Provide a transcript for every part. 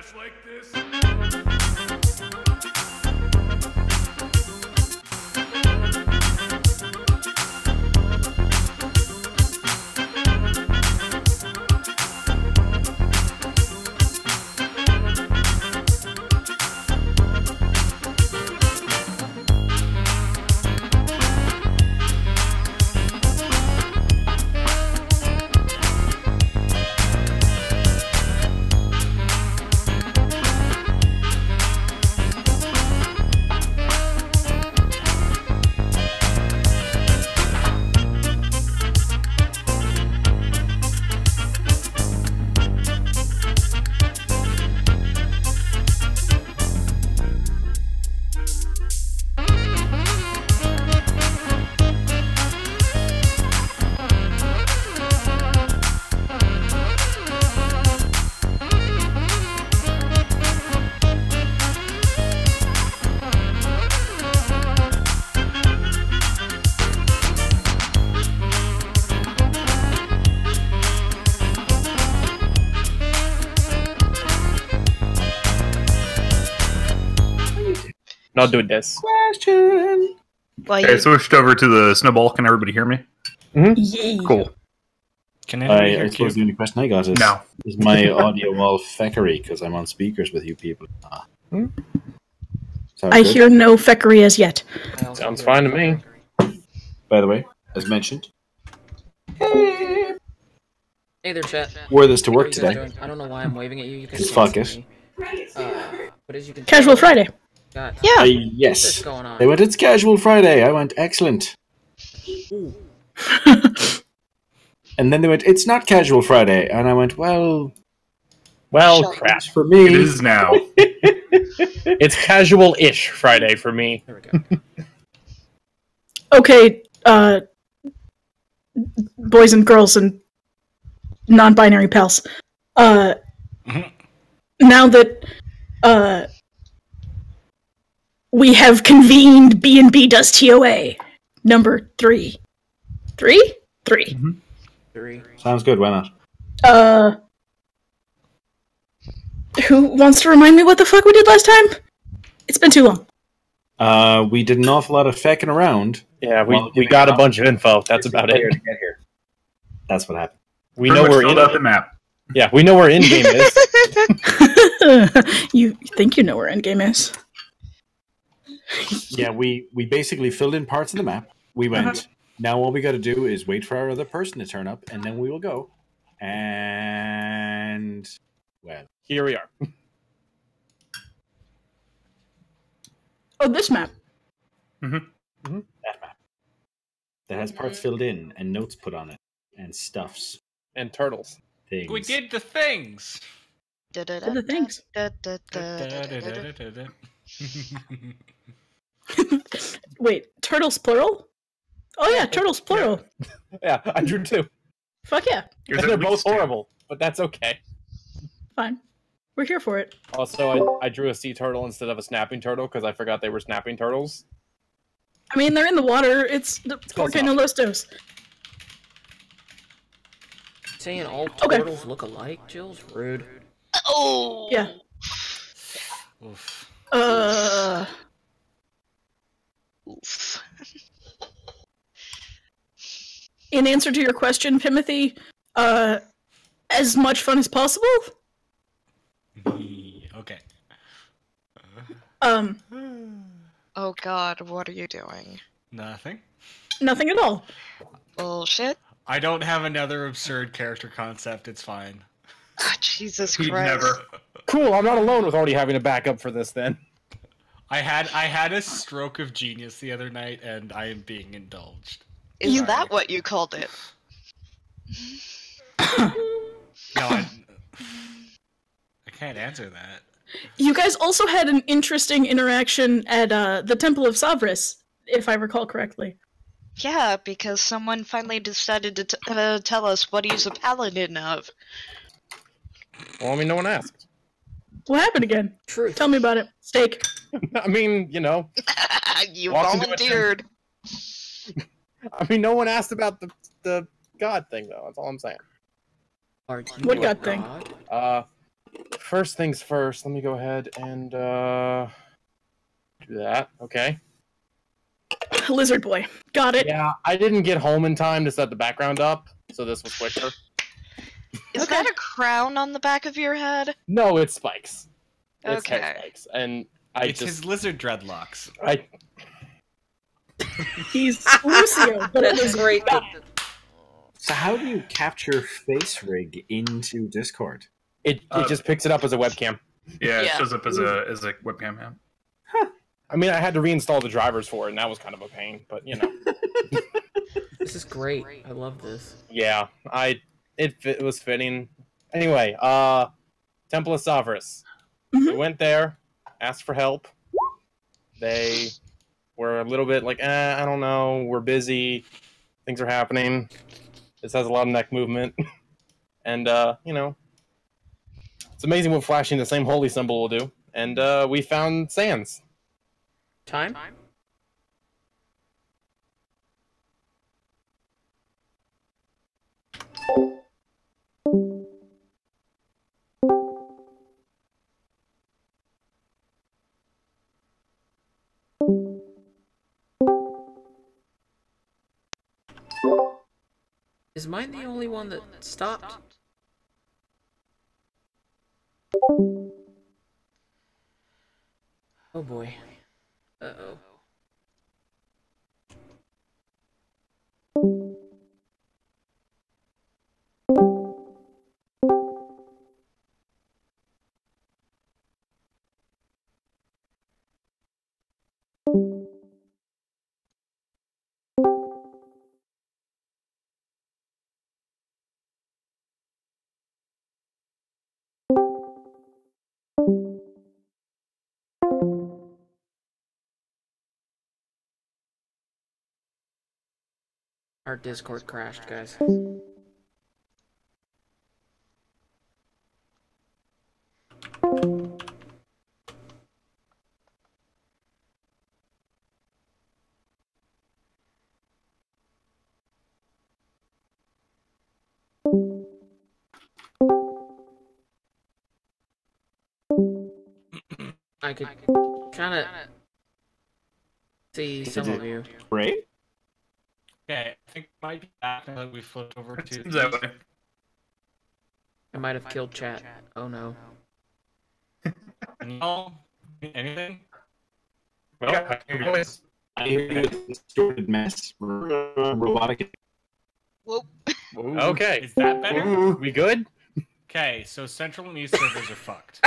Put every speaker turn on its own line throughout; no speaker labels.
trash like this?
I'll do this.
Question.
Okay, switched over to the snowball. Can everybody hear me?
Yeah.
Cool.
Can anybody hear
I suppose the only question I got is,
No.
is my audio all feckery because I'm on speakers with you people? Sounds
I
good.
hear no feckery as yet.
Sounds fine to me.
By the way, as mentioned,
Hey there, chat.
wore this to
How are
work
you guys
today.
doing? I don't know why I'm waving at you. You can
Just
can't
fuck
see
it.
me. But as you can
Casual
tell,
Friday.
got
Yeah.
Yes.
what's going on?
They went, it's casual Friday. I went, excellent.
Ooh.
And then they went, it's not casual Friday. And I went, well,
Well,
Shut
crap.
for me.
It is now.
It's casual-ish Friday for me.
There we go.
Okay, boys and girls and non-binary pals. Now that we have convened B&B Does TOA number 3. 3? 3.
3.
Sounds good. Why not?
Who wants to remind me what the fuck we did last time? It's been too long.
We did an awful lot of fecking around.
Yeah,
Well,
we got a bunch of info. That's about it.
To get here. That's what happened.
We
Pretty
know
much
where
filled out the map.
Yeah, we know where in-game is.
You think you know where Endgame is?
Yeah, we basically filled in parts of the map. We went, now all we got to do is wait for our other person to turn up, and then we will go. And, well,
Here we are.
Oh, this map.
that map. That has parts filled in and notes put on it and stuffs,
And turtles.
things.
We did the things.
Did the things. Wait, turtles plural? Oh yeah, turtles plural.
Yeah, I drew 2.
Fuck yeah.
There's
And they're
at
both
least two.
horrible, but that's okay.
Fine. We're here for it.
Also, I drew a sea turtle instead of a snapping turtle because I forgot they were snapping turtles.
I mean, they're in the water. It's the
Close
Porque no los dos.
Saying all
Okay.
turtles look alike, Jill's rude.
Oh.
Yeah.
Oof.
Oof.
In answer to your question, Timothy, as much fun as possible.
Okay.
Oh god, what are you doing?
Nothing.
Nothing at all.
Bullshit.
I don't have another absurd character concept. It's fine.
Ah, Jesus
He'd
Christ.
never.
Cool, I'm not alone with already having a backup for this then.
I had a stroke of genius the other night, and I am being indulged.
Is
Sorry.
that what you called it?
No, I can't answer that.
You guys also had an interesting interaction at the Temple of Savris, if I recall correctly.
Yeah, because someone finally decided to tell us what he's a paladin of.
Well, I mean, no one asked.
What happened again?
Truth.
Tell me about it. Steak.
I mean, you know.
You
Walked into a
volunteered.
I mean, no one asked about the god thing, though. That's all I'm saying.
Are you
What
a
god thing?
god?
first things first. Let me go ahead and do that. Okay.
Lizard boy. Got it.
Yeah, I didn't get home in time to set the background up, so this was quicker.
Is that a crown on the back of your head?
No, it's spikes. It's
Okay.
hair spikes, and
It's his lizard dreadlocks.
He's Lucio, but it
That's
was
great.
So how do you capture face rig into Discord?
It just picks it up as a webcam.
Yeah, it
Yeah.
shows up as a webcam. Yeah.
I mean, I had to reinstall the drivers for it, and that was kind of a pain. But you know,
This is great. I love this.
yeah, it was fitting. Anyway, Temple of Savras. We went there, asked for help. They were a little bit like, I don't know, we're busy, things are happening. This has a lot of neck movement, and you know, it's amazing what flashing the same holy symbol will do. And we found Sans.
Time? Is mine the only one that stopped? Oh boy. Uh-oh. Our Discord crashed, guys. I could kind of see some of you.
Right?
Okay, I think it might be back now that we flipped over to.
Seems that way.
I might have killed chat. Oh no.
No, anything?
Well,
Yeah, anyways.
I hear a distorted mess. Robotic.
Whoa.
okay,
Is that better?
we good?
Okay, so Central and East servers are fucked.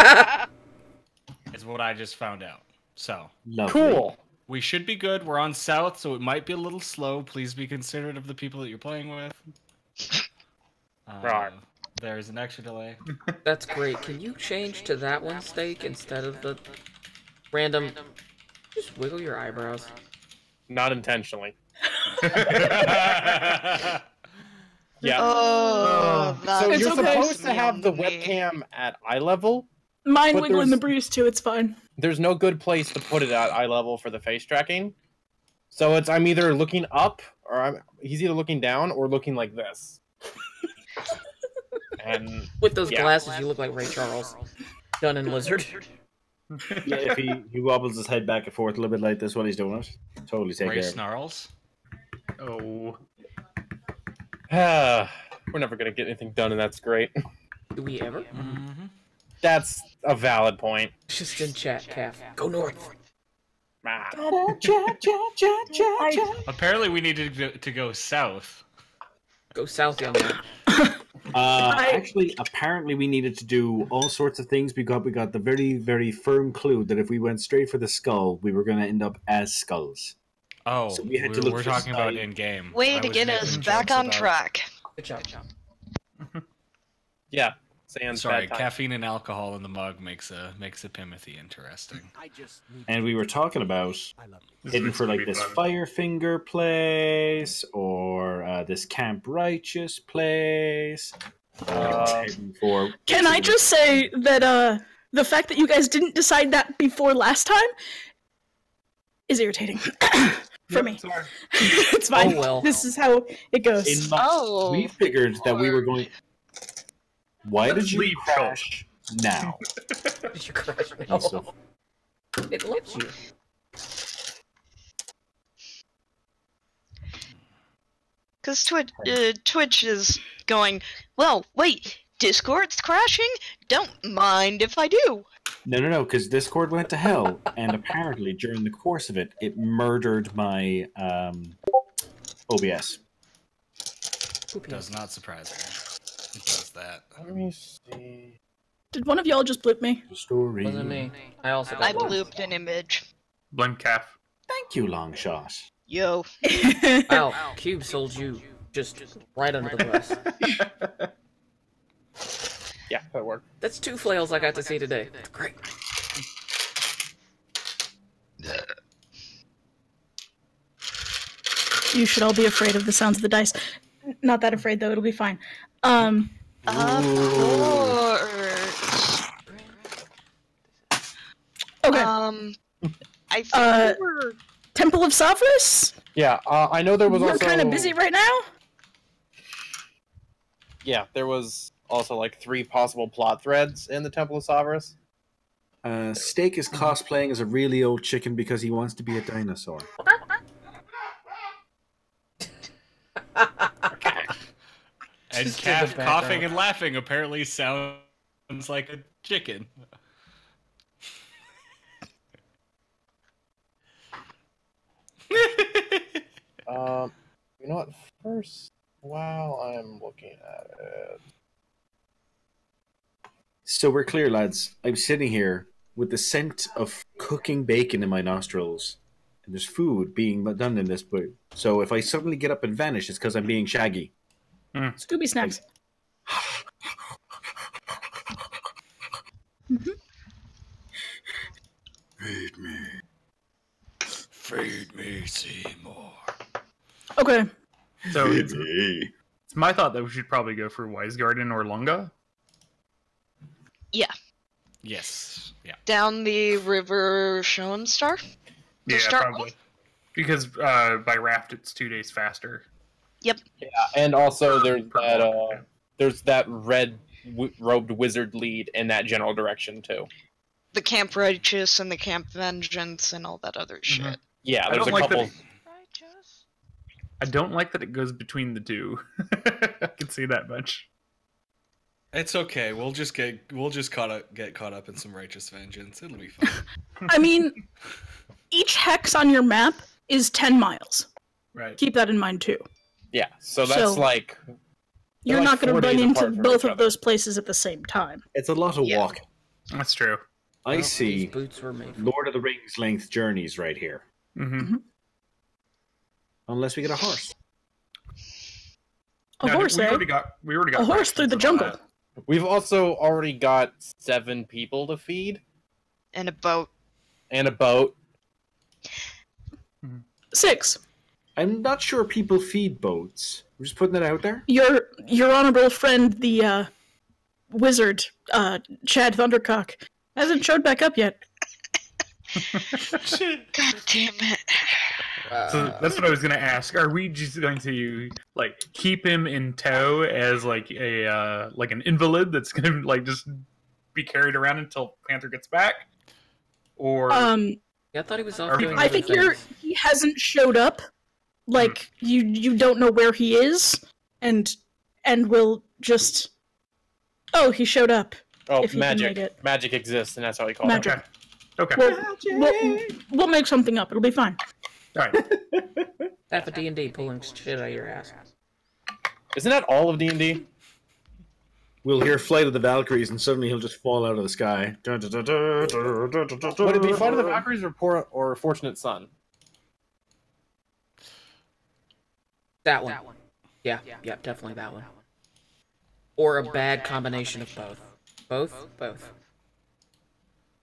Is what I just found out. So
Lovely.
Cool.
we should be good. We're on South, so it might be a little slow. Please be considerate of the people that you're playing with.
Right.
There's an extra delay.
That's great. Can you change to that one, Steak, instead of the random... Just wiggle your eyebrows.
Not intentionally.
yeah.
Oh,
So
that's
you're
okay.
supposed to have the
yummy.
webcam at eye level.
Mine
But
wiggling the
there's-
breeze too, it's fine.
There's no good place to put it at eye level for the face tracking. So I'm either looking up, or he's either looking down or looking like this. And
With those
Yeah.
glasses, you look like Ray Charles. Done in Lizard.
Yeah, if he wobbles his head back and forth a little bit like this while he's doing it, totally take
Ray
care of it.
Snarls.
Oh.
we're never gonna get anything done, and that's great.
Do we ever?
Mm-hmm.
That's a valid point.
Just in chat, Calf. Go north.
Ah.
Apparently, we need to go south.
Go south, young man.
Actually, apparently we needed to do all sorts of things. We got the very, very firm clue that if we went straight for the skull, we were going to end up as skulls.
Oh,
So we had to look
we're
for
talking about
side-
in game.
Way to get us back on track.
Good job.
Yeah. Sans
Sorry,
bad time.
caffeine and alcohol in the mug makes a Pimothy interesting.
And we were talking about heading for like this Firefinger place or this Camp Righteous place. Heading for
Can I just say that the fact that you guys didn't decide that before last time is irritating for me. It's fine.
Oh, well.
This is how it goes.
in
Oh.
we figured that we were going. Why did you
Leave,
crash now.
Did you crash?
Piece of-
It loves you.
Because Twitch is going, well, wait, Discord's crashing? Don't mind if I do.
No, because Discord went to hell, and apparently during the course of it, it murdered my OBS.
Does not surprise me. It does that.
Let me see.
Did one of y'all just bloop me?
The story.
Wasn't me. I also got
I
one.
blooped an image.
Blame Calf.
Thank you, Longshot.
Yo.
Wow, Cube sold you just right under the bus.
Yeah, that worked.
That's 2 flails I got to see today. Great.
You should all be afraid of the sounds of the dice. Not that afraid though, it'll be fine.
Of course.
Okay.
I think we're...
Temple of Savras?
Yeah, I know there was
We're
also...
kind of busy right now.
Yeah, there was also like 3 possible plot threads in the Temple of Savras.
Steak is cosplaying as a really old chicken because he wants to be a dinosaur.
And
Just
Calf
give the background.
coughing and laughing apparently sounds like a chicken.
You know what? First, while I'm looking at it...
So we're clear, lads. I'm sitting here with the scent of cooking bacon in my nostrils. And there's food being done in this boot. So if I suddenly get up and vanish, it's because I'm being shaggy.
Scooby snacks.
Feed me.
Feed me, Seymour.
Okay.
So
Feed
it's
me.
my thought that we should probably go for Wise Garden or Lunga.
Yeah.
Yes. Yeah.
Down the river Schoenstar?
Yeah,
start
probably. Because by raft it's 2 days faster.
Yeah, and also there's
Per
that
walk,
there's that red robed wizard lead in that general direction too.
The Camp Righteous and the Camp Vengeance and all that other shit.
Yeah,
I
there's a
don't like
couple.
that. I don't like that it goes between the two. I can see that much.
It's okay. We'll just get caught up in some righteous vengeance. It'll be fine.
I mean, each hex on your map is 10 miles.
Right.
Keep that in mind too.
Yeah, so that's
So-
like
You're
like
not going
4
to run
days
into
apart from
both
each
of
other.
those places at the same time.
It's a lot of
Yeah.
walking.
That's true.
I
These
see
boots were made for.
Lord of the Rings length journeys right here.
Mm-hmm.
Unless we get a horse.
A horse,
we
eh?
already got
A horse through the
rations and all
jungle.
that.
we've also already got 7 people to feed
And a boat.
and a boat.
6.
I'm not sure people feed boats. I'm just putting that out there.
Your honorable friend, the wizard, Chad Thundercock, hasn't showed back up yet.
God damn it.
So that's what I was gonna ask. Are we just going to like keep him in tow as like a like an invalid that's gonna like just be carried around until Panther gets back? Or
Yeah, I thought he was off
Are
doing
we-
I
other
think
things.
he hasn't showed up. Like you don't know where he is, and will just. Oh, he showed up.
Oh,
If you can make
magic!
it.
Magic exists, and that's how he calls
Magic.
it.
okay.
We'll make something up. It'll be fine.
All right.
Half a D&D pulling shit out of your ass.
Isn't that all of D&D?
We'll hear Flight of the Valkyries, and suddenly he'll just fall out of the sky.
Would it be Flight of the Valkyries or Fortunate Son?
That one. Yeah, definitely that one. Or a bad combination of both. Both.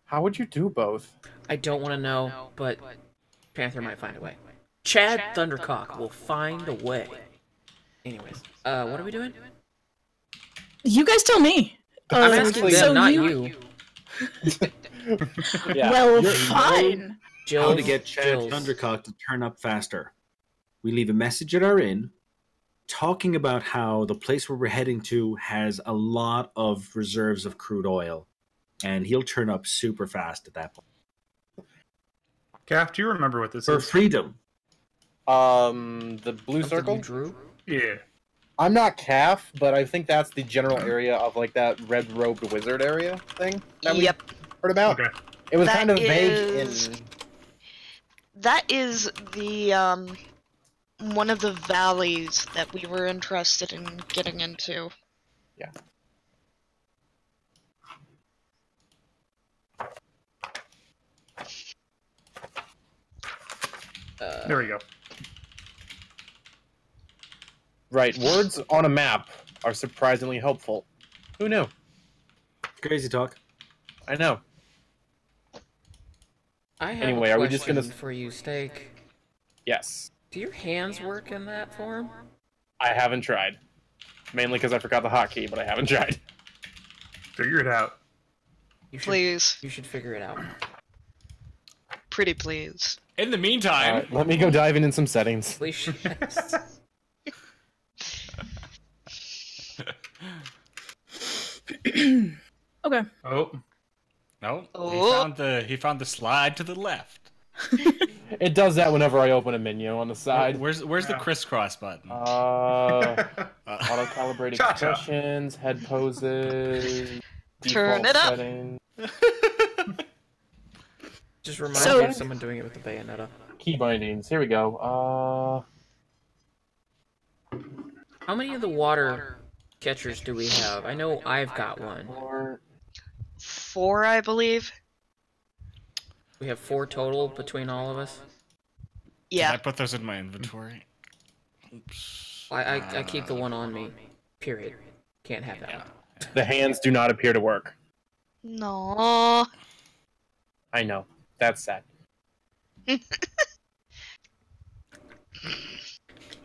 How would you do both?
I don't want to know, but Panther might find a way. Chad Thundercock will find a way. Anyways, what are we doing?
You guys tell me.
I'm asking them,
so
not
you-
you.
Yeah.
Well,
You're-
fine.
How to
Jill's,
get Chad
Jill's.
Thundercock to turn up faster. We leave a message at our inn talking about how the place where we're heading to has a lot of reserves of crude oil. and he'll turn up super fast at that point.
Gaff, do you remember what this
For
is?
freedom.
The blue
Something
circle?
you drew?
Yeah.
I'm not Calf, but I think that's the general area of like that red-robed wizard area thing that we
Yep.
heard about.
Okay.
It was
That
kind of
is-
vague in...
That is the one of the valleys that we were interested in getting into.
Yeah.
There we go.
Right, words on a map are surprisingly helpful. Who knew?
Crazy talk.
I know.
I have
Anyway,
a
are we just
question
gonna-
for you, Steak?
Yes.
Do your hands work in that form?
I haven't tried. Mainly because I forgot the hotkey, but I haven't tried.
Figure it out.
You should,
Please.
You should figure it out.
Pretty please.
In the meantime,
Let me go diving in some settings.
Please. should-
Okay.
Oh.
no,
Oh.
he found the slide to the left.
It does that whenever I open a menu on the side.
Where's the crisscross button?
Auto-calibrated
Cha-cha.
expressions, head poses,
Turn
default
it up.
settings,
Just remind
So-
me of someone doing it with the Bayonetta.
key bindings. Here we go.
How many of the water catchers do we have? I know I've got one.
4, I believe.
We have 4 total between all of us.
Did I
Yeah.
put those in my inventory? Oops.
I keep the one on me. Period. Can't have that
Yeah.
one.
The hands do not appear to work.
No.
I know. That's sad.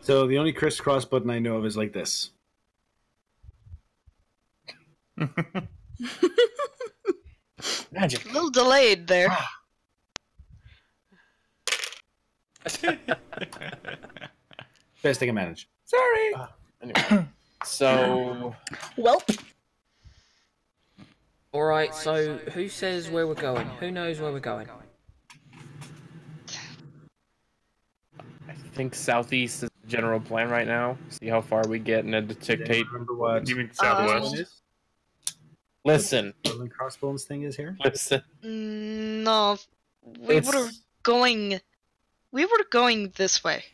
So the only crisscross button I know of is like this.
Magic.
A little delayed there.
Best I can manage.
Sorry. Anyway, so
Well,
Alright, so who says where we're going? Who knows where we're going?
I think southeast is the general plan right now. See how far we get and then to dictate.
Remember what
You mean southwest?
Listen,
the crossbones thing is here?
listen.
No. We
It's-
were going this way.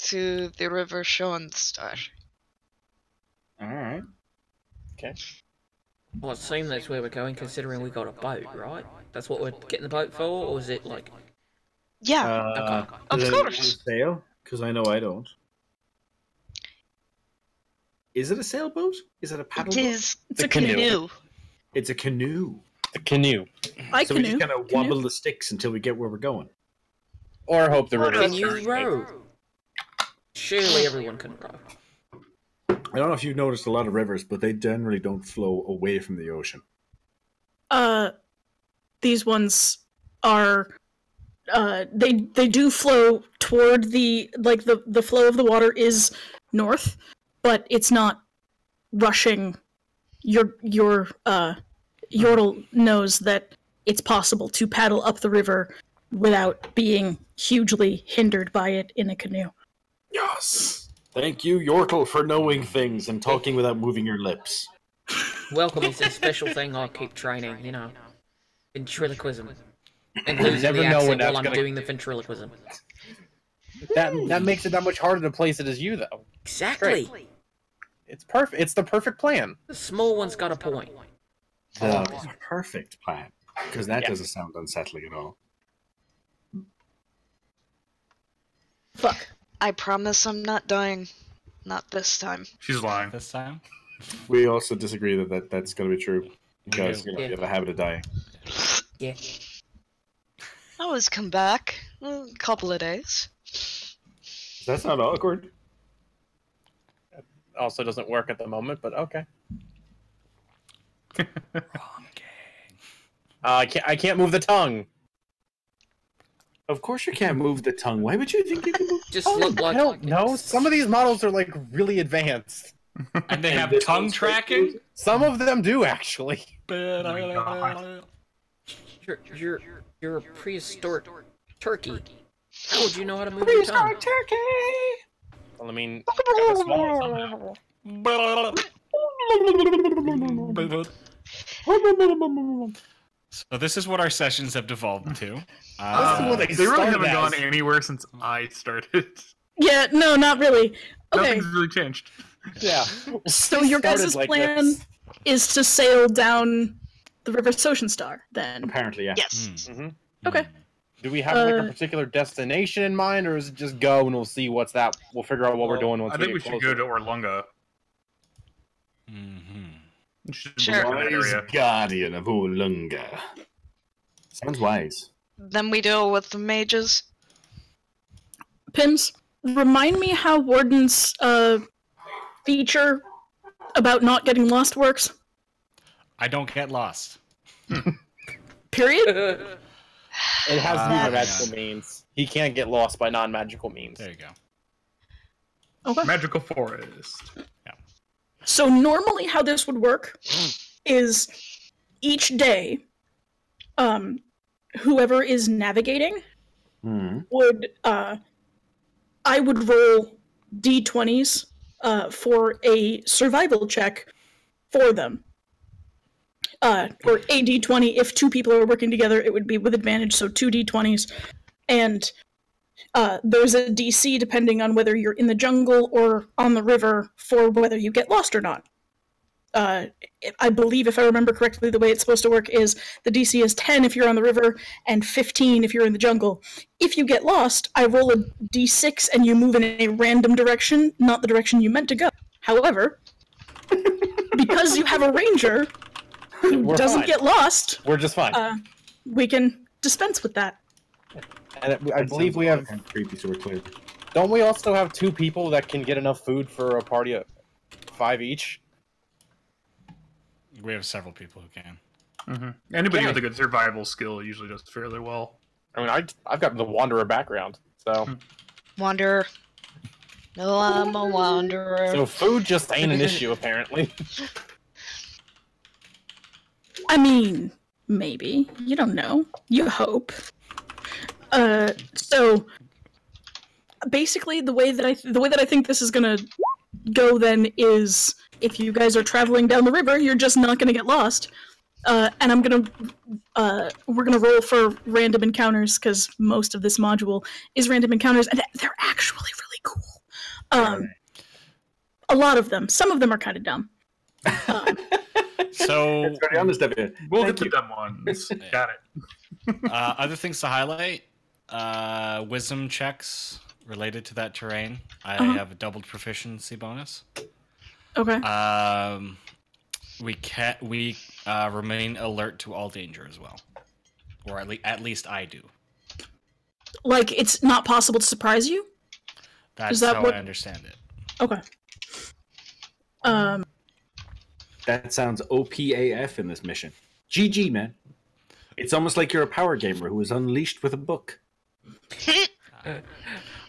To the River Schoenstatt.
Alright.
Well, it seems that's where we're going considering we got a boat, right? That's what we're getting the boat for, or is it like...
Yeah.
Okay.
Of
does anyone
course.
sail? Because I know I don't. Is it a sailboat? Is it a paddle
It is
it's a
canoe.
canoe.
It's a canoe.
The canoe.
I
So we
canoe.
just kind of
Canoe.
wobble the sticks until we get where we're going.
Or hope the river
Can
is
you
turning.
row? Surely everyone can row.
I don't know if you've noticed a lot of rivers, but they generally don't flow away from the ocean.
These ones are they do flow toward the flow of the water is north, but it's not rushing. Your Yordle knows that it's possible to paddle up the river without being hugely hindered by it in a canoe.
Yes! Thank you, Yortle, for knowing things and talking without moving your lips.
Welcome is a special thing I'll keep training, you know. Ventriloquism. And losing
never
the
know when
accent
that's
while I'm
gonna-
doing the ventriloquism.
That makes it that much harder to place it as you, though.
Exactly!
It's perfect. It's the perfect plan.
The small one's got a point.
The perfect plan. Because that
Yeah.
doesn't sound unsettling at all.
Fuck.
I promise I'm not dying. Not this time.
She's lying.
This time?
We also disagree that's going to be true. Because
do.
you have a habit of dying.
Yeah.
I always come back. A couple of days.
That's not awkward.
Also doesn't work at the moment, but okay.
Wrong game.
I can't move the tongue.
Of course you can't move the tongue. Why would you think you can move
Just look
I
like...
don't know. Some of these models are like really advanced.
And they have
this
tongue
one's
tracking?
Some of them do, actually.
You're a prehistoric turkey. How would you know how to move your tongue?
Well, I mean, gotta swallow somehow.
So this is what our sessions have devolved to.
what
They really haven't
started
gone
as.
anywhere since I started.
Yeah, no, not really. Okay,
Nothing's really changed.
Yeah.
so
We
your
started
guys'
like
plan
this.
is to sail down the River Ocean Star, then.
Apparently, yeah.
Yes.
Mm-hmm.
Okay.
Do we have like a particular destination in mind, or is it just go and we'll see what's that? We'll figure out what we're doing once
I think we
get
should
closer.
go to Orlunga.
Mm-hmm.
Sure.
That
Wise
area.
guardian of Orlunga. Sounds wise.
Then we deal with the mages.
Pims, remind me how Warden's feature about not getting lost works.
I don't get lost.
Period?
It has
Ah,
magical means. He can't get lost by non-magical means.
There you go.
Okay.
Magical forest.
So normally how this would work is each day, whoever is navigating would, I would roll d20s for a survival check for them. Or a d20, if two people are working together, it would be with advantage, so 2 d20s. And there's a DC depending on whether you're in the jungle or on the river for whether you get lost or not. I believe, if I remember correctly, the way it's supposed to work is the DC is 10 if you're on the river and 15 if you're in the jungle. If you get lost, I roll a d6 and you move in a random direction, not the direction you meant to go. However, because you have a ranger who
We're
doesn't
fine.
get lost,
We're just fine.
we can dispense with that.
And I believe we have.
Kind of creepy, so we're clear.
Don't we also have 2 people that can get enough food for a party of 5 each?
We have several people who can.
Anybody
Yeah.
with a good survival skill usually does fairly well.
I mean, I've got the wanderer background, so
Wanderer. No, I'm a wanderer.
so food just ain't an issue apparently.
I mean, maybe. You don't know. You hope. So basically the way that I think this is gonna go then is if you guys are traveling down the river, you're just not gonna get lost. And we're gonna roll for random encounters because most of this module is random encounters, and they're actually really cool. A lot of them. Some of them are kind of dumb.
So,
It's very honest of you.
We'll
Thank
get the
you.
dumb ones. Got it.
other things to highlight: wisdom checks related to that terrain. I have a doubled proficiency bonus.
Okay.
We remain alert to all danger as well, or at least I do.
Like it's not possible to surprise you?
That's
that
how
what-
I understand it.
Okay.
That sounds OPAF in this mission. GG, man. It's almost like you're a power gamer who was unleashed with a book.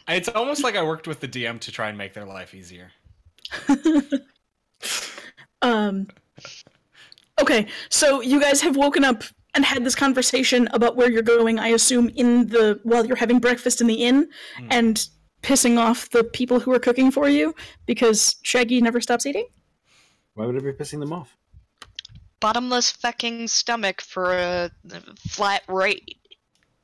It's almost like I worked with the DM to try and make their life easier.
Okay, so you guys have woken up and had this conversation about where you're going, I assume, while you're having breakfast in the inn, and pissing off the people who are cooking for you, because Shaggy never stops eating?
Why would I be pissing them off?
Bottomless fucking stomach for a flat rate.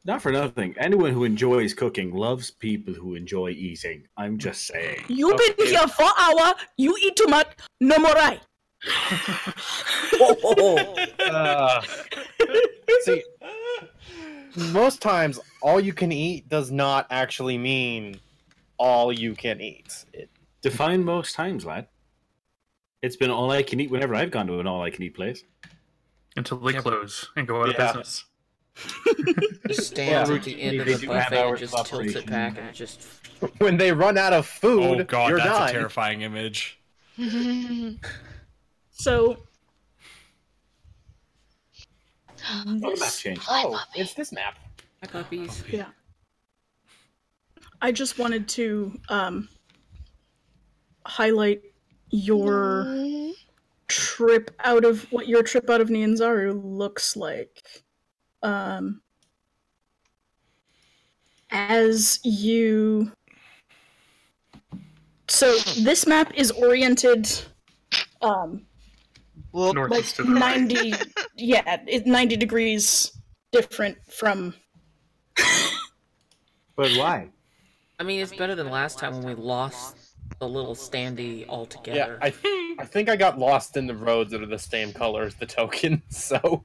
Not for nothing. Anyone who enjoys cooking loves people who enjoy eating. I'm just saying.
You've been here 4 hours, you eat too much, no more right.
See, most times, all you can eat does not actually mean all you can eat.
Define most times, lad. It's been all I can eat whenever I've gone to an all I can eat place.
Until they close and go out of
Yeah.
business.
Just stands
Yeah.
at the end of
They
the
do have
buffet and
hours
just
of
tilts it
operation.
back and just.
When they run out of food,
Oh god,
you're
that's
dying.
a terrifying image.
So,
What about change?
Oh, it's this map.
Hi, puppies.
yeah. I just wanted to highlight your trip out of Nianzaru looks like. As you... So this map is oriented
North
like
is to the right.
90 yeah, it's 90 degrees different from...
But why?
I mean, it's better than last time when we lost the little standee
Yeah,
altogether.
I think I got lost in the roads that are the same color as the token, so...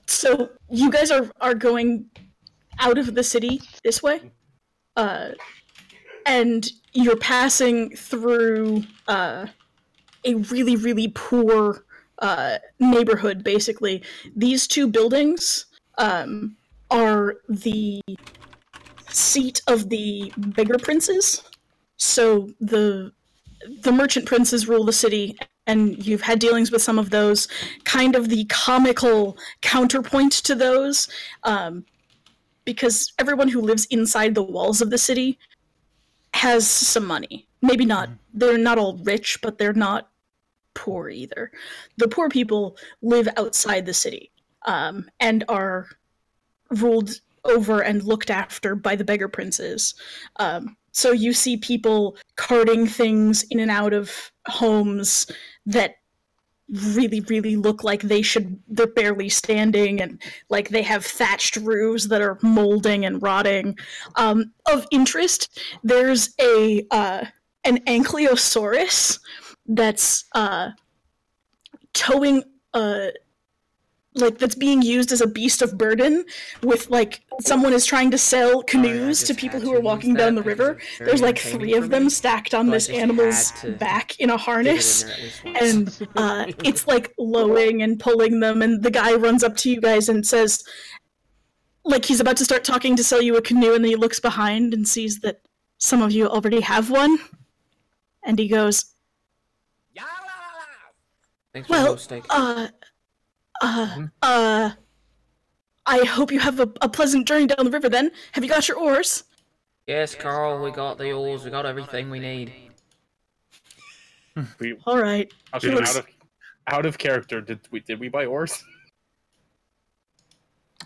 So you guys are going out of the city this way, and you're passing through a really, really poor neighborhood, basically. These two buildings are the seat of the bigger princes. So the merchant princes rule the city, and you've had dealings with some of those. Kind of the comical counterpoint to those, because everyone who lives inside the walls of the city has some money. Maybe not, they're not all rich, but they're not poor either. The poor people live outside the city, and are ruled over and looked after by the beggar princes. So you see people carting things in and out of homes that really, really look like they're barely standing, and like they have thatched roofs that are molding and rotting. Of interest, there's an ankylosaurus that's towing that's being used as a beast of burden, with like someone is trying to sell canoes to people who are walking down the river. There's like 3 of them stacked on this animal's back in a harness, and it's like lowing and pulling them, and the guy runs up to you guys and says, like he's about to start talking to sell you a canoe, and then he looks behind and sees that some of you already have one, and he goes,
Thanks for
well,
hosting.
I hope you have a pleasant journey down the river then. Have you got your oars?
Yes, Carl, we got the oars, we got everything we need.
Alright.
Okay, out of character, did we buy oars?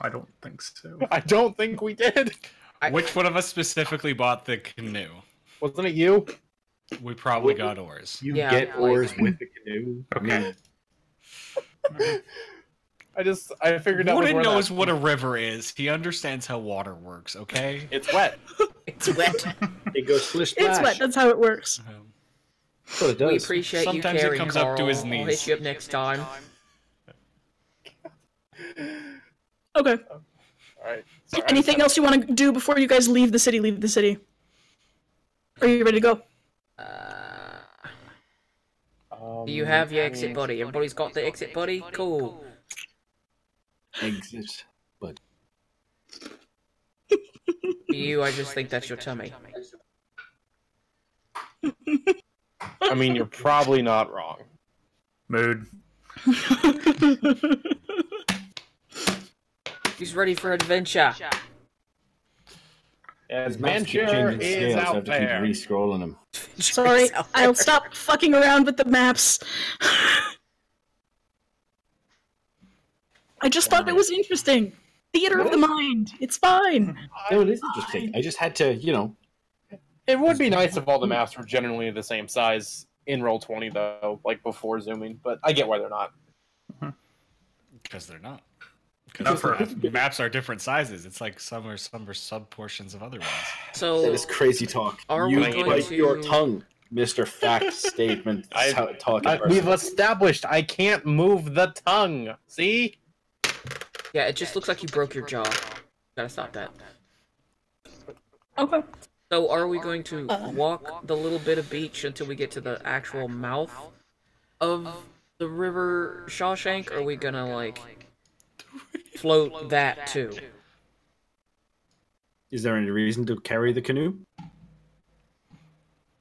I don't think so.
I don't think we did.
Which one of us specifically bought the canoe?
Wasn't it you?
We probably got oars.
You
Yeah,
get
like-
oars with the canoe.
Okay.
I figured out.
Wooden knows what a river is. He understands how water works, okay?
It's wet.
It's wet.
It goes splish splash.
It's wet, that's how it works.
That's what it does.
We appreciate
Sometimes
you
it
caring,
comes
Carl.
up to his
I'll
knees.
hit you up next time.
Okay.
Alright.
Anything else you want to do before you guys leave the city? Are you ready to go?
Do you have your exit buddy? Everybody's got the exit buddy? Cool.
Exit. But
For you, I just think that's your tummy.
I mean, you're probably not wrong.
Mood.
He's ready for adventure.
Adventure is
I
out
have to keep
there.
re-scrolling them.
Sorry, I'll stop fucking around with the maps. I just thought it was interesting. Theater of the mind. It's fine.
No, it is interesting. I just had to,
It would be nice if all the maps were generally the same size in Roll20, though, like before zooming. But I get why they're not.
Because they're not.
Not
Because
for-
maps are different sizes. It's like some are sub portions of other ones.
So,
That is crazy talk.
Are
You
we going
bite
to-
your tongue, Mr. Fact Statement.
We've established I can't move the tongue. See?
yeah, it just looks like you broke your jaw. Gotta stop that.
Okay.
So, are we going to walk the little bit of beach until we get to the actual mouth of the river Shawshank? Or are we gonna, like, float that too?
Is there any reason to carry the canoe?
I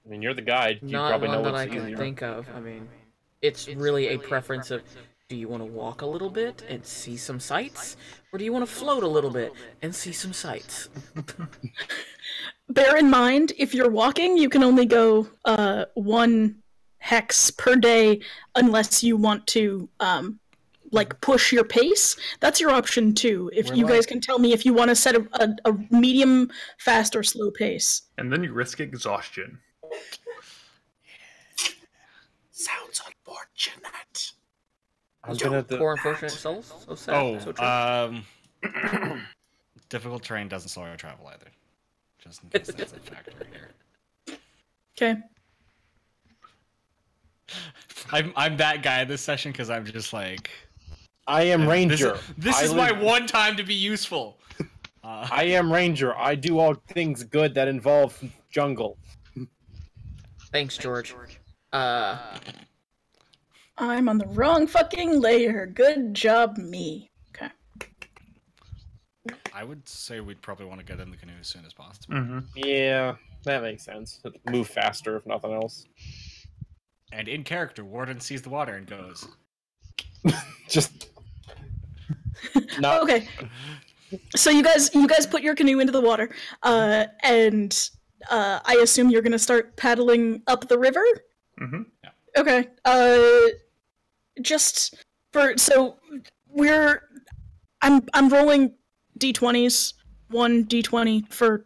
mean, you're the guide. You
Not
probably know
one that
what's
I can
easier.
think of. I mean, it's really a preference of... Do you want to walk a little bit and see some sights? Or do you want to float a little bit and see some sights?
Bear in mind, if you're walking, you can only go 1 hex per day unless you want to like push your pace. That's your option too. If you guys can tell me if you want to set a medium, fast, or slow pace.
And then you risk exhaustion.
Sounds unfortunate.
I'm gonna do...
Poor unfortunate souls. So sad. So true.
Difficult terrain doesn't slow our travel either. Just in case that's a factor here.
Okay.
I'm that guy this session because I'm just like.
I am Ranger.
This is my one time to be useful.
I am Ranger. I do all things good that involve jungle.
Thanks, George.
I'm on the wrong fucking layer. Good job, me. Okay.
I would say we'd probably want to get in the canoe as soon as possible.
Mm-hmm.
Yeah, that makes sense. Move faster, if nothing else.
And in character, Warden sees the water and goes.
Just. Not...
Okay. So you guys put your canoe into the water, and I assume you're gonna start paddling up the river.
Mm-hmm.
Yeah.
Okay. I'm rolling d20s, 1 d20 for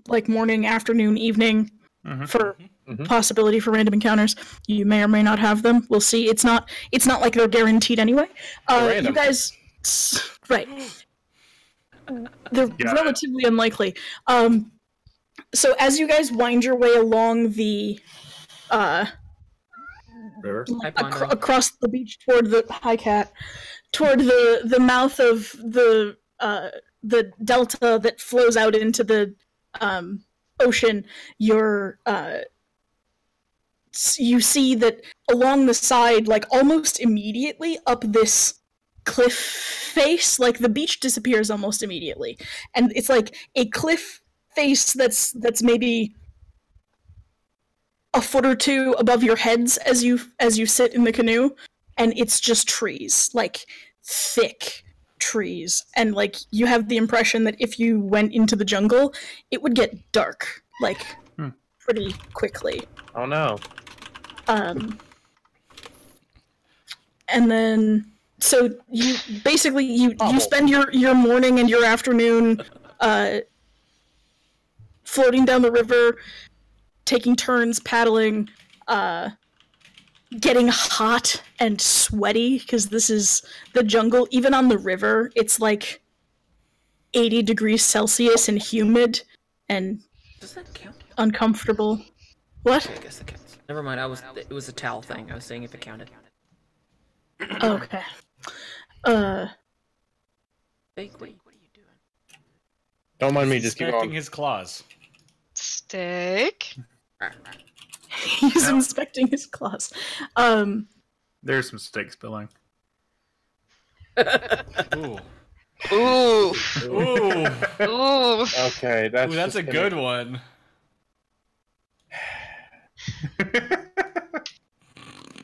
like morning, afternoon, evening, for possibility for random encounters. You may or may not have them. We'll see. It's not like they're guaranteed anyway. You guys, right? They're relatively unlikely. So as you guys wind your way along the
River?
across the beach toward the Highcat, toward the mouth of the delta that flows out into the ocean, you see that along the side, like almost immediately up this cliff face, like the beach disappears almost immediately, and it's like a cliff face that's maybe a foot or two above your heads as you sit in the canoe, and it's just trees, like thick trees, and like you have the impression that if you went into the jungle, it would get dark like pretty quickly.
Oh no.
And then so you basically you spend your morning and your afternoon floating down the river, taking turns paddling, getting hot and sweaty because this is the jungle. Even on the river, it's like 80 degrees Celsius and humid and
Does that count?
uncomfortable. What?
I guess it counts. Never mind. It was a towel thing. I was saying if it counted.
Okay.
Fake, what are you doing?
Don't mind me, just keep
Inspecting
going.
his claws.
Steak.
He's inspecting his claws.
There's some steak spilling.
Ooh.
Ooh.
Ooh.
Ooh.
Okay,
That's a good one.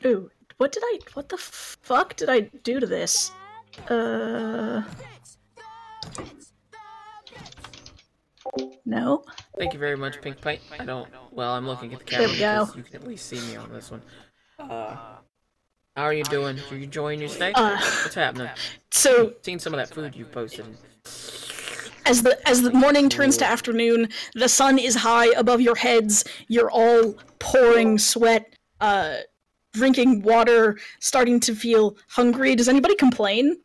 Ooh, what the fuck did I do to this? No?
Thank you very much, Pink Pint. I'm looking at the
There
camera
we go.
because you can at least see me on this one. How are you doing? Are you enjoying your steak?
Uh,
What's happening?
So
Seen some of that food you posted.
as the morning turns to afternoon, the sun is high above your heads. You're all pouring sweat, drinking water, starting to feel hungry. Does anybody complain?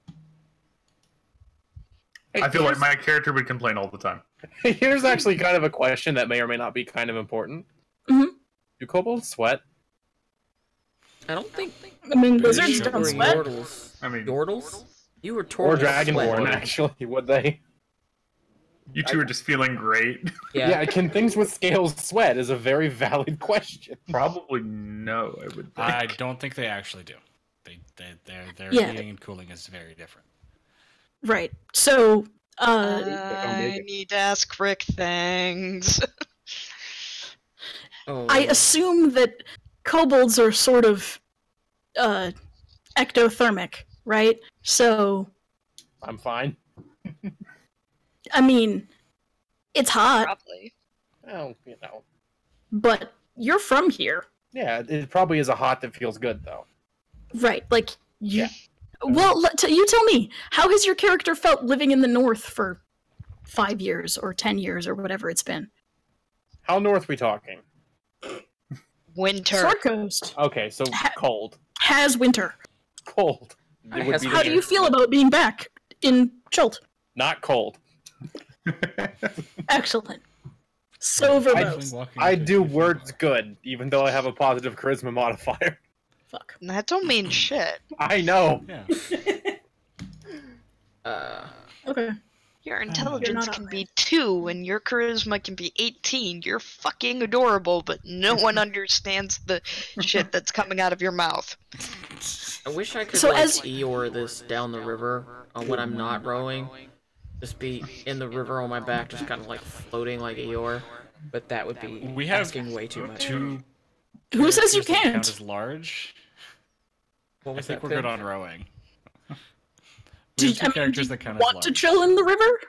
I feel like my character would complain all the time.
Here's actually kind of a question that may or may not be kind of important.
Mhm.
Do kobolds sweat?
I don't think.
I mean, lizards
sure.
don't
Or
sweat.
Yordles.
I mean,
Yordles? You were
Or
torn.
dragonborn, actually, would they?
you two are just feeling great.
Yeah.
Can things with scales sweat is a very valid question.
Probably no, I would think.
I don't think they actually do. Their
Yeah.
heating and cooling is very different.
Right. So,
I need to ask Rick things.
Oh.
I assume that kobolds are sort of ectothermic. right? So,
I'm fine.
I mean, it's hot,
Probably.
Well, you know.
but you're from here,
Yeah, it probably is a hot that feels good, though.
right? Like, you.
Yeah.
Well, you tell me, how has your character felt living in the north for 5 years or 10 years or whatever it's been?
How north we talking?
Winter.
Sword Coast
Okay, so cold.
has winter.
Cold. It would be
How do you feel about being back in Chult?
Not cold.
Excellent. So verbose.
I do words good, even though I have a positive charisma modifier.
Fuck.
That don't mean shit.
I know.
Yeah.
Okay.
Your intelligence
not
can
outright.
be 2 and your charisma can be 18. You're fucking adorable, but no one understands the shit that's coming out of your mouth.
I wish I could
So
like
as-
Eeyore this down the river when I'm not rowing. Just be in the river on my back, just kind of like floating like Eeyore. But that would be
We have
asking way too much.
Two.
Who says you
characters that count
can't?
as large.
What
I
was
think
that?
we're good
Pim?
on rowing.
Do
We
you,
have two characters that count as
want
large.
to chill in the river?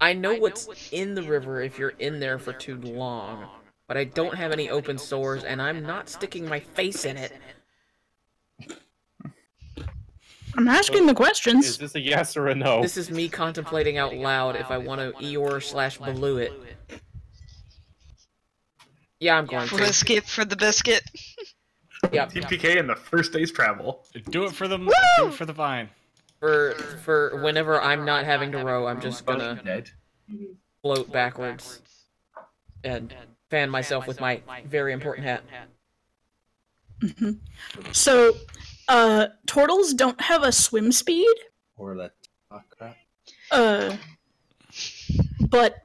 I know what's in the river if you're in there for too long, but I don't have any open sores, and I'm not sticking my face in it.
I'm asking the
Is
questions.
this a yes or a no?
This is me contemplating out loud if I want to Eeyore/Baloo it. Yeah, I'm going to.
Biscuit for the biscuit.
Yep.
TPK in the first day's travel.
Do it for the do it for the vine.
For whenever I'm not having to row, I'm just gonna
Dead.
float backwards and fan myself with my very important hat.
So, turtles don't have a swim speed,
Or that. Oh, crap.
but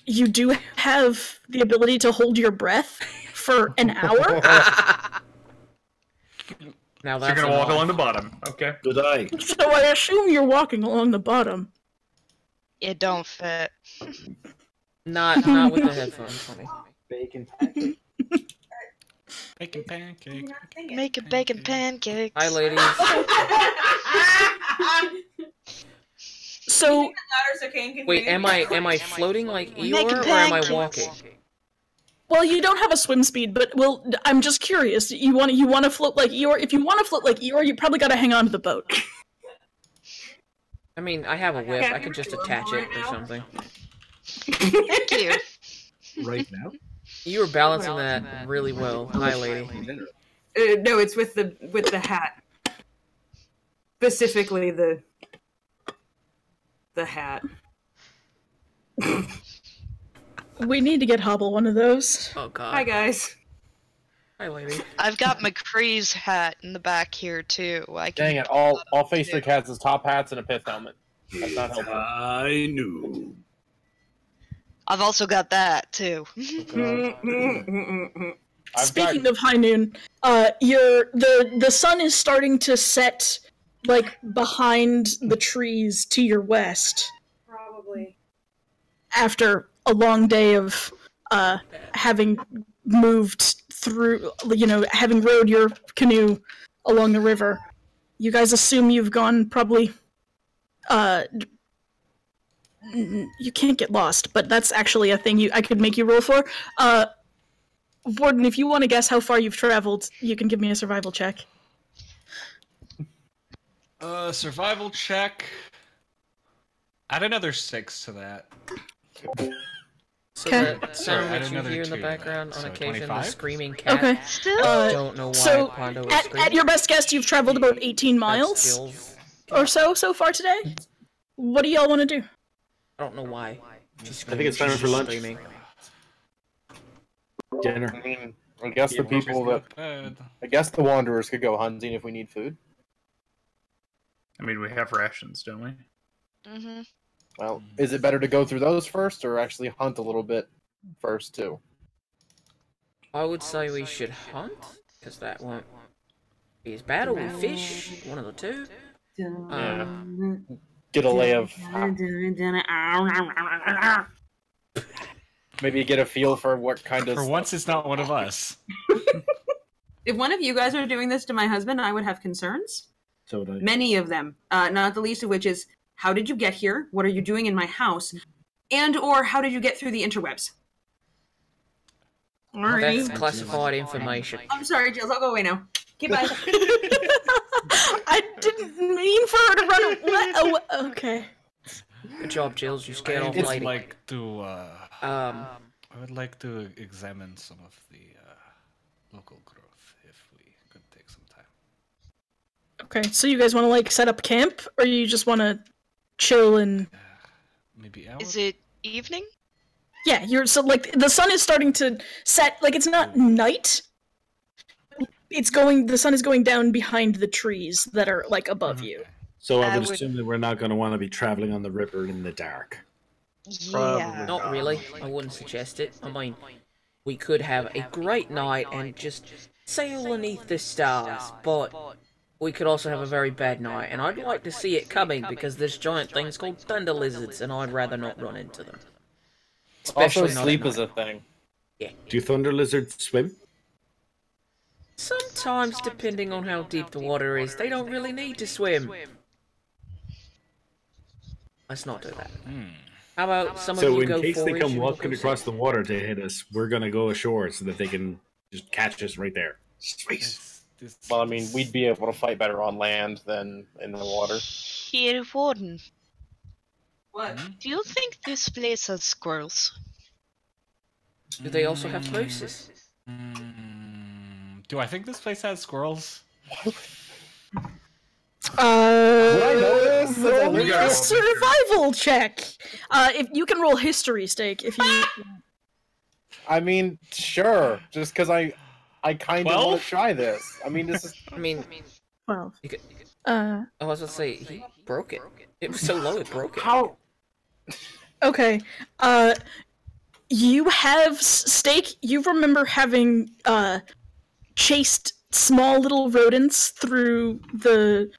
you do have the ability to hold your breath for an hour.
Now
So you're
that's
gonna walk
enough.
along the bottom. Okay.
Good eye.
So I assume you're walking along the bottom.
It don't fit.
Not with the headphones, honey.
Bacon pancake.
Bacon pancake.
Make a bacon pancakes.
Hi, ladies.
So
Wait, am I floating like
Make
Eeyore,
a
or am I
pancake.
walking?
well, you don't have a swim speed, but well, I'm just curious. You want to float like Eeyore? If you want to float like Eeyore, you probably got to hang on to the boat.
I mean, I have a whip. I could just attach it or something.
Thank you.
Right now?
You were balancing that really well. Hi, lady.
No, it's with the hat. Specifically the hat.
We need to get Hobble one of those.
Oh God.
Hi guys.
Hi, lady.
I've got McCree's hat in the back here too. I can
Dang it! All Face Trick has is top hats and a pith helmet. That's not helpful.
I knew.
I've also got that too.
I've
Speaking
got,
of high noon, the sun is starting to set like behind the trees to your west
Probably.
after a long day of having moved through, having rowed your canoe along the river. You guys assume you've gone probably you can't get lost, but that's actually a thing I could make you roll for. Warden, if you want to guess how far you've traveled, you can give me a survival check.
Survival check. Add another 6 to that.
So
Okay.
that
Sorry,
sound
add
that you
another
hear in the
2 to
background
that,
on
so
occasion, the
25?
screaming cat.
Okay.
Still,
I don't know why
So,
Pondo is
at
screaming.
your best guess, you've traveled about 18
That
miles
skills.
or so far today. What do y'all want to do?
I don't know why. She's
I think it's
screaming,
time for
she's
lunch.
screaming.
Dinner.
I mean, I guess the people that
Bad.
I guess the wanderers could go hunting if we need food.
I mean, we have rations, don't we?
hmm
Well, is it better to go through those first or actually hunt a little bit first too?
I would say we should hunt, because that won't be as bad, or we fish, one of the two.
Get a lay of maybe get a feel for what kind of
For once, it's not one of us.
If one of you guys are doing this to my husband, I would have concerns.
So would I.
Many of them. Not the least of which is, how did you get here? What are you doing in my house? And or how did you get through the interwebs?
That's classified information.
I'm sorry, Jills. I'll go away now. Okay, bye.
I didn't mean for her to run away. Oh, okay.
Good job, Jills. You scared off
I would
lady.
like to.
Um,
I would like to examine some of the local growth if we could take some time.
Okay, so you guys want to like set up camp, or you just want to chill and?
Maybe
Is it evening?
Yeah, you're so like the sun is starting to set. Like it's not night. It's going. The sun is going down behind the trees that are like above you.
So I
I
would
would-
assume that we're not going to want to be traveling on the river in the dark.
Yeah.
not really. I wouldn't suggest it. I mean, we could have a great night and just sail beneath the stars, but we could also have a very bad night, and I'd like to see it coming because there's giant things called thunder lizards, and I'd rather not run into them.
Also,
Especially not at
sleep
night.
is a thing.
Do thunder lizards swim?
Sometimes, depending on how deep the water is, they don't really need to swim. Let's not do that. How about some of
So
you
in
go
case they
forage
come
and
walking
we'll go
across
sail?
the water to hit us, we're going to go ashore so that they can just catch us right there. Sweet.
Well, I mean, we'd be able to fight better on land than in the water.
Here, Warden.
What?
Do you think this place has squirrels?
Do they also have mooses?
Do I think this place has squirrels?
I know this?
Roll me
Yeah.
a survival check. If you can roll history stake, if you.
I mean, sure. Just because I kind of want
12?
to try this. I mean, this is.
I mean,
12.
you could,
Uh,
I was gonna say, he broke it. It was so low, it broke it.
How?
okay. You have stake. You remember having chased small little rodents through the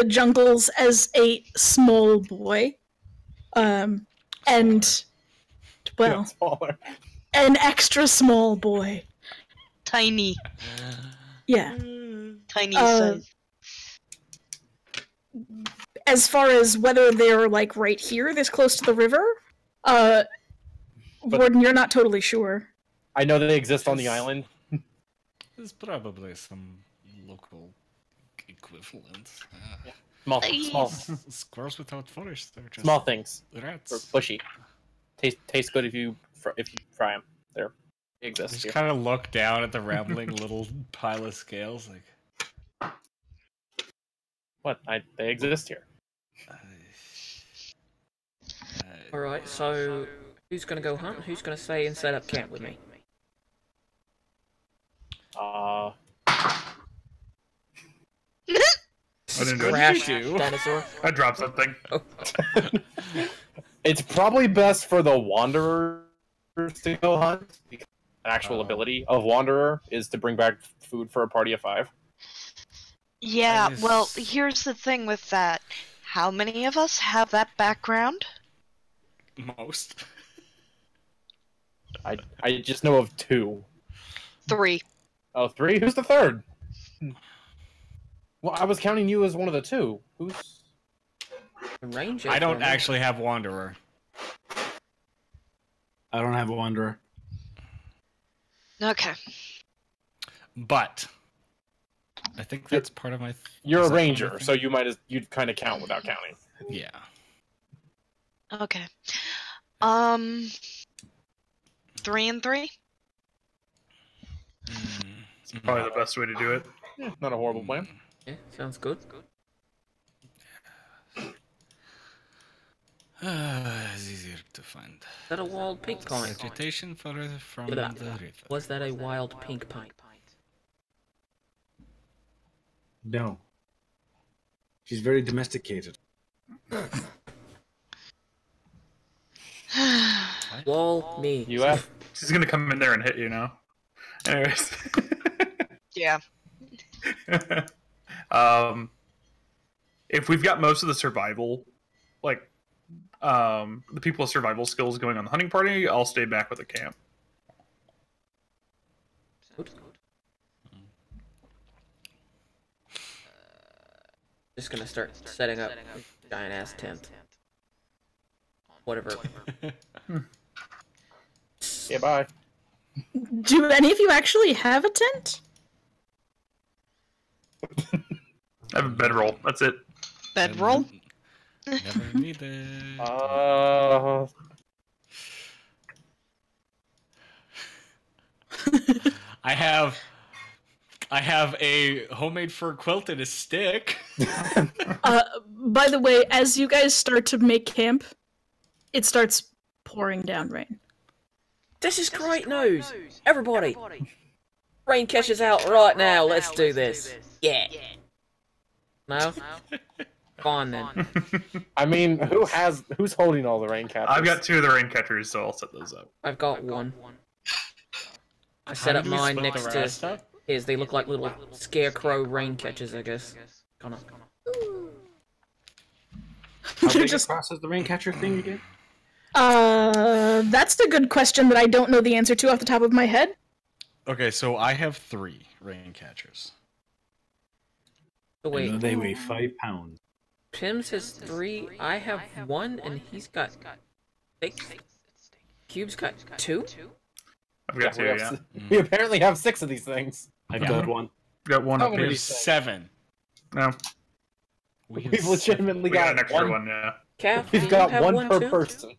jungles as a small boy, and well,
Smaller.
an extra small boy.
Tiny.
Yeah.
Tiny
Uh,
size.
As far as whether they're like right here, this close to the river, Warden, you're not totally sure.
I know they exist on the island.
There's probably some local equivalent.
Small
Squirrels without flesh. They're just
small things. Or
rats.
bushy. Taste good if you fry them. They
I
exist
just
here.
kind of look down at the rambling little pile of scales, like.
What? They exist here.
Alright, so who's gonna go hunt? Who's gonna stay and set up camp with me?
I didn't know
Crash,
what you do.
dinosaur.
I dropped something.
It's probably best for the wanderers to go hunt. Because the actual ability of wanderer is to bring back food for a party of 5.
Yeah,
just-
well, here's the thing with that. How many of us have that background?
Most.
I just know of 2.
3.
Oh, 3? Who's the third? Well, I was counting you as one of the 2. Who's?
The ranger.
I don't
for me.
actually have Wanderer.
I don't have a wanderer.
Okay.
But I think that's part of my.
You're
is
a
that
ranger,
part of
so you'd kind of count without counting.
Yeah.
Okay. 3 and 3?
It's probably the best way to do it.
Yeah, not a horrible plan.
Yeah, sounds good.
It's easier to find.
Is that a wild pink pint?
Vegetation further from
Blah.
the river.
Was that a wild pink pint?
No. She's very domesticated.
Wall me.
You have?
She's gonna come in there and hit you now. Anyways.
Yeah.
If we've got most of the survival, like, the people with survival skills going on the hunting party, I'll stay back with the camp.
Just gonna start setting up a giant ass tent. Whatever.
Yeah, bye.
Do any of you actually have a tent?
I have a bedroll. That's it.
Bedroll?
Never needed. I have a homemade fur quilt and a stick.
By the way, as you guys start to make camp, it starts pouring down rain.
This is great news! Everybody! Rain catches out right now, let's do this. Yeah. No? Fine then.
I mean, who's holding all the rain catchers?
I've got 2 of the rain catchers, so I'll set those up.
I've got one. I set up mine next to his. They look like little scarecrow rain catchers, I guess. Kinda.
How big just process the rain catcher thing again?
That's a good question that I don't know the answer to off the top of my head.
Okay, so I have 3 rain catchers.
Oh, wait.
They weigh 5 pounds.
Pims has 3, I have 1, and he's got 6. Cube's got 2?
I've got 2, yeah.
We apparently have 6 of these things.
I've got 1.
Got 1 up
many
here.
do you
7.
No.
We've legitimately
We got
got
an extra one, yeah.
Calf,
We've
do you
got
have
one per
too?
person.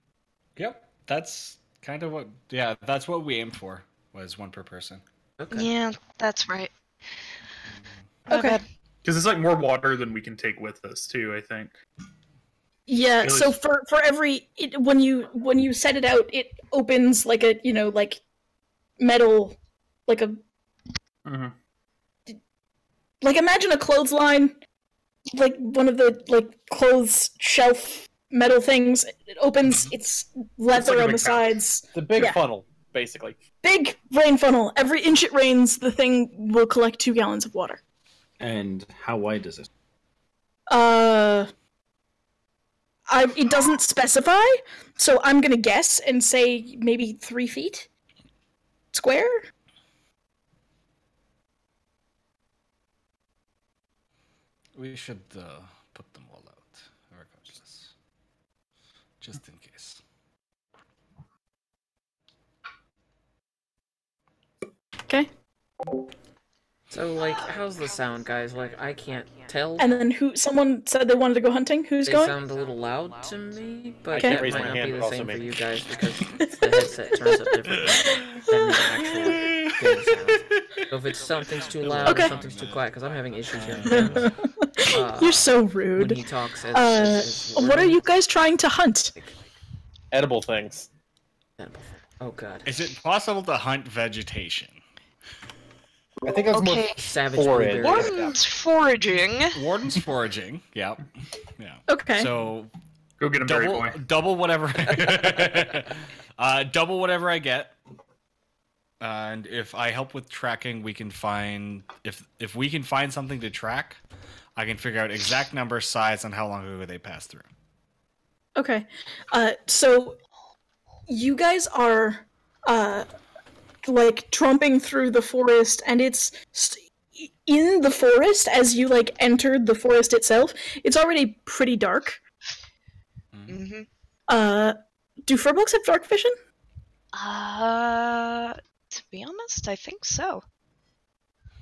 Yep, that's kind of what. Yeah, that's what we aimed for. Was 1 per person.
Okay.
Yeah, that's right.
Okay.
Because it's like more water than we can take with us, too, I think.
Yeah,
Really?
so for every when you set it out, it opens like a like metal, like a like imagine a clothesline, like one of the like clothes shelf metal things. It opens, it's leather
like a
on the
big
sides.
The big
Yeah.
funnel, basically.
Big rain funnel. Every inch it rains, the thing will collect 2 gallons of water.
And how wide is it?
It doesn't specify, so I'm gonna guess and say maybe 3 feet square.
We should put them all out, regardless, just in case.
Okay.
So, like, how's the sound, guys? Like, I can't tell.
And then someone said they wanted to go hunting. Who's
They
going?
sound a little loud to me, but
Okay.
that
Raise
might
my
not
hand,
be
but
the
also
same for
maybe.
you guys because the headset turns up differently than the actual game sound. So if it's something's too loud
Okay.
or something's too quiet, because I'm having issues hearing him.
You're so
When
rude.
he talks as
What are you guys trying to hunt?
Edible things.
Oh god.
Is it possible to hunt vegetation?
I think that's more
Okay.
Savage
forage.
blueberry.
Warden's foraging.
Warden's foraging. Yep. Yeah.
Okay.
So
Go get him, Berry Boy.
double whatever. Double whatever I get. And if I help with tracking, we can find if we can find something to track, I can figure out exact number, size, and how long ago they passed through.
Okay. So you guys are like tromping through the forest, and it's in the forest as you like entered the forest itself. It's already pretty dark.
Mm-hmm.
Do furbolgs have dark vision?
To be honest, I think so.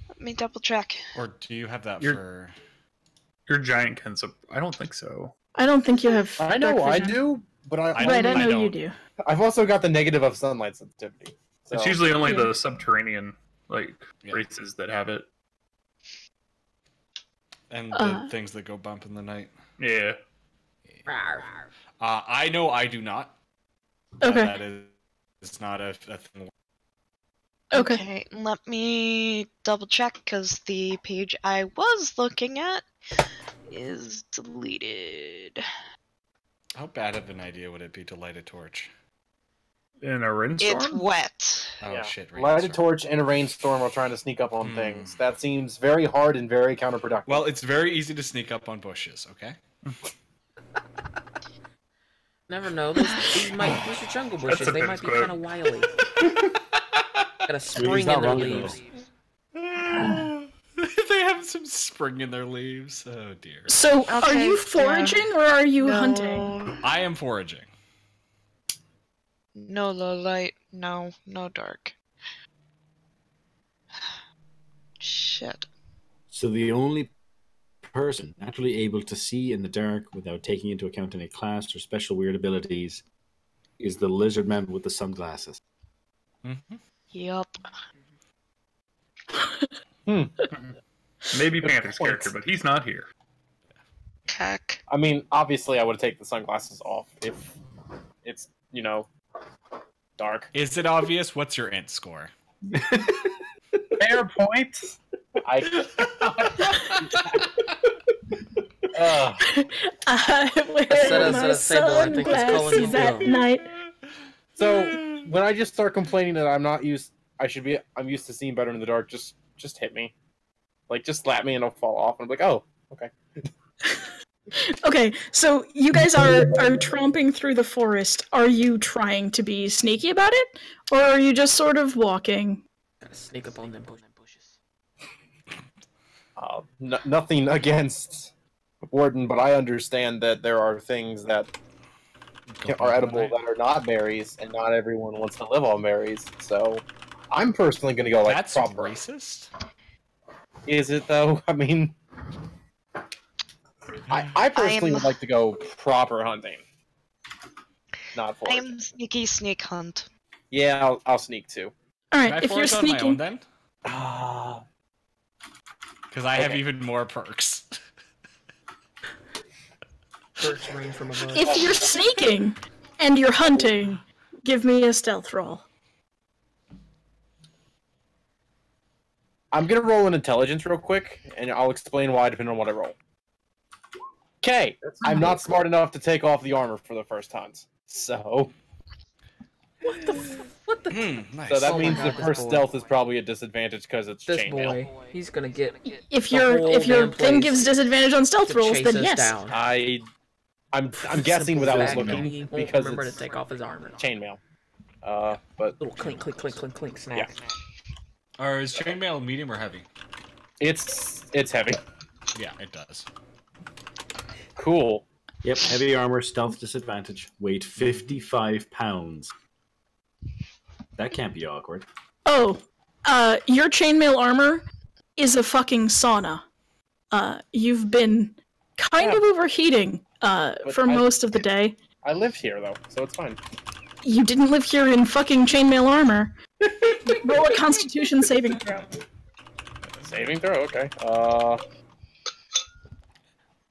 Let me double check.
Or do you have that
You're-
for?
Your giant can, so I don't think so.
I don't think you have.
I know
dark
I
vision.
do, but
I
Right, I
I
know you
don't.
do.
I've also got the negative of sunlight sensitivity. So.
It's usually only
Yeah.
the subterranean
Yeah.
races that have it.
And the things that go bump in the night.
Yeah.
I know I do not.
Okay.
That is it's not a thing.
Okay.
Let me double check because the page I was looking at is deleted.
How bad of an idea would it be to light a torch?
In a rainstorm?
It's wet.
Oh
Yeah.
shit!
Light a
rainstorm.
torch in a rainstorm while trying to sneak up on things. That seems very hard and very counterproductive.
Well, it's very easy to sneak up on bushes. Okay.
Never know. These are jungle bushes.
That's a
They
good
might be
quote.
kind of wily. Got a spring
not
in their
wrong,
leaves.
They have some spring in their leaves. Oh dear.
So, are
Okay,
you foraging or are you hunting?
I am foraging.
No low light. No dark. Shit.
So the only person naturally able to see in the dark without taking into account any class or special weird abilities is the lizard man with the sunglasses.
Mm-hmm.
Yup.
Maybe Panther's character, but he's not here.
Cack.
I mean, obviously, I would take the sunglasses off if it's, dark.
Is it obvious? What's your int score?
Fair point. I
wear
Set us
my
at a table, I think it's calling you
sunglasses at
dumb.
night.
So when I just start complaining that I'm used to seeing better in the dark, just hit me. Like, just slap me and I'll fall off. And I'm like, oh, okay.
Okay, so you guys are tromping through the forest. Are you trying to be sneaky about it? Or are you just sort of walking?
Gotta sneak up on them bushes.
Nothing against Warden, but I understand that there are things that are edible that are not berries, and not everyone wants to live on berries. So I'm personally going to go
That's
proper.
racist.
Is it though? I mean, I personally would like to go proper hunting, not
I
foraging.
am sneaky sneak hunt.
Yeah, I'll sneak too.
Alright,
Can I
if you're
forage on my own
sneaking...
then?
Ah,
Because I have
Okay.
even more perks.
Perks rain from above.
If you're sneaking and you're hunting, give me a stealth roll.
I'm gonna roll an intelligence real quick, and I'll explain why depending on what I roll. Okay, I'm not smart enough to take off the armor for the first times, so
Nice.
so that
Oh my
means
God,
the
this
first
boy.
stealth is probably a disadvantage because it's
This
chainmail.
boy, he's gonna get
If
The
your
whole
thing
damn place
gives disadvantage on stealth
to
rolls,
chase
then
us
yes.
down.
I'm guessing
Simple
without
fact,
looking
he won't
because
remember
it's
to take off his armor.
chainmail. But
Little clink, clink, clink, clink, clink, snap.
Yeah.
Or is chainmail medium or heavy?
it's heavy.
Yeah, it does.
Cool.
Yep, heavy armor, stealth disadvantage, weight 55 pounds. That can't be awkward.
Oh, your chainmail armor is a fucking sauna. You've been kind of overheating for most of the day.
I live here though, so it's fine.
You didn't live here in fucking chainmail armor. Roll a Constitution saving throw.
Saving throw, okay.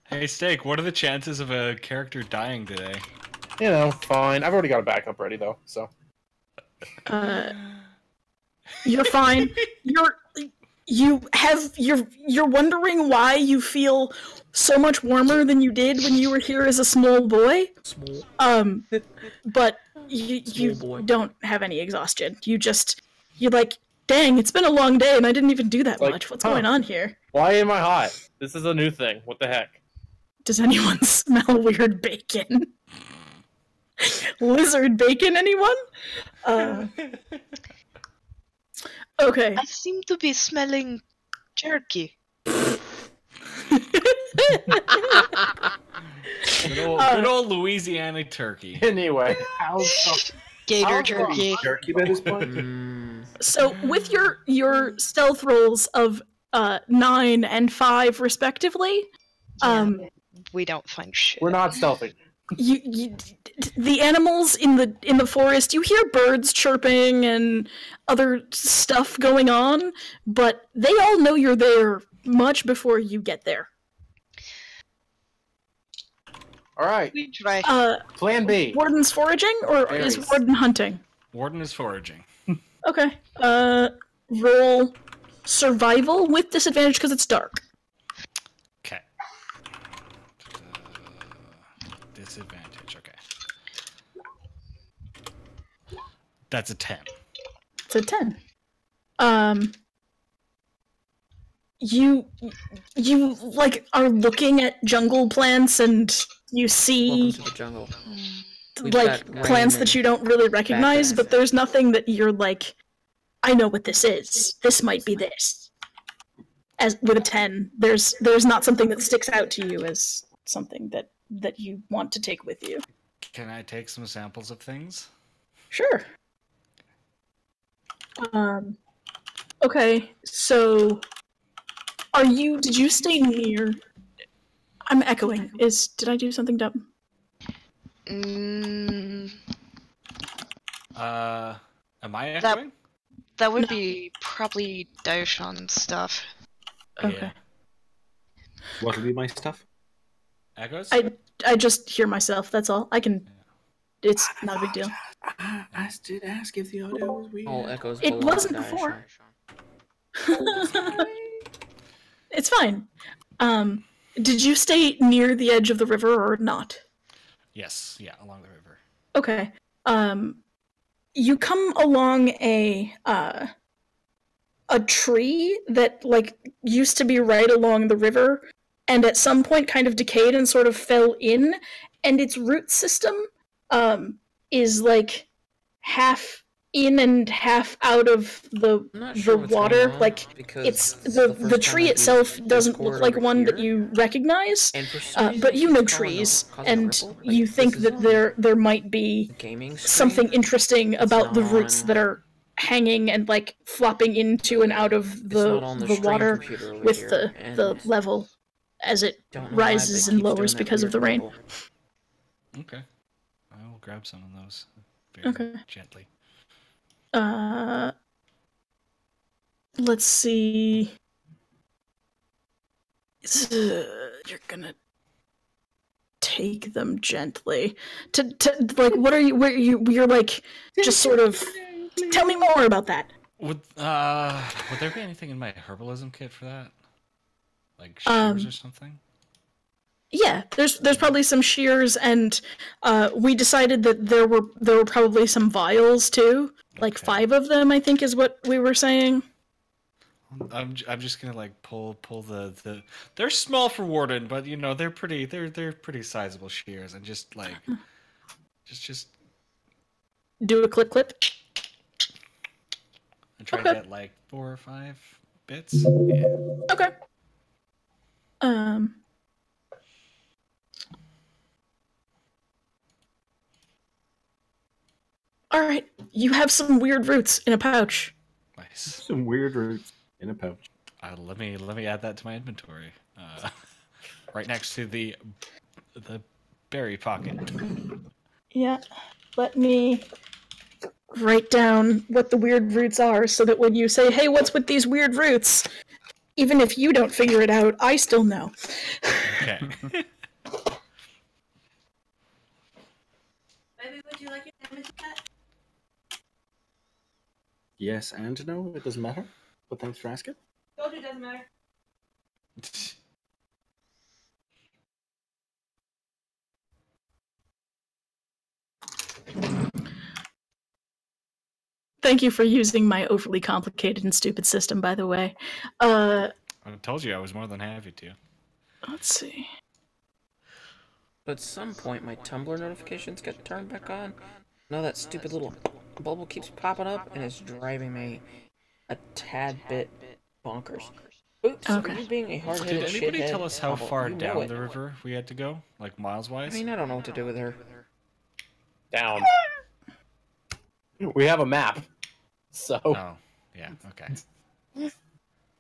Hey, Steak, what are the chances of a character dying today?
Fine. I've already got a backup ready though, so.
You're fine. You're wondering why you feel so much warmer than you did when you were here as a small boy.
Small.
But you
Small boy.
don't have any exhaustion. You're like, dang, it's been a long day and I didn't even do that
Like,
much. What's going on here?
Why am I hot? This is a new thing. What the heck?
Does anyone smell weird bacon? Lizard bacon, anyone? Okay.
I seem to be smelling jerky.
Good old Louisiana turkey.
Anyway, how's
Gator jerky.
Jerky at this point?
So with your stealth rolls of 9 and 5 respectively,
We don't find shit.
we're not stealthing.
the animals in the forest, you hear birds chirping and other stuff going on, but they all know you're there much before you get there.
All right,
We try.
plan B.
Warden's foraging, or is
Berries.
Warden hunting?
Warden is foraging.
Okay. Roll survival with disadvantage because it's dark.
Okay. Disadvantage, okay. That's a 10.
It's a 10. You like are looking at jungle plants and you see
Welcome to the jungle. We've
like
got
plants
rain
that
and
you don't really recognize,
bad
but there's nothing that you're like, I know what this is. This might be this. as with a 10, there's not something that sticks out to you as something that you want to take with you.
Can I take some samples of things?
Sure. Okay, so did you stay near? I'm echoing. Did I do something dumb?
Am I echoing?
That would be probably Daishan's stuff.
Okay.
Yeah.
What will be my stuff?
Echoes?
I just hear myself, that's all. It's not a big deal.
I did ask if the audio was weird.
All echoes.
It
belong
wasn't
to
before.
Daishan.
It's fine. Did you stay near the edge of the river or not?
Yes, yeah, along the river.
Okay. You come along a tree that like used to be right along the river and at some point kind of decayed and sort of fell in, and its root system is like half in and half out of the water. Like it's the tree itself doesn't look like one that you recognize, but you know trees, and you think that there might be something interesting about the roots that are hanging and like flopping into and out of the water with the level as it rises and lowers because of the rain.
Okay. I will grab some of those very gently.
Let's see. You're gonna take them gently. To like, what are you? Where you're like, just sort of. Tell me more about that.
Would there be anything in my herbalism kit for that? Like shears or something?
Yeah, there's probably some shears, and we decided that there were probably some vials too, like 5 of them, I think is what we were saying.
I'm just gonna like pull the they're small for Warden, but you know they're pretty sizable shears, and just like just
do a clip
and try to get like 4 or 5 bits. Yeah.
Okay. All right, you have some weird roots in a pouch.
Nice.
Some weird roots in a pouch.
Let me add that to my inventory. Right next to the berry pocket.
Yeah, let me write down what the weird roots are so that when you say, "Hey, what's with these weird roots?" even if you don't figure it out, I still know.
Okay.
Baby, would you like your damage cut?
Yes and no, it doesn't matter. But thanks for asking.
Told you it doesn't matter.
Thank you for using my overly complicated and stupid system, by the way.
I told you I was more than happy to.
Let's see.
At some point, my Tumblr notifications get turned back on. Now that stupid little bubble keeps popping up, and it's driving me a tad bit bonkers. Oops, are you being a hard-headed
Did anybody
shithead?
tell us how
Well,
far
you know
down
it.
the river we had to go? Like miles-wise?
I mean, I don't know what to do with her.
Down. We have a map. So.
Oh, yeah, okay.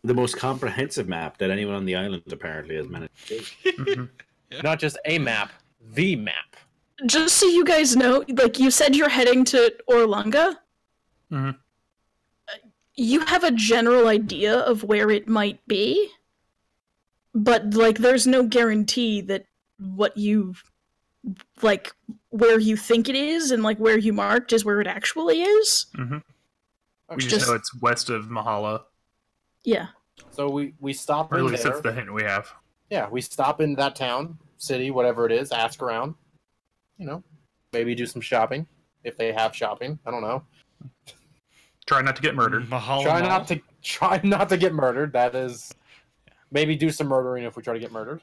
The most comprehensive map that anyone on the island apparently has managed to do.
Not just a map, the map.
Just so you guys know, like you said you're heading to Orlunga.
Mm-hmm.
You have a general idea of where it might be, but like there's no guarantee that what you like where you think it is and like where you marked is where it actually is.
Mm-hmm. We just know it's west of Mahala.
Yeah.
So we stop
Or at
in
least
there.
that's the hint we have.
Yeah, we stop in that town, city, whatever it is, ask around. You know, maybe do some shopping if they have shopping. I don't know.
Try not to get murdered.
Mahala
Try not to get murdered. That is, maybe do some murdering if we try to get murdered.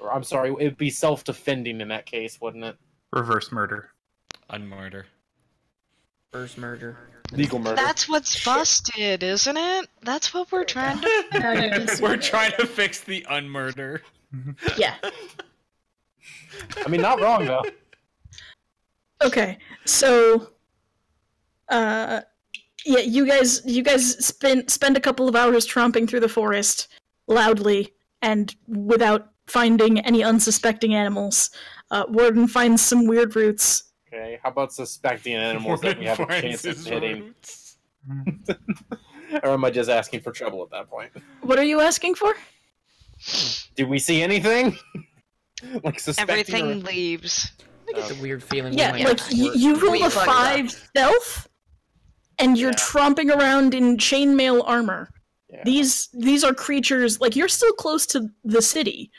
Or I'm sorry, it'd be self-defending in that case, wouldn't it?
Reverse murder.
Unmurder.
First murder.
Legal murder.
That's what's busted, isn't it? That's what we're trying to.
We're trying to fix the unmurder.
Yeah.
I mean, not wrong though.
Okay, so, yeah, you guys spend a couple of hours tromping through the forest loudly and without finding any unsuspecting animals. Warden finds some weird roots.
Okay, how about suspecting animals that we have a chance of hitting? Or am I just asking for trouble at that point?
What are you asking for?
Did we see anything? Like suspecting?
Everything leaves.
I get the weird feeling.
Yeah,
we might
like,
have to work.
you roll a
Wait, what?
5 stealth, and you're tromping around in chainmail armor.
Yeah.
These are creatures, like, you're still close to the city.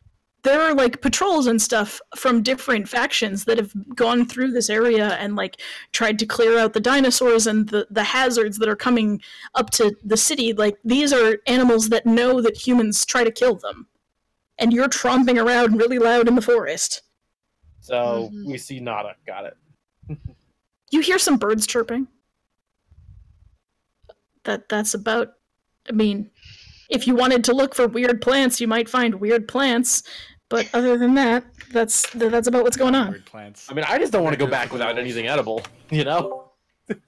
There are, like, patrols and stuff from different factions that have gone through this area and, like, tried to clear out the dinosaurs and the hazards that are coming up to the city. Like, these are animals that know that humans try to kill them. And you're tromping around really loud in the forest.
So we see nada. Got it.
You hear some birds chirping. That's about... I mean, if you wanted to look for weird plants, you might find weird plants. But other than that, that's about what's going on.
Weird plants.
I mean, I just don't want to go back without anything edible, you know?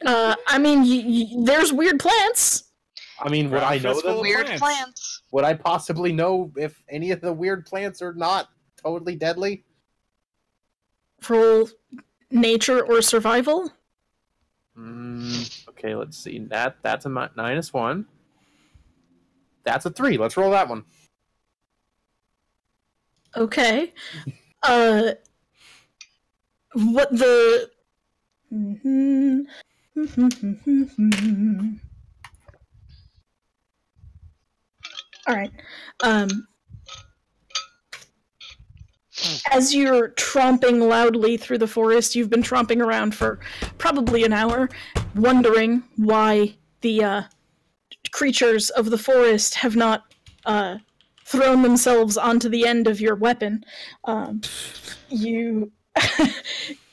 I mean, there's weird plants.
I mean, would I know them?
Weird plants.
Would I possibly know if any of the weird plants are not totally deadly?
Roll nature or survival.
Okay, let's see. That's a -1. That's a 3. Let's roll that one.
Okay. What the... Alright. As you're tromping loudly through the forest, you've been tromping around for probably an hour, wondering why the creatures of the forest have not thrown themselves onto the end of your weapon. You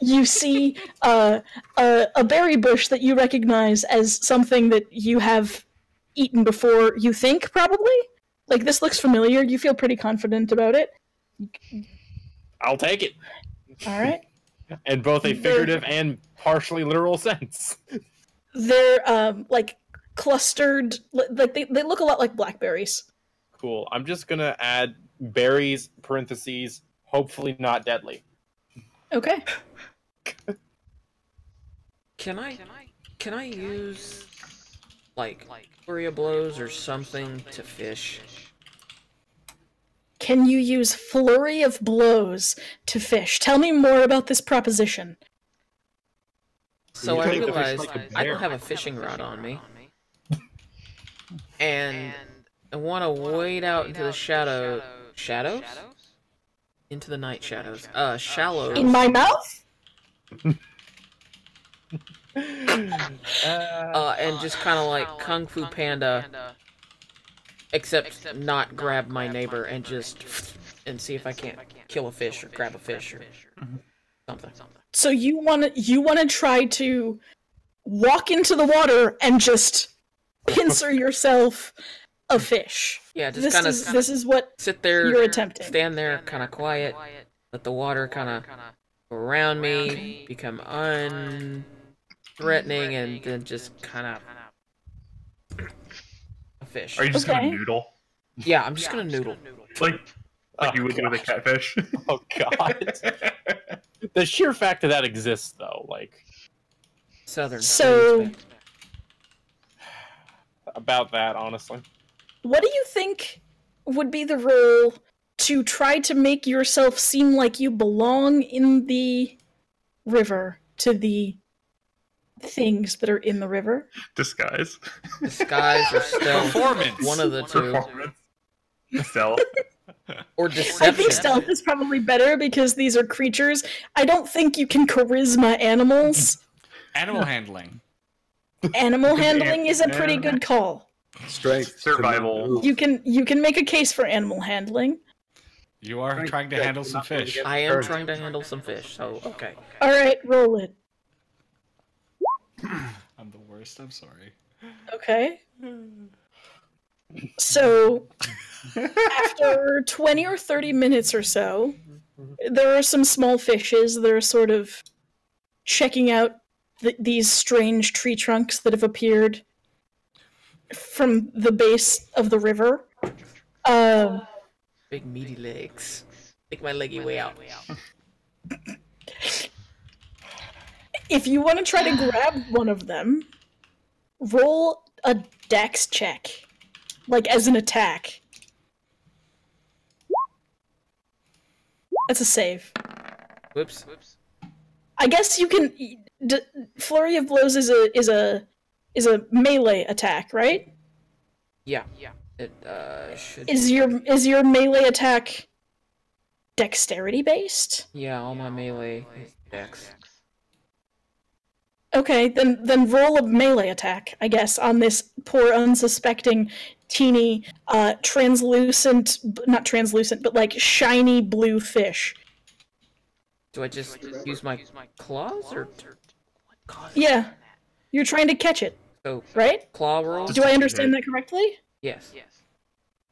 you see a berry bush that you recognize as something that you have eaten before, you think, probably? Like, this looks familiar. You feel pretty confident about it.
I'll take it.
All right.
In both a figurative and partially literal sense.
They're, like, clustered. Like, they look a lot like blackberries.
Cool. I'm just gonna add berries, parentheses, hopefully not deadly.
Okay.
Can I use like flurry of blows or something to fish?
Can you use flurry of blows to fish? Tell me more about this proposition.
So I
take the fish
realized
like a
I
bear.
don't have a fishing rod on me, and I want to wade out into the shadows, into the night shadows, shallows.
In my mouth?
And just kind of like Kung Fu Panda, except not grab my neighbor and just see if I can't kill a fish or grab a fish or something.
So you wanna try to walk into the water and just pincer yourself a fish.
Yeah, just kind of
this is what
sit there,
you're attempting.
stand there, kind of quiet, let the water kind of go around me, become unthreatening, and then just kind of a fish.
Are you just
Okay.
gonna noodle?
Yeah, I'm just gonna noodle.
Like you would do with a catfish?
Oh god. The sheer fact that exists, though, like
Southern.
So-
about that, honestly.
What do you think would be the role to try to make yourself seem like you belong in the river to the things that are in the river?
Disguise.
Disguise or stealth.
Performance.
One of the two.
Performance. Stealth.
Or
I
deception.
think stealth is probably better because these are creatures. I don't think you can charisma animals.
Animal handling.
Animal handling is a pretty good call.
Strength.
Survival.
You can make a case for animal handling.
You are trying to handle some fish.
I am trying to handle some fish, so okay.
All right, roll it.
I'm the worst. I'm sorry.
Okay. So, after 20 or 30 minutes or so, there are some small fishes that are sort of checking out these strange tree trunks that have appeared from the base of the river.
Big meaty legs. Make my leggy way out.
If you want to try to grab one of them, roll a dex check, like as an attack. That's a save.
Whoops.
I guess you can. Flurry of blows is a melee attack, right?
Yeah. It should.
Is your melee attack dexterity based?
Yeah, all my melee dex.
Okay, then roll a melee attack, I guess, on this poor unsuspecting, teeny, not translucent, but like shiny blue fish.
Do I just use my claws or?
Yeah, you're trying to catch it,
So
right?
claw roll.
Do I understand that correctly?
Yes.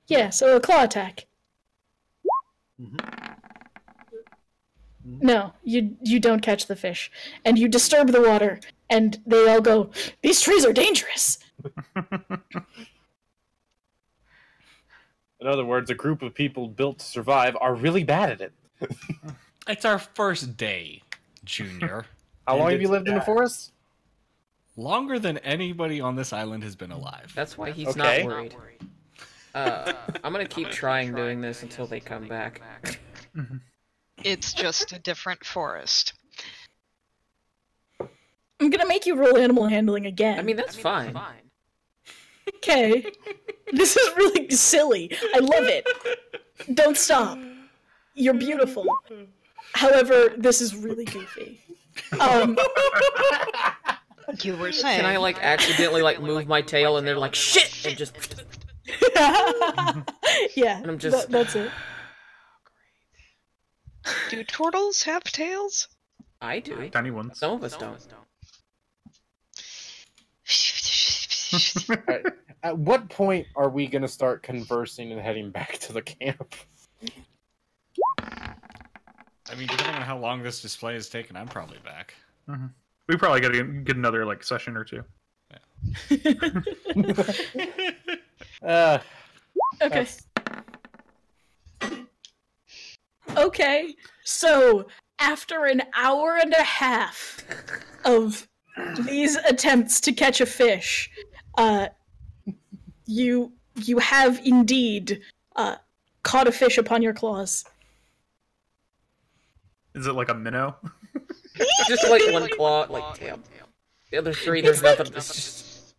Yeah, so a claw attack. No, you don't catch the fish, and you disturb the water, and they all go, "These trees are dangerous."
In other words, a group of people built to survive are really bad at it.
It's our first day, Junior.
How long have you lived in the forest?
Longer than anybody on this island has been alive.
That's why he's
Okay.
not worried. I'm gonna keep trying doing this until they come back.
It's just a different forest.
I'm gonna make you roll animal handling again.
I mean, that's fine.
Okay. This is really silly. I love it. Don't stop. You're beautiful. However, this is really goofy.
You were saying.
Can I like accidentally like move my tail and they're like shit and just
Yeah,
and I'm just
that's it.
Do turtles have tails?
I do.
Tiny ones.
Some of us don't.
At what point are we going to start conversing and heading back to the camp?
I mean, depending on how long this display has taken, I'm probably back.
We probably got to get another like session or two.
Okay. Okay, so after an hour and a half of these attempts to catch a fish, you have indeed caught a fish upon your claws.
Is it like a minnow?
Just like one claw, like tail. The other three, there's nothing. It's just.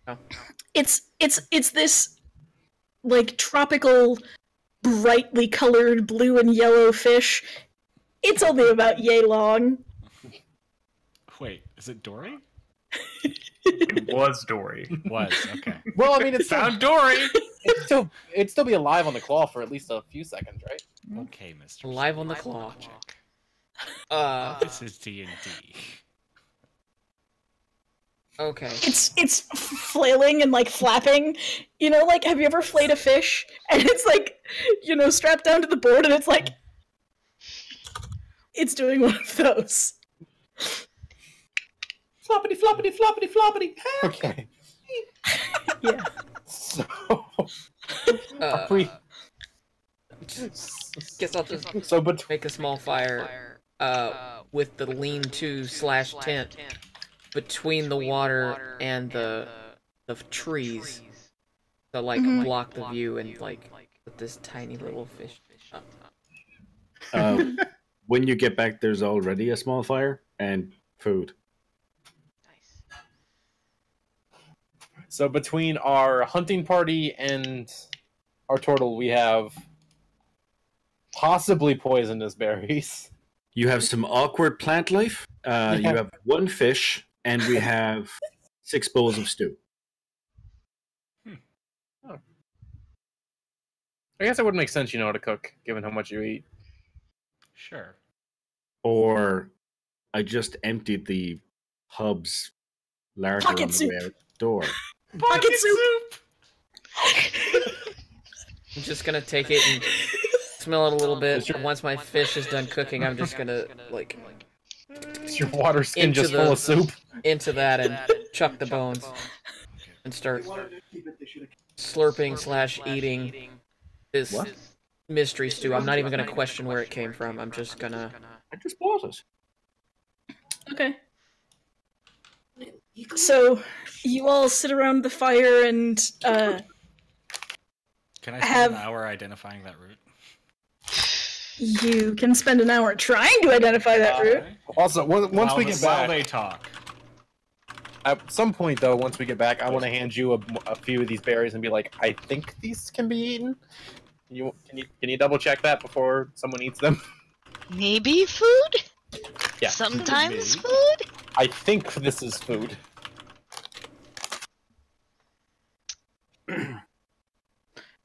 Oh.
It's this like tropical, brightly colored blue and yellow fish. It's only about yay long.
Wait, is it Dory?
It was Dory.
Was, okay.
Well, I mean, it's
Found Dory!
it'd still be alive on the claw for at least a few seconds, right?
Okay, Mr.
Alive on the claw.
This is D&D.
Okay.
It's flailing and like flapping. You know, like have you ever flayed a fish and it's like, you know, strapped down to the board and it's like it's doing one of those.
Floppity, floppity, floppity, floppity. Okay.
Yeah.
So,
Guess I'll just
so but
make a small fire with the lean-to / tent between the water and the trees to like block the view and like put this tiny little fish up.
When you get back, there's already a small fire and food.
So between our hunting party and our turtle, we have possibly poisonous berries.
You have some awkward plant life. You have one fish, and we have 6 bowls of stew.
Oh. I guess it would make sense you know how to cook, given how much you eat.
Sure.
Or I just emptied the hub's larder
Pocket
on the
soup.
way out the door.
Pocket soup.
I'm just gonna take it and smell it a little bit. Once my fish is done cooking, I'm just gonna like
Is your water skin
Into
just
the-
full of soup?
into that and chuck the bones and start slurping / eating this
What?
mystery stew. I'm not even gonna question where it came from. I'm just gonna.
I just bought it.
Okay. So, you all sit around the fire and,
Can I spend
Have-
an hour identifying that route?
you can spend an hour trying to identify that route.
Also, once
While
we
the-
get
while
back,
they talk.
at some point though, once we get back, I want to hand you a few of these berries and be like, I think these can be eaten. Can you double check that before someone eats them?
Maybe food?
Yeah.
Sometimes
Maybe.
food?
I think this is food.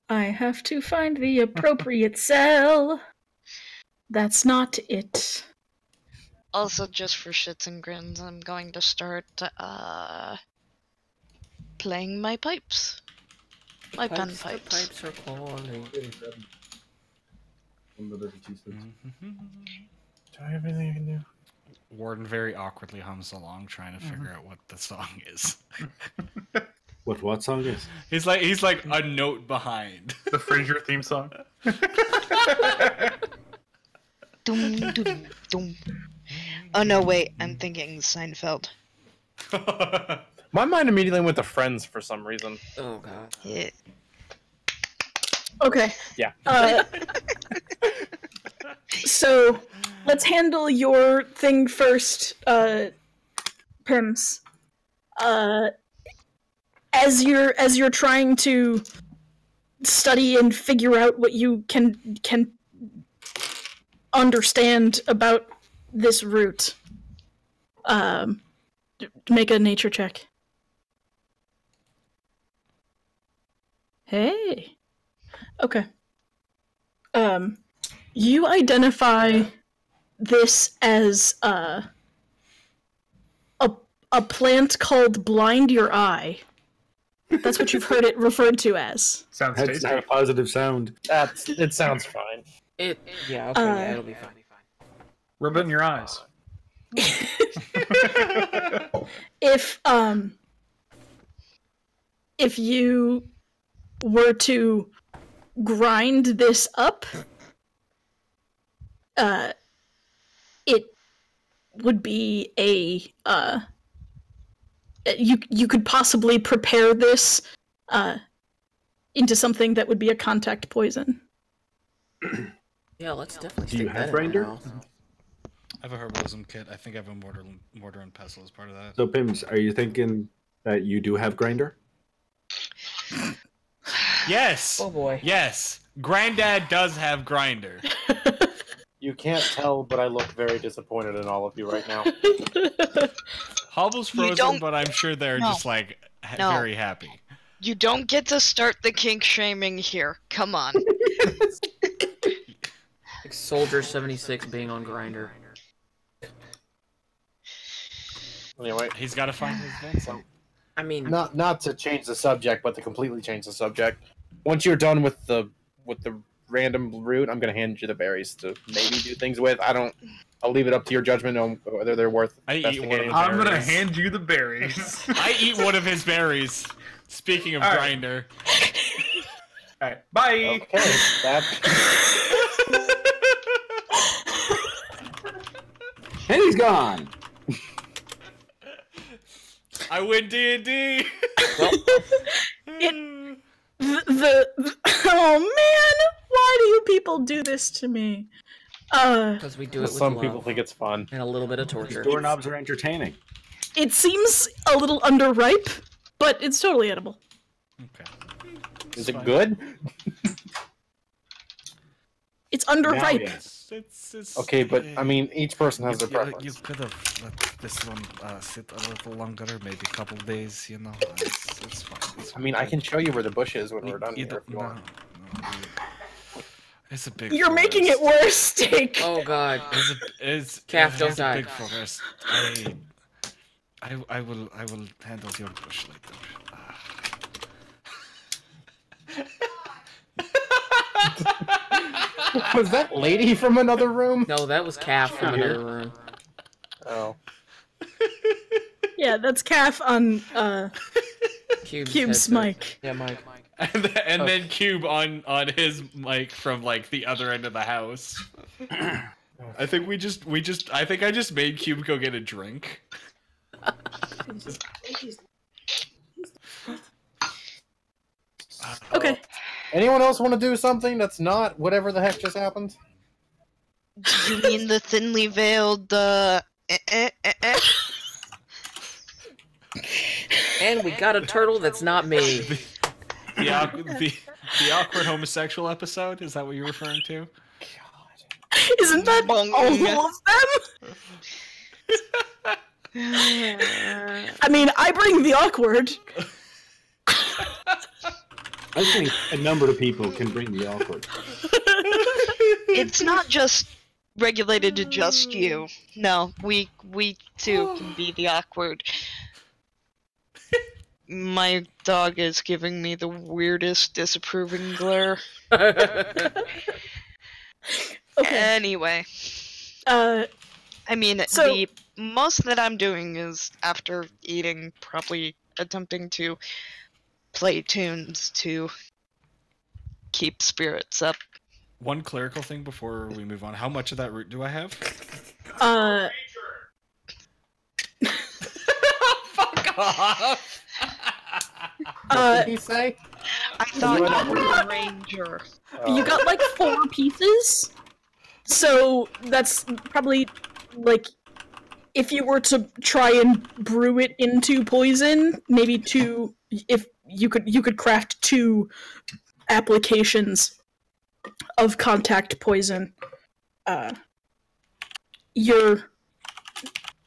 I have to find the appropriate cell. That's not it.
Also, just for shits and grins, I'm going to start, playing my pipes. My pen
The
pipes.
pipes are calling.
Do I have anything I can do?
Warden very awkwardly hums along, trying to figure out what the song is.
What song is?
He's like a note behind.
The Frasier theme song.
Doom, doom, doom. Oh no, wait, I'm thinking Seinfeld.
My mind immediately went to Friends for some reason.
Oh god.
Yeah.
Okay.
Yeah.
So, let's handle your thing first, Pims. As you're trying to study and figure out what you can understand about this route, make a nature check. Hey. Okay. You identify this as a plant called blind your eye. That's what you've heard it referred to as.
Sounds
That's
tasty.
not a positive sound.
It sounds fine.
Yeah, okay, yeah, it'll be fine.
Rub it in your eyes.
If you were to grind this up, it would be you could possibly prepare this into something that would be a contact poison.
Yeah, let's definitely
Do you
stick
have
that
grinder?
in our mouth.
I have a herbalism kit. I think I have a mortar and pestle as part of that.
So, Pims, are you thinking that you do have grinder?
Yes.
Oh boy.
Yes. Granddad does have grinder.
You can't tell, but I look very disappointed in all of you right now.
Hobble's
You
frozen,
don't-
but I'm sure they're
No.
just like
No.
very happy.
You don't get to start the kink shaming here. Come on.
Like Soldier 76 being on Grinder.
Anyway,
He's got to find his Vincent.
I mean,
not to change the subject, but to completely change the subject. Once you're done with the random route, I'm gonna hand you the berries to maybe do things with. I'll leave it up to your judgment on whether they're worth
I eat one of
investigating.
the
I'm gonna
berries.
hand you the berries.
I eat one of his berries. Speaking of
All right.
grinder.
Alright, bye!
Okay, that
And he's gone.
I win D&D.
Oh man, why do you people do this to me?
because we do it with
some
love
people think it's fun.
and a little bit of torture.
Doorknobs are entertaining.
It seems a little underripe, but it's totally edible.
Okay.
Is it good?
It's underripe.
yes.
It's
Okay, but I mean, each person has their
you
preference.
could have let this one sit a little longer, maybe a couple days, you know. It's fine. It's
I mean, I can show you where the bush is when we're done here if you
no,
want.
it's a big.
You're making it
forest.
worse, Steak.
Oh god.
It's
Calf, don't
it's a
die.
big forest. I will handle your bush later.
Was that lady from another room?
No, that was Calf from another room.
Oh.
Yeah, that's Calf on Cube's mic.
Yeah, Mike.
And then Cube on his mic from like the other end of the house. I think I just made Cube go get a drink.
Okay.
Anyone else want to do something that's not whatever the heck just happened?
Do you mean the thinly veiled,
And we got a turtle that's not me.
The awkward homosexual episode? Is that what you're referring to?
Isn't that all of them? I mean, I bring the awkward.
I think a number of people can bring the awkward.
It's not just regulated to just you. No, we too can be the awkward. My dog is giving me the weirdest disapproving glare.
Okay.
Anyway. I mean, the most that I'm doing is, after eating, probably attempting to play tunes to keep spirits up.
One clerical thing before we move on. How much of that root do I have?
Fuck off!
What did he say?
I thought you were a ranger.
You got like 4 pieces, so that's probably like if you were to try and brew it into poison, maybe 2. If you could craft 2 applications of contact poison. You're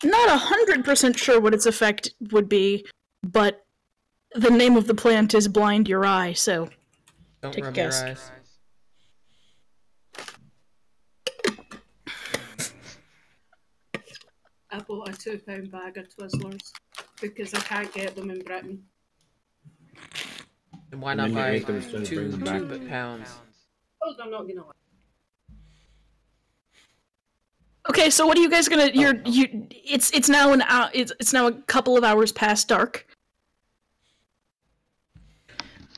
not 100% sure what its effect would be, but the name of the plant is Blind Your Eye, so
Don't
take a
rub
guess.
your eyes.
I bought a £2 bag of Twizzlers because I can't get them in Britain.
And why
And
not
then you
buy
make them instead of bring them back.
2 pounds?
Oh, they're not gonna.
Okay, so what are you guys gonna? It's now it's now a couple of hours past dark.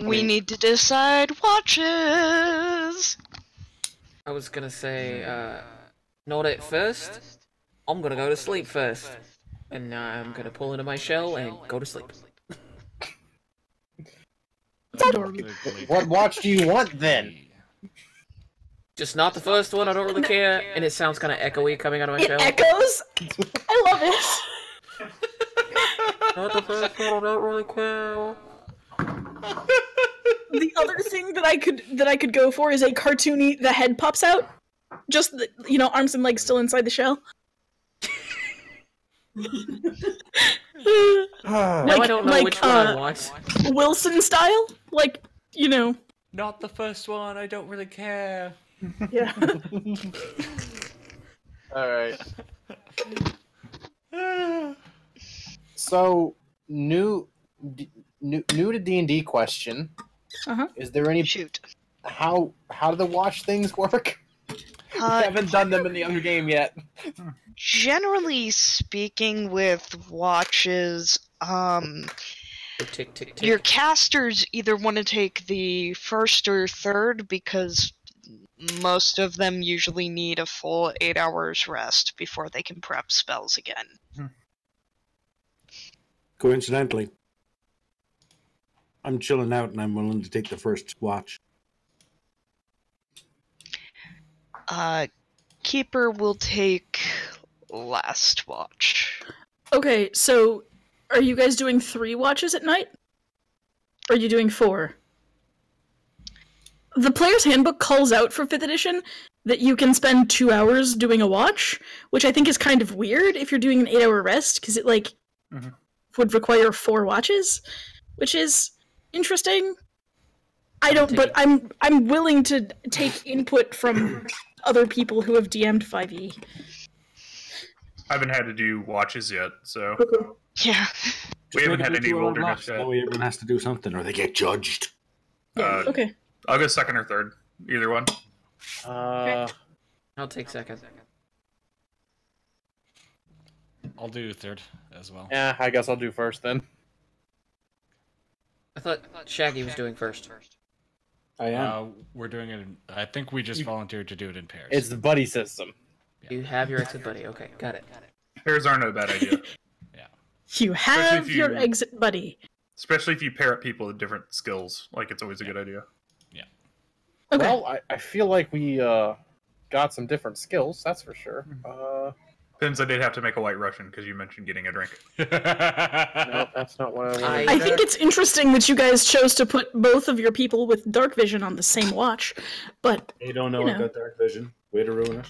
We need to decide watches.
I was gonna say, not at first. I'm gonna go to sleep first. And I'm gonna pull into my shell and go to sleep.
What watch do you want then?
Just not the first one, I don't really care. And it sounds kind of echoey coming out of my
It
shell.
echoes. I love it.
Not the first one, I don't really care.
The other thing that I could go for is a cartoony. The head pops out, just arms and legs still inside the shell.
Now I don't know which one I want.
Wilson style,
Not the first one. I don't really care.
Yeah.
Alright. So, new to D&D question.
Uh-huh.
Is there any...
Shoot.
How do the watch things work? I haven't done them in the other game yet.
Generally speaking, with watches,
Tick, tick, tick.
your casters either want to take the first or third because most of them usually need a full 8 hours rest before they can prep spells again.
Coincidentally, I'm chilling out and I'm willing to take the first watch.
Keeper will take last watch.
Okay, so are you guys doing 3 watches at night? Or are you doing 4? The player's handbook calls out for 5th edition that you can spend 2 hours doing a watch, which I think is kind of weird if you're doing an 8-hour rest, because it would require 4 watches, which is interesting. But I'm willing to take input from other people who have DM'd 5e.
I haven't had to do watches yet, so
Yeah.
we haven't had any wilderness
That
yet.
way everyone has to do something, or they get judged.
Okay.
I'll go second or third, either one.
I'll take second.
I'll do third as well.
Yeah, I guess I'll do first then.
I thought Shaggy was doing first.
I am.
We're doing it. I think we just volunteered to do it in pairs.
It's the buddy system.
You have your exit buddy. Okay, got it.
Pairs aren't a bad idea,
You have
Especially if
your
you-
exit buddy.
especially if you pair up people with different skills. Like it's always a good idea.
Okay.
Well, I feel like we got some different skills, that's for sure.
Depends. I did have to make a White Russian because you mentioned getting a drink.
No, that's not what I wanted.
I think it's interesting that you guys chose to put both of your people with dark vision on the same watch, but
They don't know
you
I
know.
got dark vision. Way to ruin it.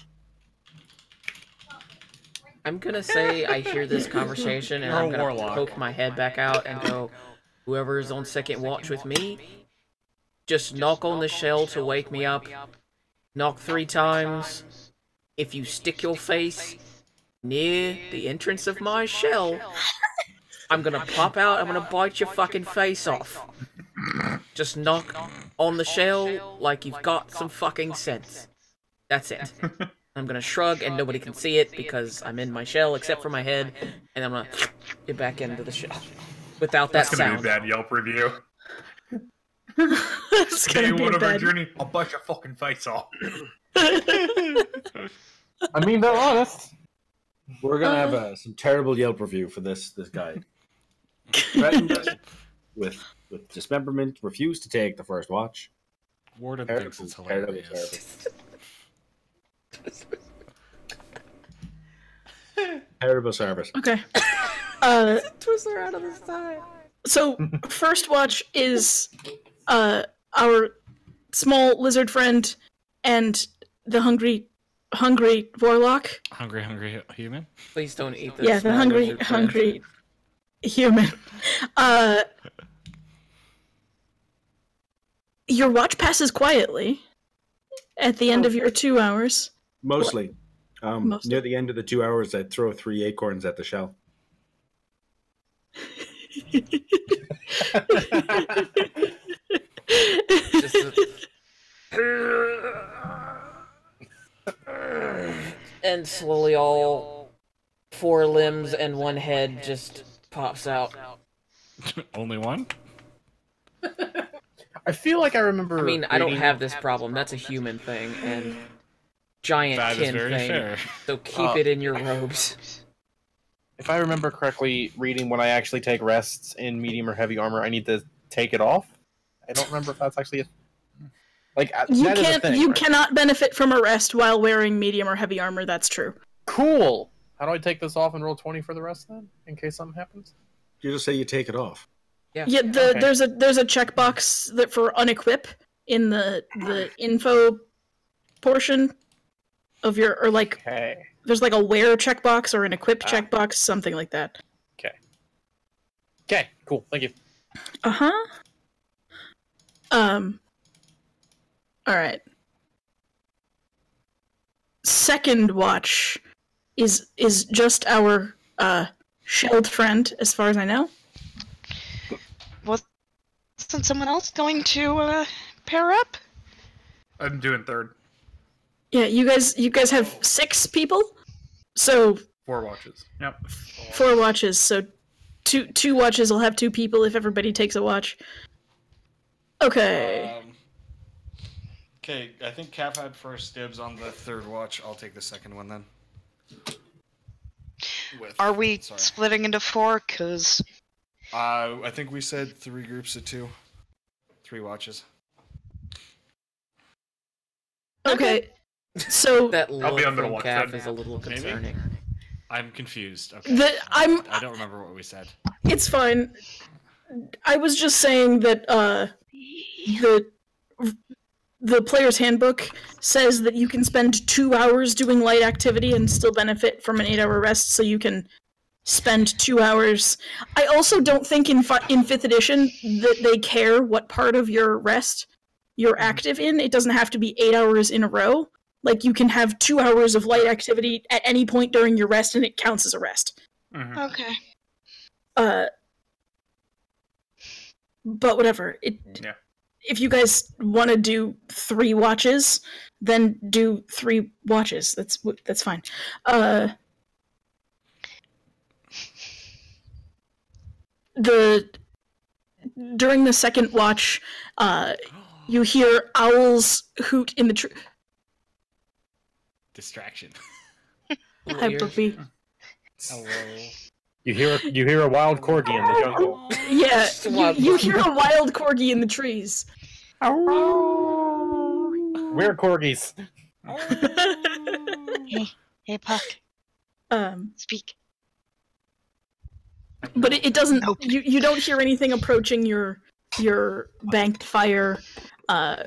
I'm gonna say I hear this conversation and
You're a
I'm gonna
warlock.
poke my head back out and go, whoever's on second watch with me, just knock on the shell to wake me up. Knock 3 times. If you stick your face near the entrance of my shell, I'm gonna pop out, I'm gonna bite your fucking face off. Just knock on the shell like you've got some fucking sense. That's it. I'm gonna shrug and nobody can see it because I'm in my shell except for my head, and I'm gonna get back into the shell. Without that
That's gonna
sound.
be a bad Yelp review.
it's
Day
gonna be
one of our
bad.
journey. I'll bite your fucking face off.
I mean, they're honest.
We're gonna have some terrible Yelp review for this guy. Threatened us with dismemberment, refused to take the first watch.
Warden
Terrible,
thinks it's
terrible,
hilarious.
Terrible service.
Okay.
Twizzler out of the side.
So first watch is our small lizard friend and the hungry warlock.
Hungry human?
Please don't eat this.
Yeah, the
small
hungry
lizard friend.
hungry human. Your watch passes quietly at the end of your 2 hours.
Mostly.
Mostly.
Near the end of the 2 hours, I throw 3 acorns at the shell.
Just and slowly all 4 limbs and 1 head just pops out.
Only one?
I feel like I remember.
I mean, I don't
reading-
have this problem. That's a human thing and giant
That is
kin
very
thing.
fair.
So keep it in your robes.
If I remember correctly, reading when I actually take rests in medium or heavy armor, I need to take it off. I don't remember if that's actually
You
that is a
can't.
thing,
You
right?
cannot benefit from a rest while wearing medium or heavy armor. That's true.
Cool. How do I take this off and roll 20 for the rest then, in case something happens?
You just say you take it off.
Yeah.
Yeah.
Okay.
There's a checkbox that for unequip in the info portion of your
Okay.
there's like a wear checkbox or an equip checkbox, something like that.
Okay. Cool. Thank you.
Uh-huh. All right. Second watch is just our shelled friend, as far as I know.
Isn't someone else going to pair up?
I'm doing third.
Yeah, you guys have 6 people, so
4 watches. Yep.
4 watches. So two watches will have 2 people if everybody takes a watch. Okay.
Okay, I think Cap had first dibs on the third watch. I'll take the second one then.
Are we
Sorry.
splitting into 4? Cause
I think we said 3 groups of 2. 3 watches.
Okay. So
That
I'll
look
be on middle
from
watch
Calf
then.
is a little
Maybe?
concerning.
I'm confused. Okay.
I
don't remember what we said.
It's fine. I was just saying that the player's handbook says that you can spend 2 hours doing light activity and still benefit from an 8-hour rest, so you can spend 2 hours. I also don't think in 5th edition that they care what part of your rest you're active in. It doesn't have to be 8 hours in a row. Like, you can have 2 hours of light activity at any point during your rest, and it counts as a rest.
Mm-hmm.
Okay.
But whatever.
Yeah.
If you guys want to do 3 watches, then do 3 watches. That's fine. During the second watch, you hear owls hoot in the tree.
Distraction.
Hi, puppy.
Hello.
You hear a wild corgi in the jungle.
Yeah, you hear a wild corgi in the trees.
We're corgis.
Hey, Puck. Speak.
But it doesn't. You don't hear anything approaching your banked fire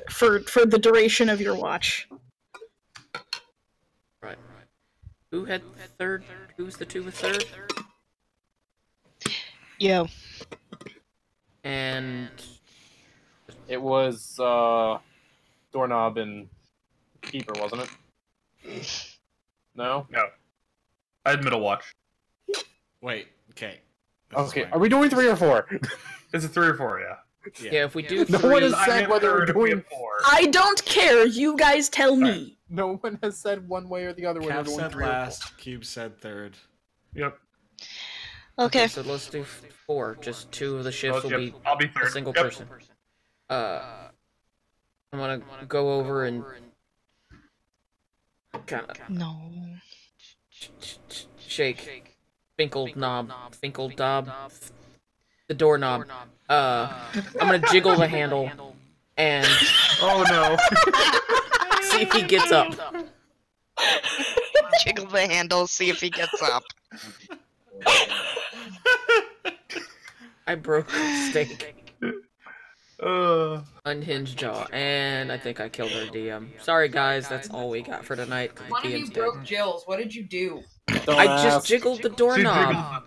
for the duration of your watch.
Right. Who had third? Who's the 2 with third?
Yo.
And
It was doorknob and keeper, wasn't it? No.
No. I had middle watch.
Wait. Okay.
Okay. Are we doing 3 or 4?
Is it 3 or 4? Yeah.
yeah, if we do
No
3,
one has
I
said
meant
whether we're
third if we
doing.
have 4.
I don't care. You guys tell me.
No one has said one way or the other whether
Cap
we're doing
said
3 or 4.
last. Cube said third.
Yep.
Okay.
so let's do 4. Just 2 of the shifts will be
I'll be third.
a single
Yep.
person. I'm gonna go over and kind of
No.
shake, Finkel dob, the doorknob. I'm gonna jiggle the handle and
Oh no.
see if he gets up.
Jiggle the handle, see if he gets up.
I broke a steak. Unhinged jaw, and I think I killed our DM. Sorry guys, that's all we got for tonight.
One of you
DM's
broke
dead.
Jill's. What did you do?
I just jiggled the doorknob.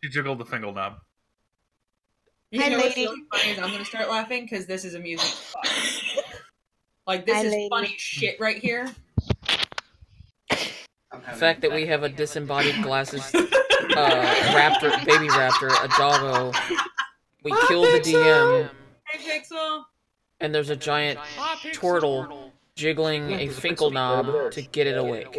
She jiggled the finger knob.
You
Hi,
know what's
lady.
really funny is I'm gonna start laughing because this is amusing as fuck. Like, this
Hi,
is
lady.
funny shit right here.
The fact that we have a disembodied glasses raptor, baby raptor, a doggo. We killed the DM,
Hey, Pixel.
and there's a giant turtle jiggling a Finkel knob to get it awake.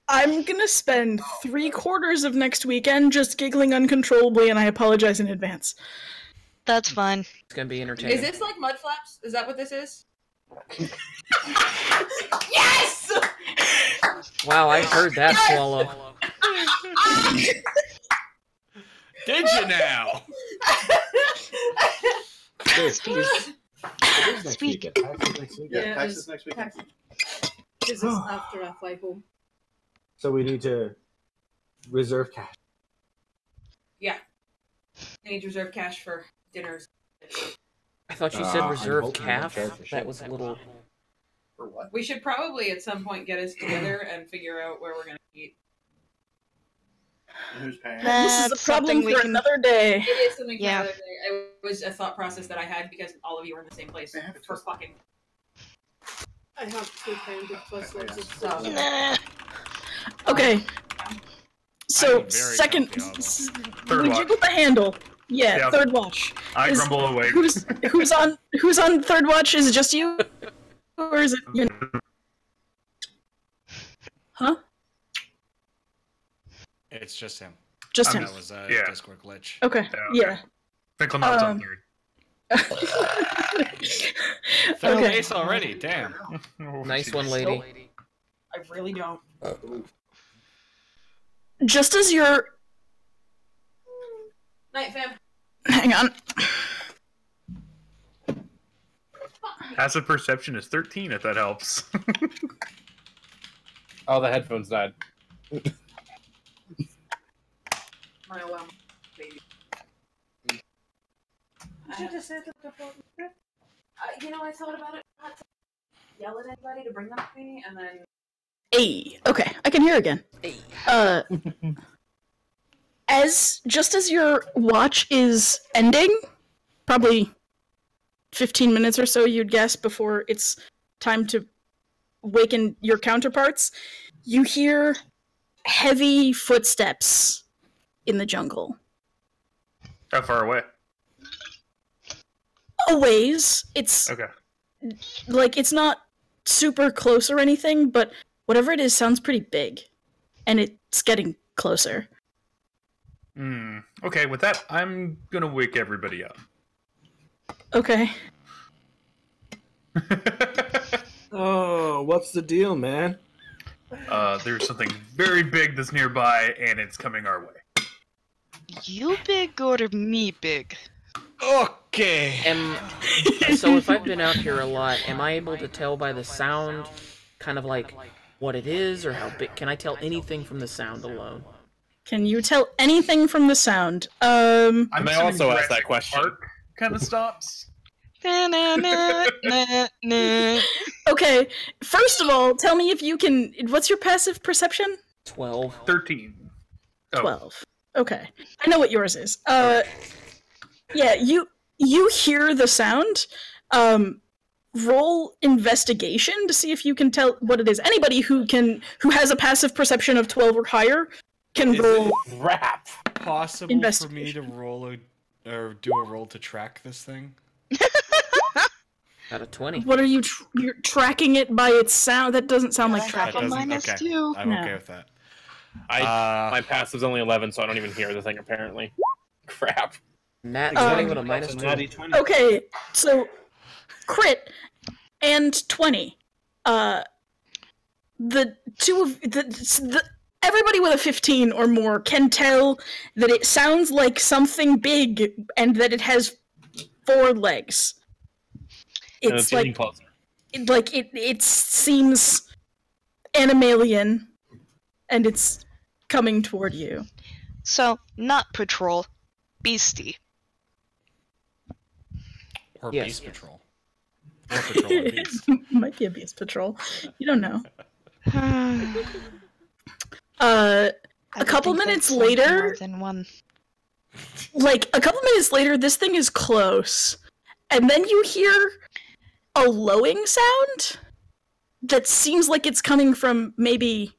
I'm gonna spend 3/4 of next weekend just giggling uncontrollably, and I apologize in advance.
That's fine.
It's gonna be entertaining.
Is this like mud flaps? Is that what this is? Yes!
Wow, I heard that swallow.
Did you now?
Speak.
Yeah,
PAX
it's
is next week.
PAX. This is after I fly home.
So we need to reserve cash.
Yeah. I need to reserve cash for dinners.
I thought you said
I'm
reserve
hoping
calf.
you don't care for
That
shit.
was a little.
For what?
We should probably at some point get us together and figure out where we're gonna eat.
Who's paying?
This is a
That's
problem
something we
for
can-
another day.
It is something
Yeah.
for another day. It was a thought process that I had because all of you are in the same place for fucking.
I have 2 Twizzlers as
So-
well.
Nah.
Okay. So
I'm very
second,
comfy
Third
we
watch.
jiggled the handle. Yeah,
Yeah.
third watch.
I
Is-
grumble away.
Who's on third watch? Is it just you, or is it you? Huh?
It's just him.
Just
I'm
him.
That was a
Yeah.
Discord glitch.
Okay. Yeah.
Finkle knob's on
Um,
third.
Third
Okay.
base already. Damn.
Oh,
Nice
jeez.
one, lady.
I really don't.
Just as you're.
Night, fam.
Hang on.
Passive perception is 13, if that helps.
Oh, the headphones died.
My alarm, baby. I just said you know, I thought about it. Not to yell at anybody to bring them to me, and then.
Hey. Okay, I can hear again. Just as your watch is ending, probably 15 minutes or so, you'd guess, before it's time to waken your counterparts, you hear heavy footsteps in the jungle.
How far away?
A ways. It's
Okay.
like it's not super close or anything, but whatever it is sounds pretty big, and it's getting closer.
Okay, with that, I'm gonna wake everybody up.
Okay.
Oh, what's the deal, man?
There's something very big that's nearby, and it's coming our way.
You big or me big?
Okay.
So if I've been out here a lot, am I able to tell by the sound, kind of like what it is or how big? Can I tell anything from the sound alone?
Can you tell anything from the sound?
I also asked that question.
Kind of stops.
Okay, first of all, tell me if you can. What's your passive perception?
12.
13.
12. Okay, I know what yours is. Yeah, you hear the sound. Roll investigation to see if you can tell what it is. Anybody who has a passive perception of 12 or higher can roll.
Rap.
Possible for me to roll or do a roll to track this thing?
Out of 20.
What are you? You're tracking it by its sound. That doesn't sound like tracking.
-2.
I'm
No.
okay with that.
My passive's only 11, so I don't even hear the thing, apparently. Crap.
Nat 20 with a
Natty
-2.
20.
Okay, so crit and 20. The two of the everybody with a 15 or more can tell that it sounds like something big and that it has 4 legs. It's like
closer.
it seems animalian, and it's coming toward you.
So, not patrol, beastie.
Or
Yes.
Beast Patrol. Or Patrol and Beast.
Might be a beast patrol. You don't know.
I
A couple
think
minutes
that's like
later,
more than one.
this thing is close, and then you hear a lowing sound that seems like it's coming from maybe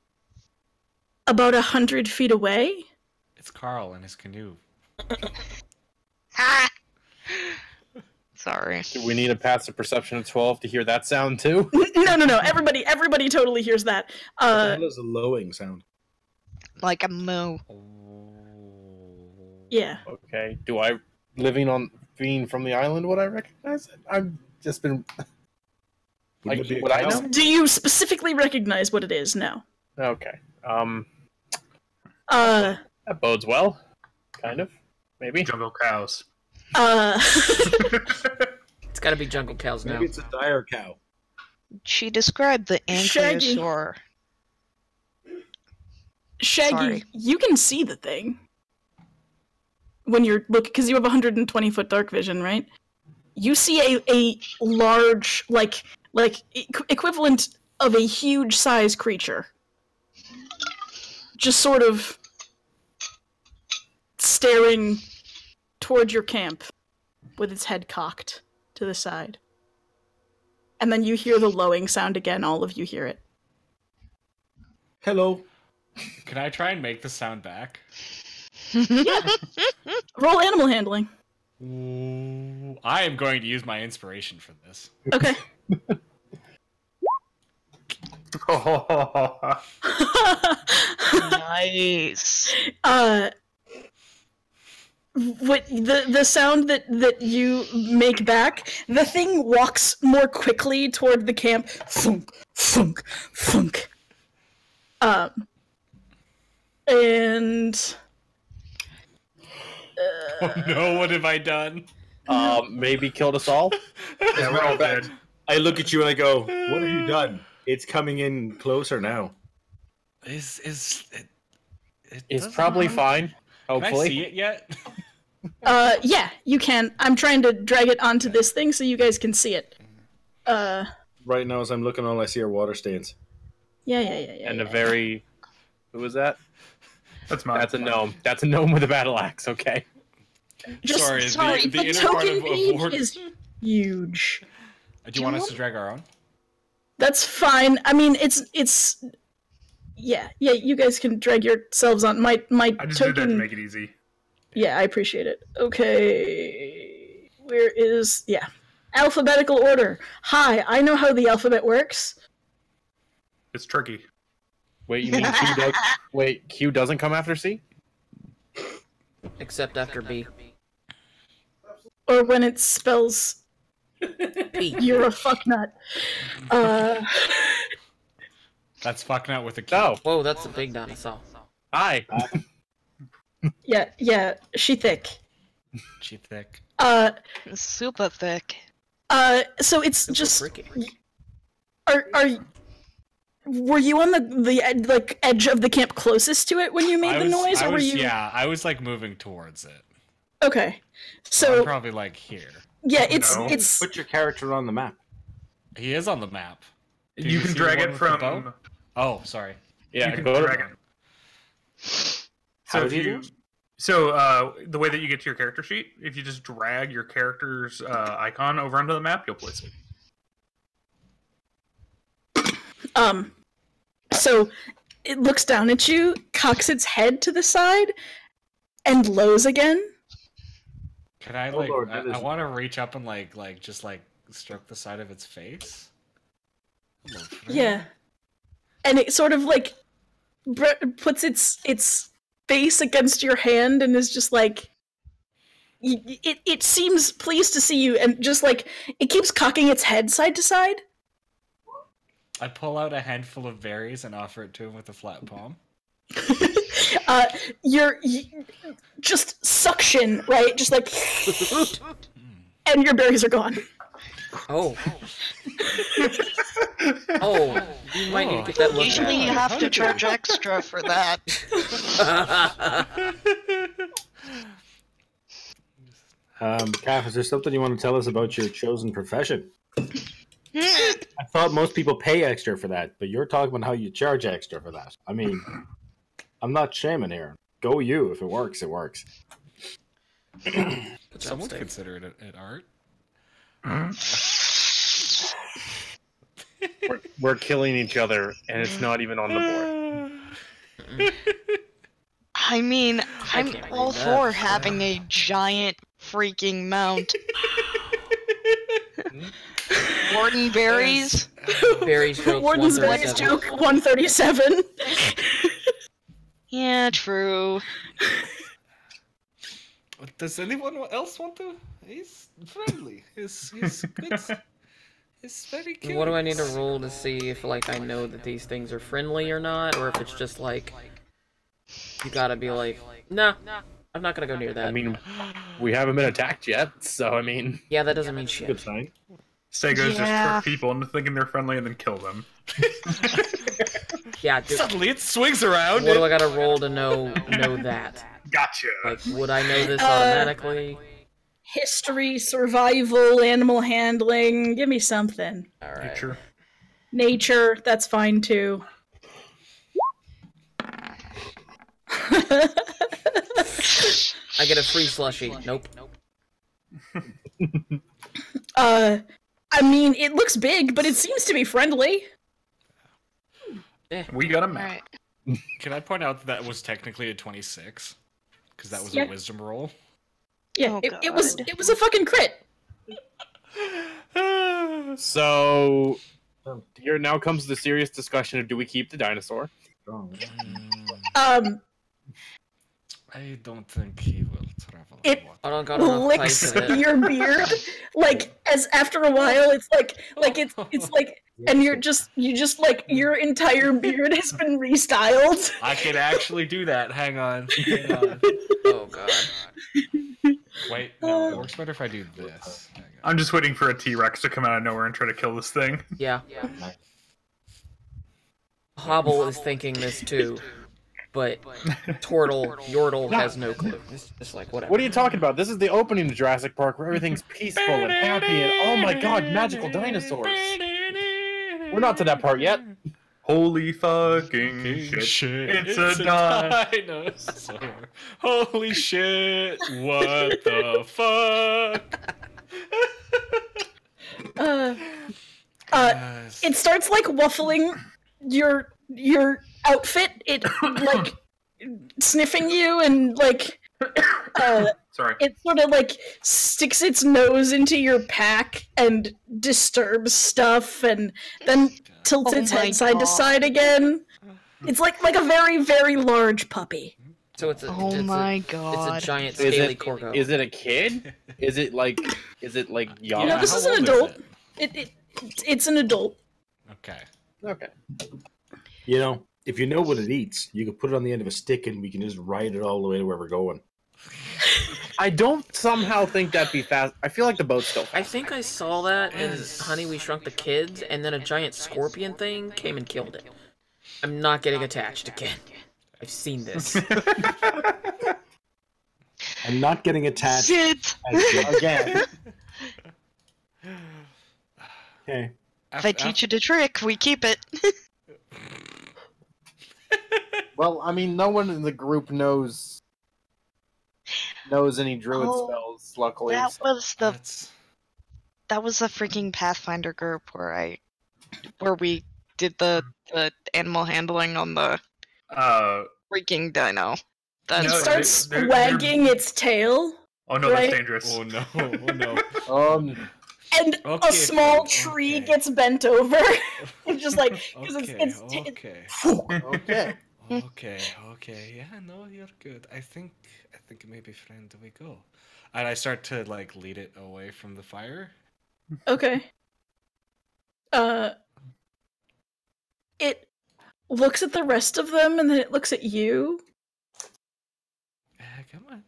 about 100 feet away.
It's Carl and his canoe.
Ah! Sorry.
Do we need a passive perception of 12 to hear that sound, too?
No. Everybody totally hears that.
What the hell is a lowing sound?
Like a moo.
Yeah.
Okay. Do I, being from the island, would I recognize it? I've just been...
Wouldn't it be a
would I
cow?
know?
Do you specifically recognize what it is? No.
Okay.
Uh.
That bodes well. Kind of. Maybe.
Jungle cows.
It's gotta be jungle cows now.
Maybe it's a dire cow.
She described the
Shaggy.
ankylosaur.
Shaggy,
Sorry.
you can see the thing when you're looking, because you have 120-foot dark vision, right? You see a large, like equivalent of a huge size creature, just sort of staring toward your camp with its head cocked to the side. And then you hear the lowing sound again. All of you hear it.
Hello.
Can I try and make the sound back?
Roll animal handling.
Ooh, I am going to use my inspiration for this.
Okay.
Nice.
What the sound that you make back, the thing walks more quickly toward the camp. Funk, funk, funk. And
Oh no, what have I done?
Maybe killed us all?
Yeah, we're all dead.
I look at you and I go, what have you done? It's coming in closer now.
It
It's
doesn't
probably
know.
fine.
Can I
Hopefully.
see it yet?
yeah, you can. I'm trying to drag it onto this thing so you guys can see it.
Right now, as I'm looking, all I see are water stains.
Yeah.
And a very... Who was that?
That's mine.
That's a gnome. That's a gnome with a battle axe, okay.
Just,
Sorry, the inner part
token
of
page
Ward-
is huge.
Do you want us to drag our own?
That's fine. I mean, it's. Yeah. You guys can drag yourselves on. My
I just
token.
did that to make it easy.
Yeah, I appreciate it. Okay, where is alphabetical order? Hi, I know how the alphabet works.
It's tricky.
Wait, you mean Q does? Wait, Q doesn't come after C?
Except after B.
Or when it spells
P.
you're a fucknut.
That's fucking out with a Q.
No.
Whoa, that's a big dinosaur.
Hi.
Yeah, she thick.
She thick.
Super thick.
So it's
Super
just
freaky.
were you on the edge of the camp closest to it when you made the noise, or were you?
Yeah, I was like moving towards it.
Okay, so
I'm probably like here.
yeah,
No.
it's
Put your character on the map.
He is on the map. Did
You can
see the
drag
one
it
with the
from.
bow? Oh, sorry.
Yeah,
you can
go
drag
to.
it.
How
So
do
if
you
you,
do?
so the way that you get to your character sheet, if you just drag your character's icon over onto the map, you'll place it.
So it looks down at you, cocks its head to the side, and lows again.
Can I
Oh,
like?
Lord,
I,
that
I
is-
want to reach up and just stroke the side of its face. Hello, friend.
Yeah, and it sort of like puts its face against your hand and is just like. It seems pleased to see you, and just like it keeps cocking its head side to side.
I pull out a handful of berries and offer it to him with a flat palm.
You're just suction, right? Just like, and your berries are gone.
Oh. Oh, you might need to get that looked
Usually you
at.
have to charge extra for that.
Kath, is there something you want to tell us about your chosen profession? I thought most people pay extra for that, but you're talking about how you charge extra for that. I mean, I'm not shaming here. Go you. If it works, it works.
Some would consider it art.
We're killing each other, and it's not even on the board.
I mean, I'm
can't
all
believe that.
for having a giant freaking mount. Warden berries?
Berries joke
Warden's Berries
137.
joke 137.
Yeah, true.
Does anyone else want to? He's friendly. He's good. He's very cute.
What do I need to roll to see if, like, I know that these things are friendly or not? Or if it's just, like, you gotta be like, nah, I'm not gonna go near that.
I mean, we haven't been attacked yet, so I mean,
yeah, that doesn't mean shit.
good sign.
Stegos
Yeah.
just trick people into thinking they're friendly and then kill them.
Yeah, dude,
Suddenly it swings around.
what do I gotta roll to know that?
Gotcha.
Like, would I know this automatically?
History, survival, animal handling. Give me something.
Alright.
Nature.
Nature, that's fine too.
I get a free slushy. Nope.
I mean, it looks big, but it seems to be friendly.
We got a map.
Alright.
Can I point out that was technically a 26? Because that was
Yeah.
a wisdom roll.
Yeah,
Oh,
it was
God.
it was a fucking crit.
So here now comes the serious discussion of do we keep the dinosaur?
I don't think he will travel.
It
I don't got enough
licks
pipe in it.
your beard, like as after a while, it's like it's like, and you just like your entire beard has been restyled.
I can actually do that. Hang on. Hang on.
Oh god.
Wait, no, it works better if I do this. Hang on.
I'm just waiting for a T-Rex to come out of nowhere and try to kill this thing.
Yeah. Hobble is thinking this too, but Yordle has no clue. It's just like whatever.
What are you talking about? This is the opening to Jurassic Park where everything's peaceful and happy and oh my god, magical dinosaurs. We're not to that part yet.
Holy fucking shit. It's a
dinosaur. Holy shit. What the fuck?
it starts like waffling your outfit. It like sniffing you and like
Sorry.
it sort of like sticks its nose into your pack and disturbs stuff and then tilts its head side to side again. It's like a very, very large puppy.
So it's a
my god.
It's a giant scaly corgo.
Is it a kid? Is it like young?
No, this is an adult. It's an adult.
Okay.
Okay.
You know, if you know what it eats, you can put it on the end of a stick and we can just ride it all the way to where we're going.
I don't somehow think that'd be fast. I feel like the boat's still fast.
I think I saw that in Honey, We Shrunk the Kids, and then a giant scorpion thing came and killed it. I'm not getting attached again. I've seen this.
I'm not getting attached
Shit.
Again.
Okay.
If I teach it a trick, we keep it.
Well, I mean, no one in the group knows any druid spells, luckily.
That
so.
was the freaking Pathfinder group where we did the they'll handling on the freaking dino.
It starts wagging its tail.
Oh no,
right?
that's dangerous.
Oh no, oh no.
And a small tree gets bent over. It's just like because
Okay. Yeah, no, you're good. I think maybe friend we go. And I start to like lead it away from the fire.
Okay. It looks at the rest of them and then it looks at you.
Come on.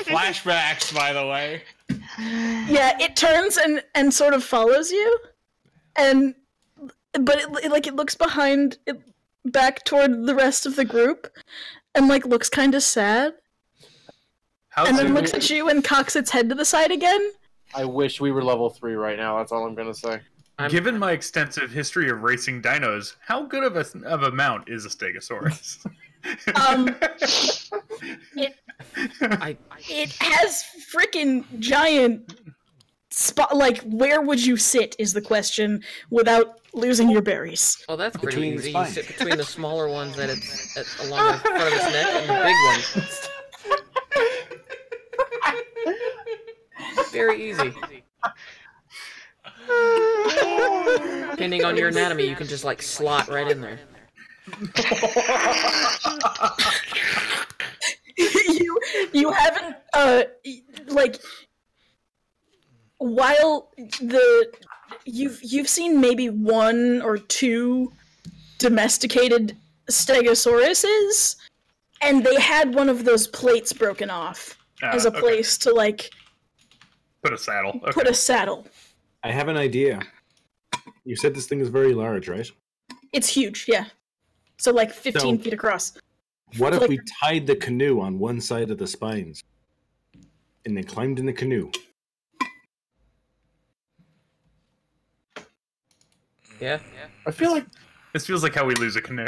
Flashbacks, by the way.
Yeah, it turns and sort of follows you, but it looks behind it, back toward the rest of the group, and like looks kind of sad, and then looks at you and cocks its head to the side again.
I wish we were level 3 right now. That's all I'm gonna say.
Given my extensive history of racing dinos, how good of a mount is a Stegosaurus?
It has freaking giant spot. Like, where would you sit is the question without losing your berries.
Oh, that's pretty
Between
easy.
the
You sit between the smaller ones that it's along the front of its neck and the big ones. Very easy. Depending on your anatomy, you can just like slot right in there.
you haven't like while you've seen maybe 1 or 2 domesticated Stegosauruses, and they had one of those plates broken off as a place to like
put a saddle. Okay.
Put a saddle.
I have an idea. You said this thing is very large, right?
It's huge, yeah. So like 15 feet across.
What if we tied the canoe on one side of the spines and then climbed in the canoe?
Yeah.
I feel like
this feels like how we lose a canoe.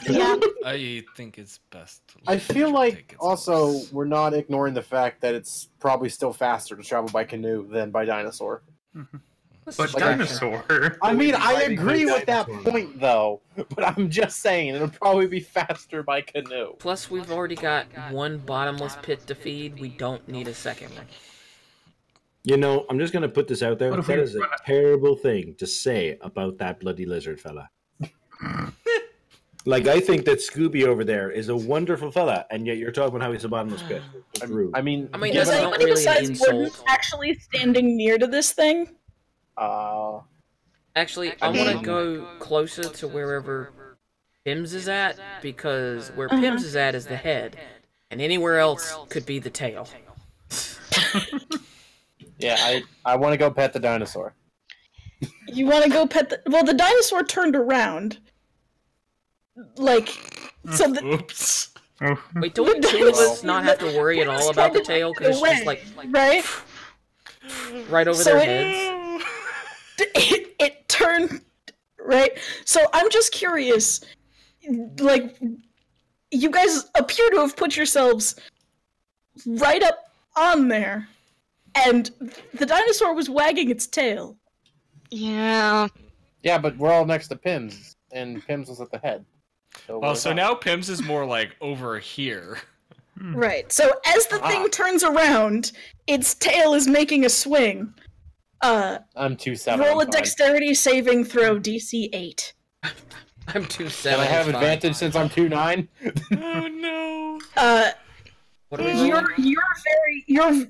Yeah.
I think it's best.
I feel like also we're not ignoring the fact that it's probably still faster to travel by canoe than by dinosaur.
But dinosaur.
I mean, I agree with that point, though. But I'm just saying, it'll probably be faster by canoe.
Plus, we've already got one bottomless pit to feed. We don't need a second one.
You know, I'm just going to put this out there. That is a terrible thing to say about that bloody lizard fella. Like, I think that Scooby over there is a wonderful fella, and yet you're talking about how he's a bottomless pit.
I mean,
is anybody besides Warden actually standing near to this thing?
Actually, I want to go closer to wherever Pims is at, because where Pims is at is the head, and anywhere else could be the tail.
Yeah, I want to go pet the dinosaur.
You want to go pet the... Well, the dinosaur turned around. Like, so the...
Oops.
Wait, don't two of us not have to worry at all about the tail, because it's just like...
Right?
Right over their heads.
It turned... Right? So I'm just curious, like, you guys appear to have put yourselves right up on there. and the dinosaur was wagging its tail.
Yeah.
Yeah, but we're all next to Pims, and Pims was at the head.
So now Pims is more like over here.
Right. So as the thing turns around, its tail is making a swing.
I'm 2-7.
Roll
I'm
a
fine.
dexterity saving throw, DC 8.
I'm 2-7.
Can I have
it's fine.
advantage since I'm 2-9?
Oh no.
What are we rolling?
You're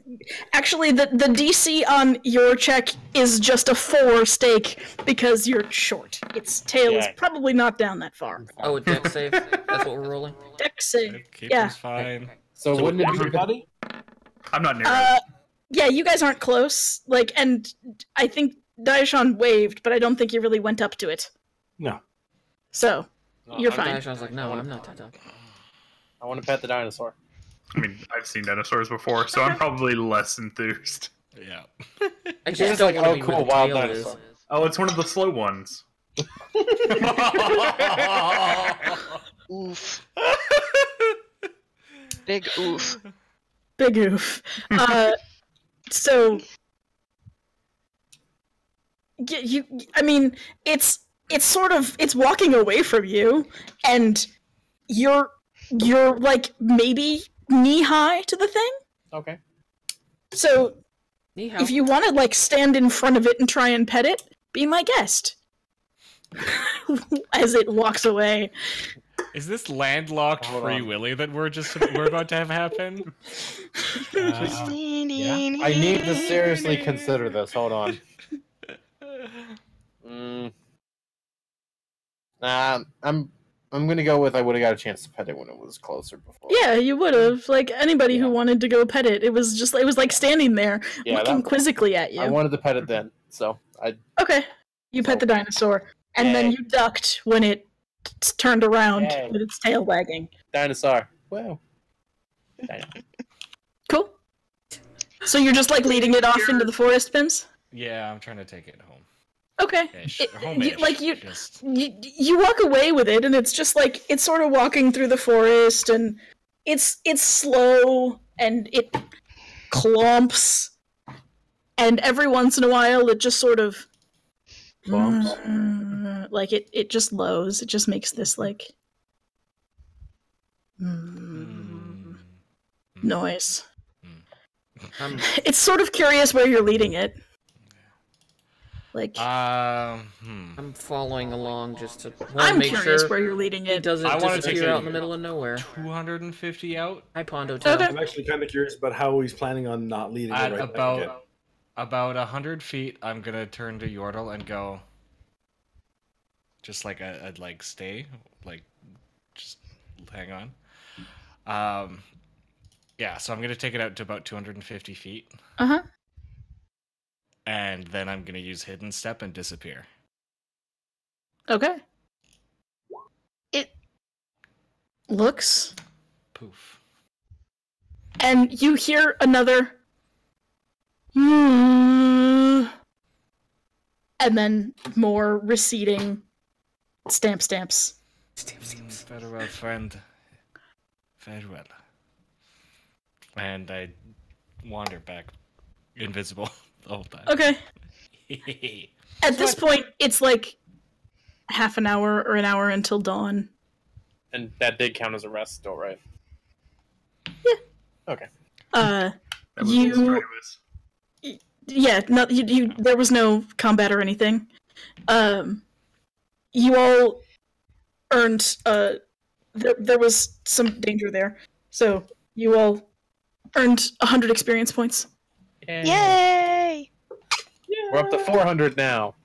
actually the DC on your check is just a 4 stake because you're short. Its tail is
Yeah.
probably not down that far.
Oh, a dex save? That's what we're rolling?
Dex save.
Keep
Yeah.
this fine.
So wouldn't it be
Everybody?
I'm not near it.
Yeah, you guys aren't close. Like, and I think Daishan waved, but I don't think he really went up to it.
No.
So, you're
Oh,
fine.
Daishan's like, no, I'm not that dog.
I want to pet the dinosaur.
I mean, I've seen dinosaurs before, so I'm probably less enthused.
Yeah.
I
She's
just
like,
don't want
oh,
to be where
cool,
the
wild
tail
dinosaur.
is.
Oh, it's one of the slow ones.
Oof. Big oof.
Big oof. So, I mean, it's walking away from you, and you're like maybe knee high to the thing.
Okay.
So,
Ni hao.
if you want to like stand in front of it and try and pet it, be my guest. As it walks away.
Is this landlocked
Hold
Free
on.
Willy that we're about to have happen?
I need to seriously consider this. Hold on. I'm gonna go with I would have got a chance to pet it when it was closer before.
Yeah, you would have. Like anybody who wanted to go pet it, it was like standing there,
Yeah,
looking quizzically at you.
I wanted to pet it then, so I.
Okay, you pet the dinosaur, and then
Yay.
you ducked when it turned around
Yay.
with its tail wagging.
Dinosaur. Wow.
Cool. So you're just like leading it off into the forest, Pims?
Yeah, I'm trying to take it home.
Okay.
Ish.
It-
Home-ish. Just...
you walk away with it, and it's just like it's sort of walking through the forest, and it's slow, and it clumps, and every once in a while it just sort of
Clumps?
like it just lows. It just makes this like noise. It's sort of curious where you're leading it. Like
I'm following along just to wanna
I'm
make
curious
sure
where you're leading
it
it.
doesn't
I wanna take
disappear
it
out in the middle of nowhere.
250 out.
Hi, Pondo Tail.
Okay.
I'm actually kind of curious about how he's planning on not leading it
At
right back again.
about 100 feet, I'm gonna turn to Yordle and go. Just like I'd like stay, like just hang on. Yeah, so I'm gonna take it out to about 250 feet,
Uh-huh.
and then I'm gonna use Hidden Step and disappear.
Okay. It looks,
Poof.
and you hear another and then more receding stamps.
Farewell, friend. Farewell. And I wander back, invisible the whole time.
Okay. At this point, it's like half an hour or an hour until dawn.
And that did count as a rest, still, right?
Yeah.
Okay.
That was
You-
strenuous.
Yeah, not you. There was no combat or anything. You all earned. There was some danger there, so you all earned 100 experience points.
Yay!
We're up to 400 now.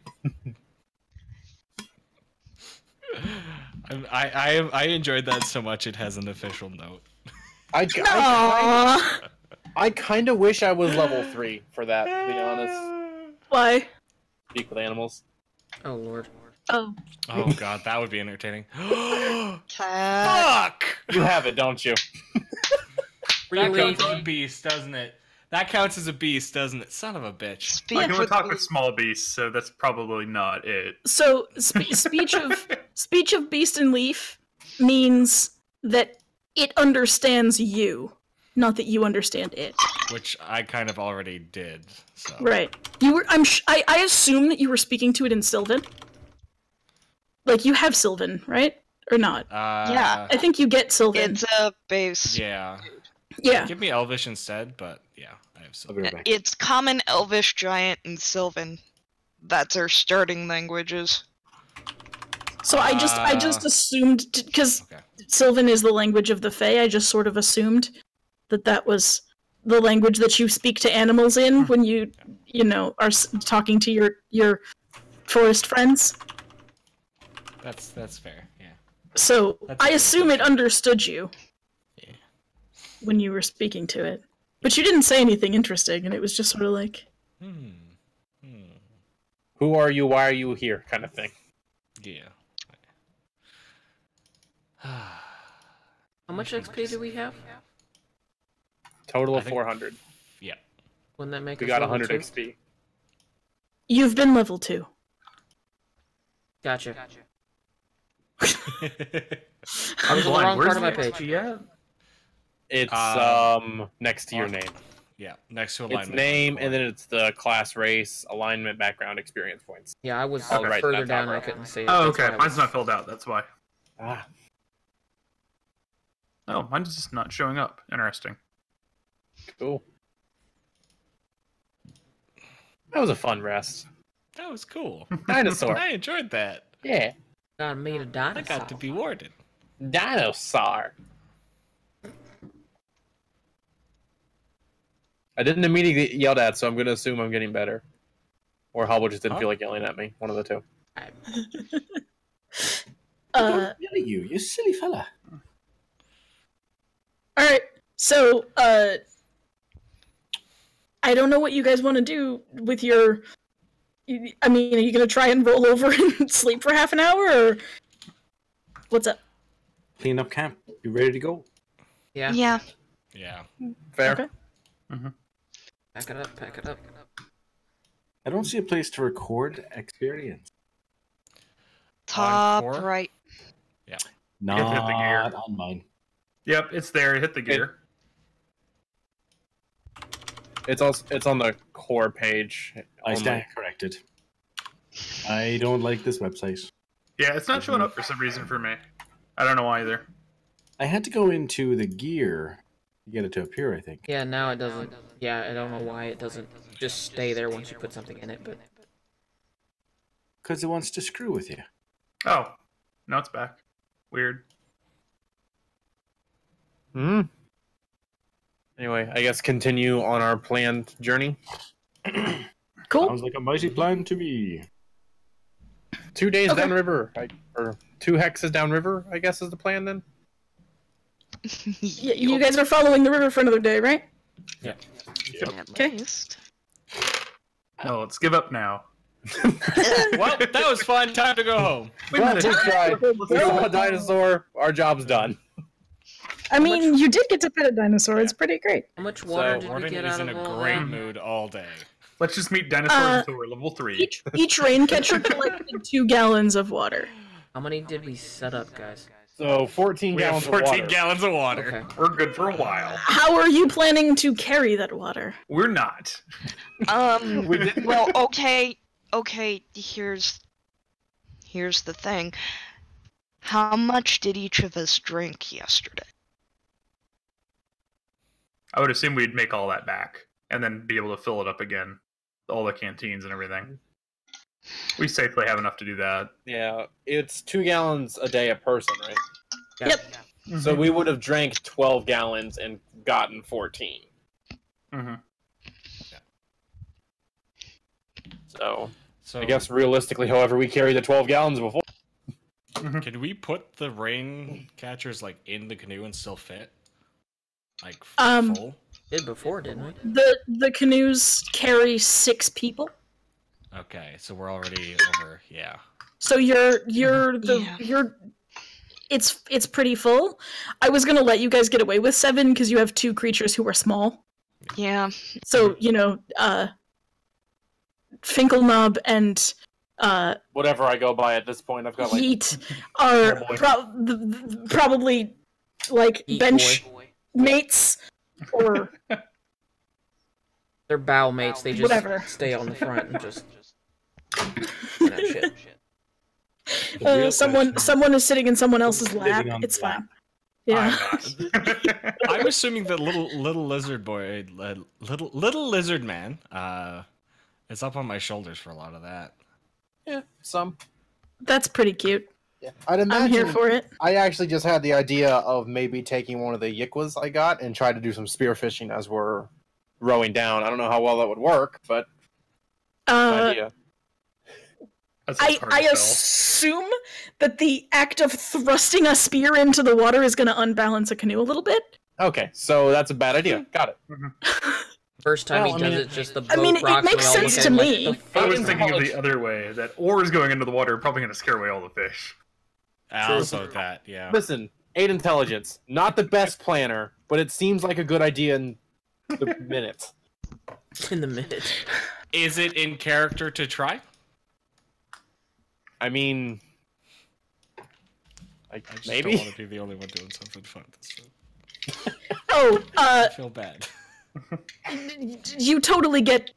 I enjoyed that so much it has an official note.
I kind of wish I was level 3 for that, to be honest.
Why?
Speak with animals.
Oh lord.
Oh.
Oh god, that would be entertaining.
Cat.
Fuck!
You have it, don't you?
That
Really?
counts as a beast, doesn't it? That counts as a beast, doesn't it? Son of a bitch.
I
Speak
can only
with
talk with small beasts, so that's probably not it.
So speech of beast and leaf means that it understands you, not that you understand it.
which I kind of already did. So.
Right. You were. I assume that you were speaking to it in Sylvan. Like you have Sylvan, right? Or not?
Yeah.
I think you get Sylvan.
It's a base.
Yeah.
Yeah.
Give me Elvish instead, but yeah, I have Sylvan.
It's Common, Elvish, Giant, and Sylvan. That's our starting languages.
So I just assumed, because Sylvan is the language of the Fae, I just sort of assumed that was the language that you speak to animals in when you are talking to your forest friends.
That's fair, yeah.
So I assume it understood you when you were speaking to it. But you didn't say anything interesting, and it was just sort of like...
Who are you, why are you here, kind of thing.
Yeah.
How much XP do we have?
Total of 400.
Yeah.
Wouldn't that make
We
us
got
level
100
2?
XP.
You've been level 2.
Gotcha.
I'm
I was on the
blind.
wrong
Where's
part of my
the
page.
XP at?
It's next to your name.
Yeah, next to alignment.
It's name, and then it's the class, race, alignment, background, experience points.
Yeah, I was
All right,
further
that's
down
all
and I
right.
couldn't see it.
Oh,
That's
okay.
why I
Mine's
was-
not filled out. That's why.
Ah,
Oh, mine's just not showing up. Interesting.
cool. That was a fun rest.
That was cool.
Dinosaur.
I enjoyed that.
Yeah.
Gotta meet a dinosaur.
I got to be warden.
Dinosaur. I didn't immediately get yelled at, so I'm going to assume I'm getting better. Or Hubble just didn't feel like yelling at me. One of the two.
Really, you silly fella.
Alright, so, I don't know what you guys want to do with your... I mean, are you going to try and roll over and sleep for half an hour, or... What's up?
Clean up camp. You ready to go?
Yeah.
Yeah.
Yeah.
Fair.
Okay.
Pack it up, pack it up.
I don't see a place to record experience.
Top
core?
right.
Yeah.
Not
hit the gear.
on mine.
Yep, it's there. Hit the gear.
It's on the core page.
I
only.
stand corrected. I don't like this website.
Yeah, it's not showing up for some reason for me. I don't know why either.
I had to go into the gear to get it to appear, I think.
Yeah, now it doesn't. Yeah, I don't know why it doesn't just stay there once you put something in it, but...
Because it wants to screw with you.
Oh, now it's back. Weird.
Anyway, I guess continue on our planned journey.
Cool.
Sounds like a mighty plan to me.
2 days
Okay.
downriver. Or 2 hexes downriver, I guess is the plan then?
You guys are following the river for another day, right?
At
Okay.
least.
No, let's give up now.
Well, that was fun. Time to go home.
Wait a
Well,
minute.
we tried. We saw a dinosaur. Our job's done.
I mean, you did get to pet a dinosaur. It's pretty great.
How much water
So,
did we
Warden
get
is
out
in
of
a
all
great
that?
mood all day.
Let's just meet dinosaurs until we're level 3.
Each rain catcher collected 2 gallons of water.
How many did we set up, guys?
So 14
We have
gallons
14
of water.
gallons of water.
Okay.
We're good for a while.
How are you planning to carry that water?
We're not.
Well, okay, here's the thing. How much did each of us drink yesterday?
I would assume we'd make all that back and then be able to fill it up again. All the canteens and everything. We safely have enough to do that.
Yeah, it's 2 gallons a day a person, right?
Yep.
So we would have drank 12 gallons and gotten 14.
Mm-hmm.
So
So
I guess realistically, however, we carry the 12 gallons before.
Can we put the rain catchers like in the canoe and still fit? Like full?
Did before, didn't we?
The canoes carry 6 people.
Okay, so we're already over. Yeah.
So it's pretty full. I was gonna let you guys get away with 7 because you have 2 creatures who are small.
Yeah.
So Finkelknob and
Whatever I go by at this point, I've got like
Heat are probably like
Eat
bench
boy.
mates or
They're bow mates. They just
Whatever.
stay on the front and just you know, shit.
Someone is sitting in someone else's lap.
Living on
It's
the lap.
fine. Yeah.
I'm assuming that little lizard boy, little lizard man, is up on my shoulders for a lot of that.
Yeah, some.
That's pretty cute.
Yeah, I'd imagine.
I'm here for it.
I actually just had the idea of maybe taking one of the yikwas I got and try to do some spearfishing as we're rowing down. I don't know how well that would work, but idea.
I assume that the act of thrusting a spear into the water is going to unbalance a canoe a little bit.
Okay, so that's a bad idea. Got it.
First time
Well,
he
I
does
mean,
it, just the boat
I mean, it
rocks
makes
all
sense
the
to
way,
me.
like, the
I was
fucking
thinking of
college-
the other way, that oars going into the water are probably going to scare away all the fish.
Also that, yeah.
Listen, 8 intelligence. Not the best planner, but it seems like a good idea in the minute.
in the minute.
Is it in character to try?
I mean,
I just
maybe.
don't want to be the only one doing something fun.
Oh,
I feel bad.
you totally get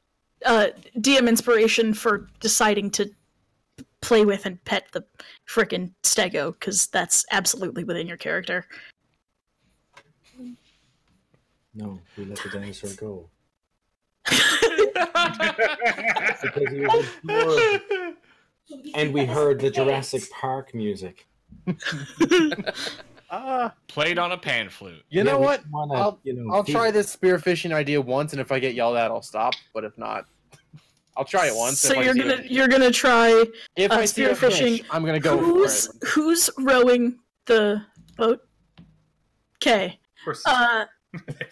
DM inspiration for deciding to play with and pet the frickin' stego, because that's absolutely within your character.
No, we let the dinosaur go. Because he was adorable. And we heard the Jurassic Park music.
Played on a pan flute.
You know
we
what?
wanna,
I'll
feed
try
it.
this spearfishing idea once, and if I get yelled at, I'll stop. But if not, I'll try it once.
So
if I
you're
see
gonna
a-
you're gonna try
if I see a
spearfishing.
fish, I'm gonna go
Who's
for it.
who's rowing the boat? Okay.
Of course,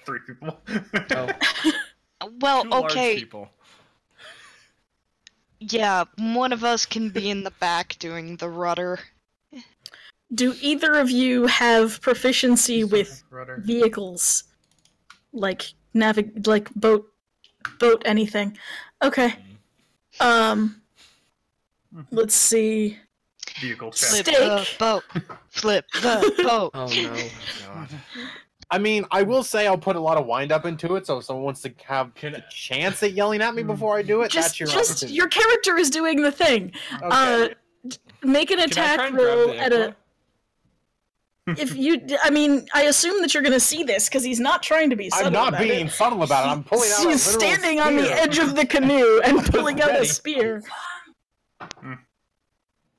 3 people.
Well,
Two large
okay.
people.
Yeah, one of us can be in the back doing the rudder.
Do either of you have proficiency with
Rudder.
vehicles, like boat anything? Okay. Let's see.
Vehicle
Flip
shaft.
the boat. Flip the boat.
Oh no.
God.
I mean, I will say I'll put a lot of wind up into it, so if someone wants to have a chance at yelling at me before I do it, that's your
Just
opportunity.
your character is doing the thing.
Okay.
Make an
Can I try
attack
and grab
roll
the
at a.
Aqua?
If you, I mean, I assume that you're going to see this because he's not trying to be subtle.
I'm not
about
being
it.
subtle about it. I'm pulling out a
He's
literal
standing on the
spear.
edge of the canoe and pulling out a
Ready.
spear.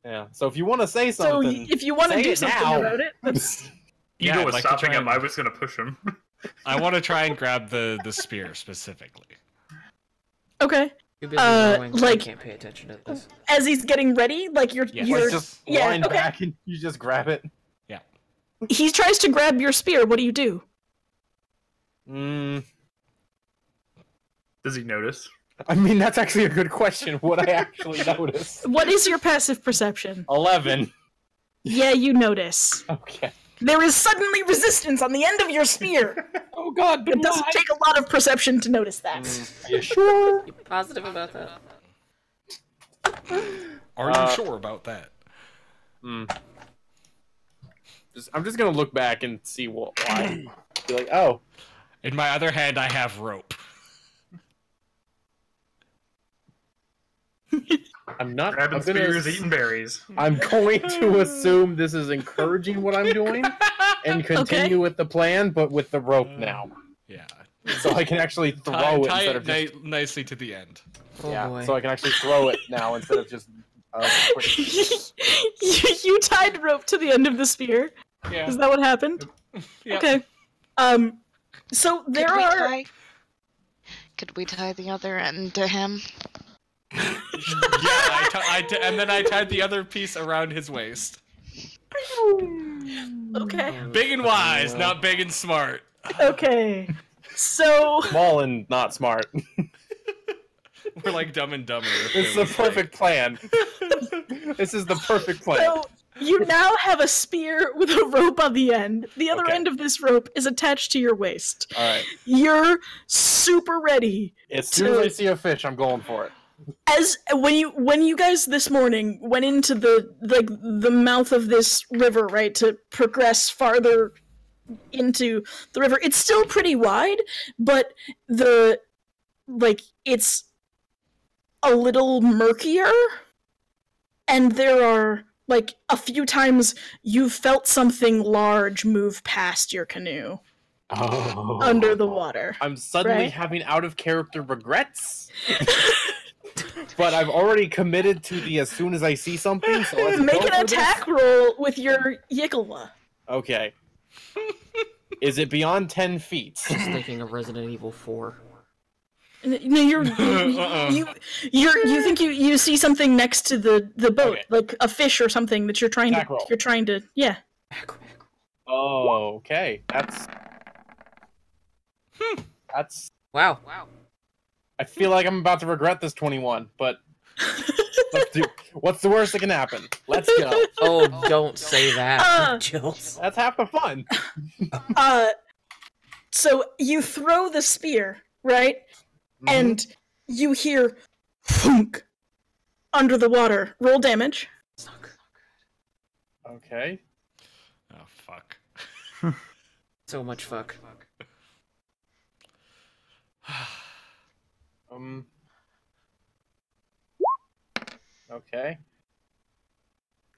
Yeah. So if you want to say
So
something,
if you want to
say
do
it
something
now.
about it, that's
Ego
I'd
was
like to
stopping
try
him.
and-
I was going to push him.
I want to try and grab the spear specifically.
okay.
You're busy rowing, I
like-
can't pay attention to this.
As he's getting ready, like you're,
Yes.
you're
like just
yeah,
wind
okay.
back and you just grab it.
He tries to grab your spear. What do you do?
Mm,
Does he notice?
I mean, that's actually a good question. Would I actually notice?
What is your passive perception?
11.
Yeah, you notice.
Okay.
There is suddenly resistance on the end of your spear.
Oh God,
It doesn't take a lot of perception to notice that.
Are you sure?
You positive about that?
Are you sure about that?
I'm just gonna look back and see why. Be like, oh,
In my other hand, I have rope.
I'm not.
Grabbing
I'm gonna
spears,
ass-
eating berries.
I'm going to assume this is encouraging what I'm doing, and continue with the plan, but with the rope now,
Yeah.
so I can actually throw it
Tie
instead
it
of just
nicely to the end.
Oh
yeah.
boy.
So I can actually throw it now instead of just.
You tied rope to the end of the spear.
Yeah.
Is that what happened?
Yeah.
Okay. So there
Could we
are.
tie? Could we tie the other end to him?
And then I tied the other piece around his waist.
Okay.
Big and wise, not big and smart.
Okay. So
Small and not smart.
We're like Dumb and Dumber.
It's the perfect plan. This is the perfect plan.
So you now have a spear with a rope on the end. The other
Okay.
end of this rope is attached to your waist.
All right.
You're super ready.
As soon as I see a fish, I'm going for it.
As when you guys this morning went into the mouth of this river, right, to progress farther into the river, it's still pretty wide, but the like it's a little murkier, and there are like a few times you've felt something large move past your canoe under the water.
I'm suddenly having out of character regrets. But I've already committed to the as soon as I see something, so let's
Make
go
an
for
attack
this.
roll with your Yiggle.
Okay. Is it beyond 10 feet?
Just thinking of Resident Evil 4.
No, you think you see something next to the boat, like a fish or something that you're trying to yeah.
Oh, okay. That's
wow.
I feel like I'm about to regret this 21, but what's the worst that can happen? Let's go.
Oh, don't say that. Chills.
That's half the fun.
So you throw the spear, right? Mm-hmm. And you hear thunk under the water. Roll damage.
Okay.
Oh, fuck.
So much fuck.
Okay.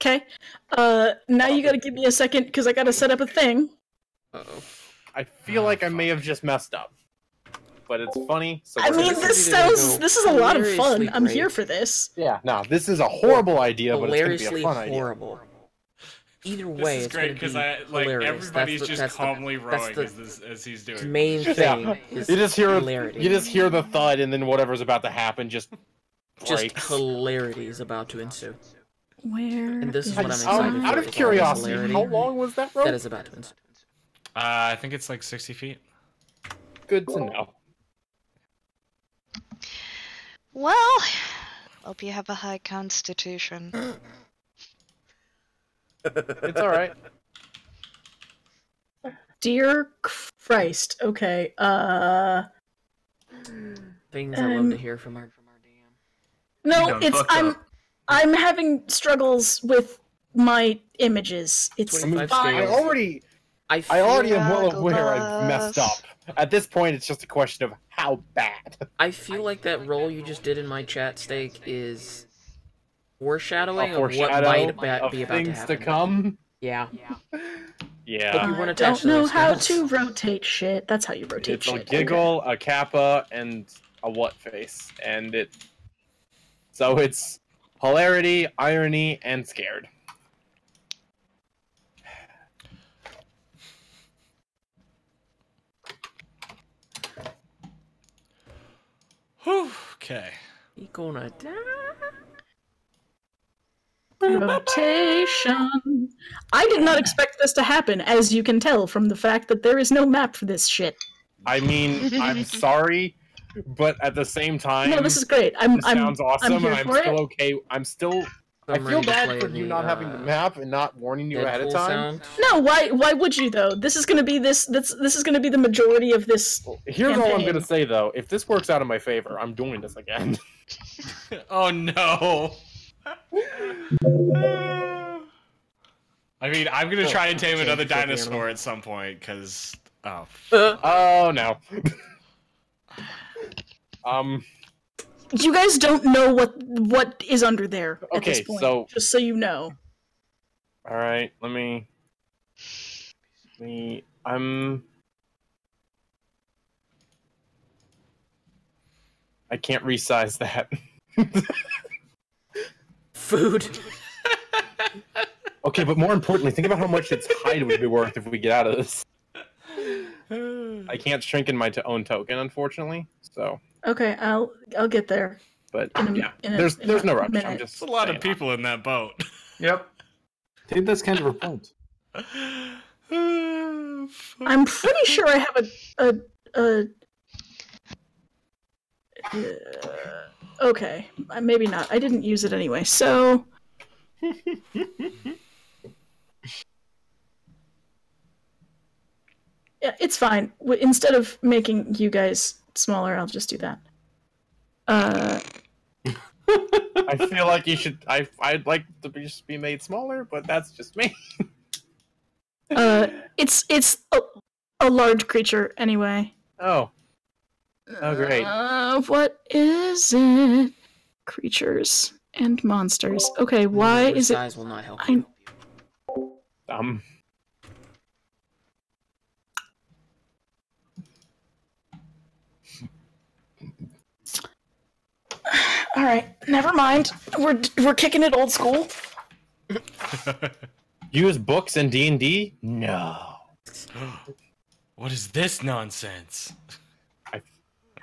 Okay. Now you gotta give me a second, because I gotta set up a thing.
Uh-oh.
I feel like I may have just messed up. But it's funny. So
I mean, this is a lot of fun. I'm here for this.
Yeah, no, this is a horrible idea, but it's going to be a fun idea.
Horrible. Either way,
this is great because everybody's just calmly rowing as he's doing.
The main thing is hilarity.
You just hear the thud, and then whatever's about to happen just
hilarity is about to ensue.
Where?
And this is what I'm excited for.
Out of curiosity, how long was that row?
That is about to ensue.
I think it's like 60 feet.
Good to know.
Well, hope you have a high constitution.
It's alright.
Dear Christ. Okay,
Things I love to hear from our DM.
No, it's I'm having struggles with my images. It's fine.
I already am well aware I've messed up. At this point, it's just a question of how bad.
I feel like that roll you just did in my chat, Steak, is foreshadowing of what might be about
things
to happen.
To come.
Yeah.
Yeah.
Hope you weren't
I
attached
don't know
to
how
those
to rotate shit. That's how you rotate
It's
shit.
a giggle, a kappa, and a what face, and so it's hilarity, irony, and scared.
Whew, okay.
You gonna die?
Rotation. I did not expect this to happen, as you can tell from the fact that there is no map for this shit.
I mean, I'm sorry, but at the same time,
no, this is great.
Sounds awesome,
I'm here
and I'm
for
still
it.
okay. I feel bad for you not having the map and not warning you ahead of time.
No, why would you though? This is gonna be this is gonna be the majority of this.
Here's
campaign.
all I'm gonna say though: if this works out in my favor, I'm doing this again.
Oh no. I mean, I'm gonna try and tame another dinosaur at some point, because
oh no.
You guys don't know what is under there at
Okay,
this point,
so
just so you know.
All right, let me. I can't resize that.
Food.
Okay, but more importantly, think about how much its hide would be worth if we get out of this. I can't shrink in my own token, unfortunately. So.
Okay, I'll get there.
But there's no rush. I'm just
a lot of people in that boat.
Yep.
I think that's kind of a point.
I'm pretty sure I have okay, maybe not. I didn't use it anyway, so. Yeah, it's fine. Instead of making you guys smaller, I'll just do that.
I feel like you should. I'd like to just be made smaller, but that's just me.
It's a large creature anyway.
Oh.
Oh, great.
What is it? Creatures and monsters. Okay, why is it?
Size will not help you.
All right, never mind. We're kicking it old school.
Use books in D&D? No.
What is this nonsense?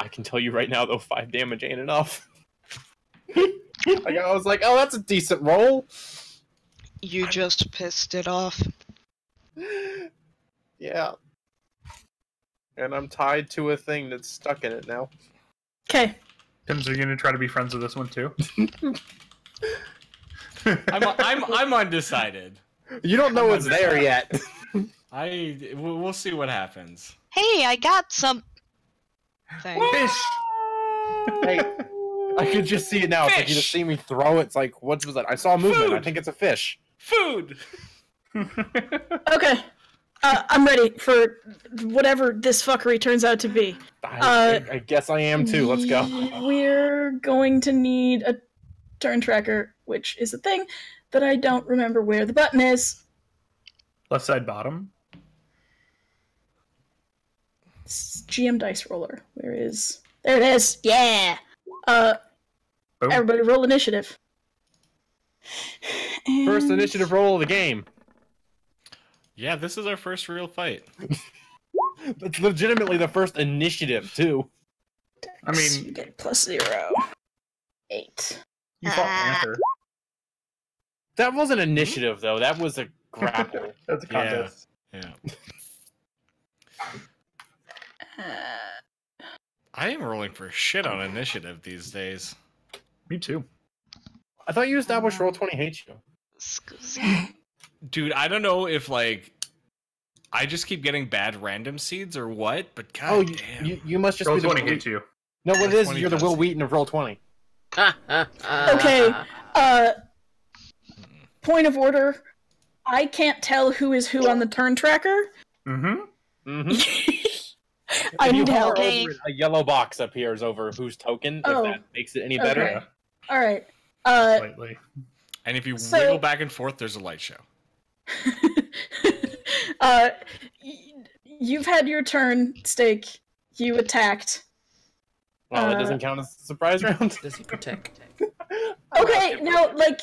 I can tell you right now, though, 5 damage ain't enough. Like, I was like, oh, that's a decent roll.
You just pissed it off.
Yeah. And I'm tied to a thing that's stuck in it now.
Okay.
Tims, are you gonna try to be friends with this one too?
I'm undecided.
You don't know what's there yet.
We'll see what happens.
Hey, I got some.
Fish.
Hey, I could just see it now. It's like you just see me throw it. It's like, what was that? I saw a movement.
Food.
I think it's a fish.
Food.
Okay. I'm ready for whatever this fuckery turns out to be.
I guess I am too. Let's go.
We're going to need a turn tracker, which is a thing that I don't remember where the button is.
Left side bottom.
GM dice roller. Where is? There it is. Yeah.
Boom.
Everybody roll initiative.
First initiative roll of the game.
Yeah, this is our first real fight.
It's legitimately the first initiative too.
I mean,
you get +0. 8.
You fought Panther.
That wasn't initiative though. That was a grapple.
That's a contest.
Yeah. I am rolling for shit on initiative these days.
Me too.
I thought you established Roll20 hates you.
Dude, I don't know if like I just keep getting bad random seeds or what, but god damn.
You must just be the
Roll20 hates you.
No, what it is, you're the Will Wheaton of Roll20.
Okay. Point of order. I can't tell who is who on the turn tracker. I need help.
A yellow box appears over whose token, if that makes it any better.
Okay. All right.
Slightly.
And if you wiggle back and forth, there's a light show.
You've had your turn, Steak. You attacked.
Well, that doesn't count as a surprise round.
Does he protect?
Okay, now, like,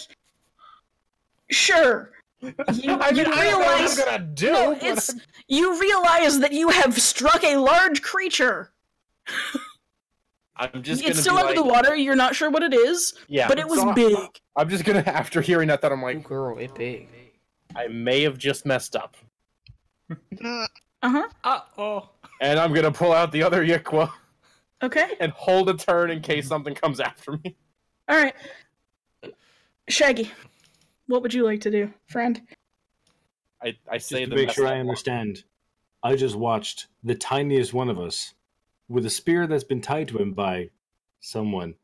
sure. You realize
what I'm gonna do.
No, you realize that you have struck a large creature.
I'm just.
It's still under the water. You're not sure what it is.
Yeah,
but it was big.
I'm just gonna. After hearing that, I'm like,
girl, it big.
I may have just messed up.
Uh-oh.
And I'm gonna pull out the other Yikwa.
Okay.
And hold a turn in case something comes after me.
All right. Shaggy, what would you like to do, friend?
I say
just to make sure I understand. I just watched the tiniest one of us, with a spear that's been tied to him by someone,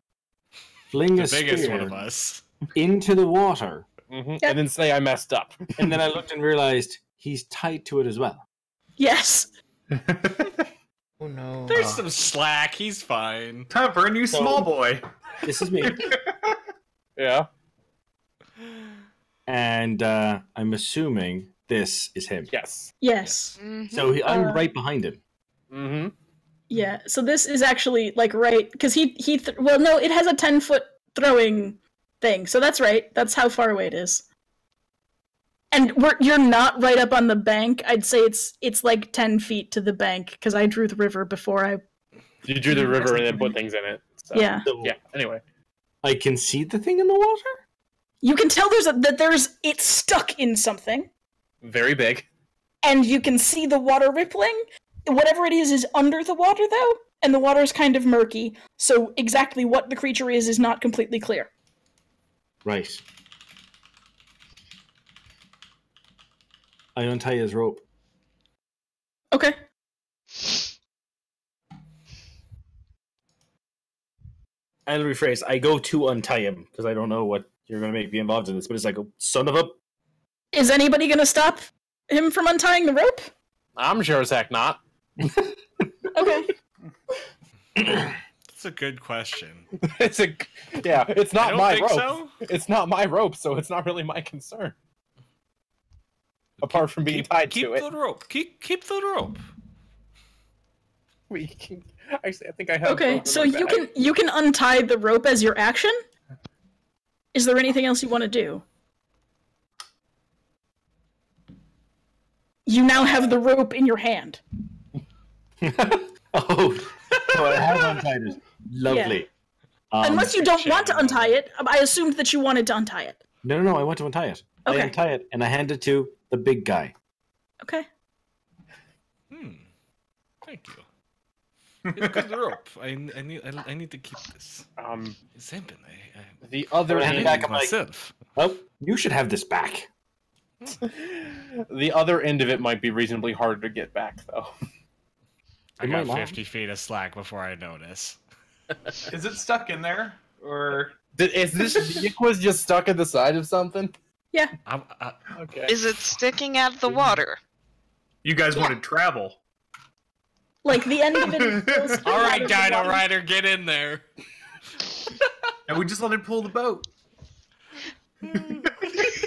fling a
biggest
spear
one of us
into the water,
and then say I messed up.
And then I looked and realized he's tied to it as well.
Yes.
Oh no.
There's some slack. He's fine.
Time for a new small boy.
This is me.
Yeah.
And I'm assuming this is him.
Yes.
Yes.
So I'm right behind him.
Mm-hmm.
Yeah. So this is actually like right because well no, it has a 10-foot throwing thing, so that's right. That's how far away it is. And you're not right up on the bank. I'd say it's like 10 feet to the bank because I drew the river before I.
You drew the river and then put things in it. So.
Yeah.
Yeah. Anyway,
I can see the thing in the water.
You can tell it's stuck in something.
Very big.
And you can see the water rippling. Whatever it is under the water though, and the water is kind of murky. So exactly what the creature is not completely clear.
Right. I untie his rope.
Okay.
I'll rephrase. I go to untie him because I don't know what you're going to make me involved in this, but it's like, son of a...
Is anybody going to stop him from untying the rope?
I'm sure as heck not.
Okay.
That's a good question.
It's
I
not
don't
my
think
rope.
so.
It's not my rope, so it's not really my concern. Apart from being tied
keep
to it.
the rope. Keep the rope.
We can, actually, I think I have.
Okay,
rope in
so
my bag.
you can untie the rope as your action. Is there anything else you want to do? You now have the rope in your hand.
Oh, so I have untied it. Lovely.
Unless you don't want to untie it, I assumed that you wanted to untie it.
No, I want to untie it.
Okay.
I untie it and I hand it to the big guy.
Okay.
Thank you. It's good rope. I need to keep this. Zempin,
The other
hand it
end,
back. I'm like, oh, you should have this back.
the other end of it might be reasonably hard to get back, though.
I got 50 feet of slack before I notice.
Is it stuck in there, or
Is this Yiqua's just stuck at the side of something?
Yeah.
Okay.
Is it sticking out of the water?
you guys want to travel?
Like the end of it is still sticking
All
out
right,
of the
Dino
water.
Rider, get in there.
And we just let it pull the boat.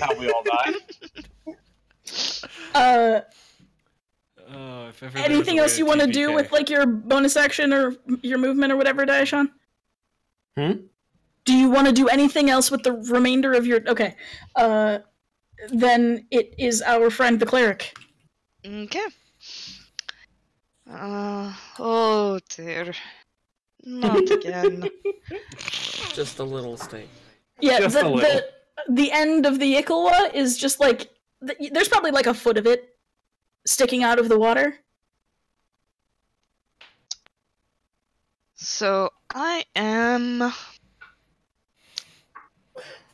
How we all die.
If ever there was a
Anything
way
else you want to do
TPK.
with like your bonus action or your movement or whatever, Daishan?
Hmm?
Do you want to do anything else with the remainder of your? Okay. Then it is our friend the cleric.
Okay. Oh dear. Not again.
Just a little sting.
Yeah,
Just a little.
the end of the Ikalwa is just like there's probably like a foot of it sticking out of the water.
So I am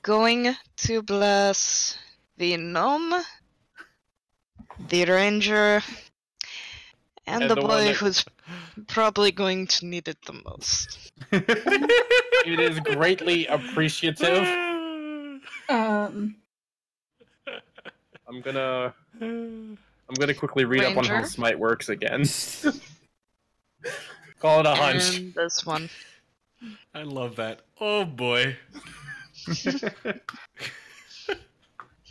going to bless the gnome, the ranger, and the
the one
boy
that-
who's probably going to need it the most.
It is greatly appreciative.
Um,
I'm gonna quickly read up on how
Ranger?
smite works again. Call it a hunch.
And this one.
I love that. Oh boy.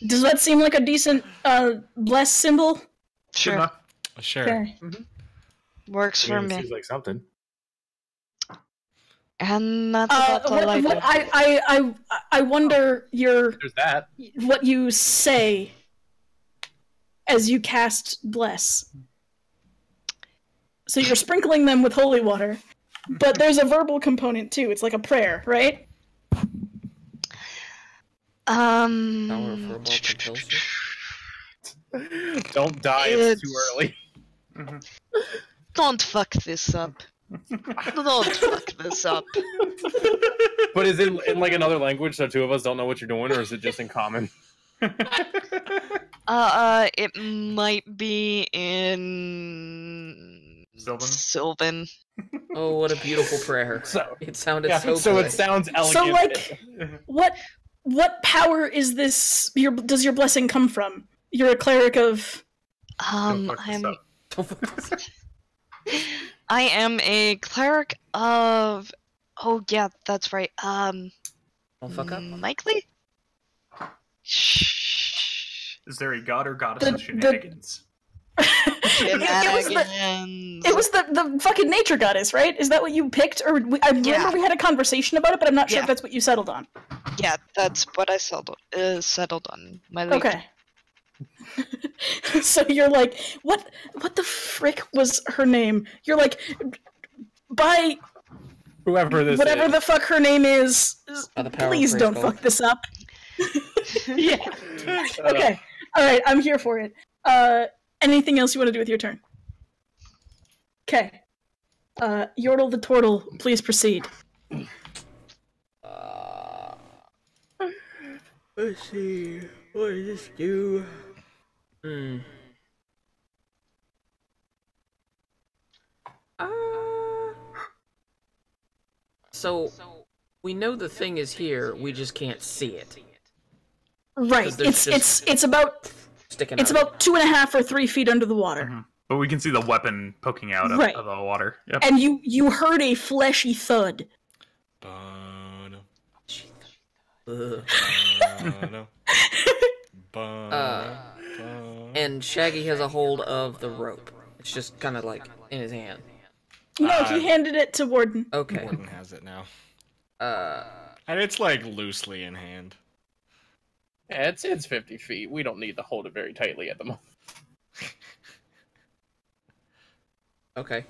does that seem like a decent bless symbol?
Sure.
Sure.
Okay.
Works for
I mean, it
me.
seems like something.
And that's about all I do.
I wonder
There's that.
what you say as you cast bless. So you're sprinkling them with holy water, but there's a verbal component too. It's like a prayer, right?
Power of verbal compulsion.
Don't die, it's too early.
Don't fuck this up. Don't fuck this up.
But is it in like another language so two of us don't know what you're doing, or is it just in common?
It might be in Sylvan.
Oh, what a beautiful prayer!
So
It sounded
yeah,
so
so
good.
it sounds elegant.
So like, what power is this? Does your blessing come from? You're a cleric of.
I am a cleric of. Oh yeah, that's right.
Don't fuck up.
Likely.
Is there a god or goddess of
The-
shenanigans?
Shenanigans.
It was the fucking nature goddess, right? Is that what you picked? Or I remember we had a conversation about it, but I'm not sure if that's what you settled on.
Yeah, that's what I settled on. My lady.
Okay. So you're like, what the frick was her name? You're like, by
Whoever this
whatever
is.
the fuck her name is,
By the power of
please don't
Grayskull.
fuck this up. Yeah. Okay. Alright, I'm here for it. Anything else you want to do with your turn? Okay. Yordle the Turtle, please proceed.
Let's see. What does this do? So we know the thing is here. We just can't see it.
Right.
'Cause there's
It's about
Sticking
it's
out.
about 2.5 or 3 feet under the water.
but we can see the weapon poking out of,
Right.
of the water. Yep.
And you heard a fleshy thud.
Bono.
Ugh.
Bono. Bono.
And Shaggy has a hold of the rope. It's just kind of like in his hand.
No, he handed it to Warden.
Okay.
Warden has it now. And it's like loosely in hand.
Yeah, it's 50 feet. We don't need to hold it very tightly at the moment.
Okay.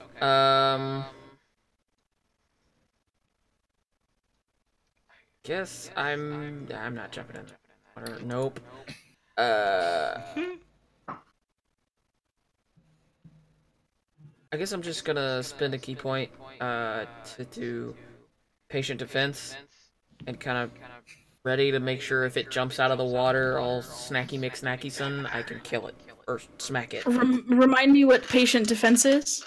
Guess I'm not jumping in. Nope. I guess I'm just gonna spend a key point to do patient defense and kind of ready to make sure if it jumps out of the water all snacky McSnacky son, I can kill it or smack it.
Remind me what patient defense is.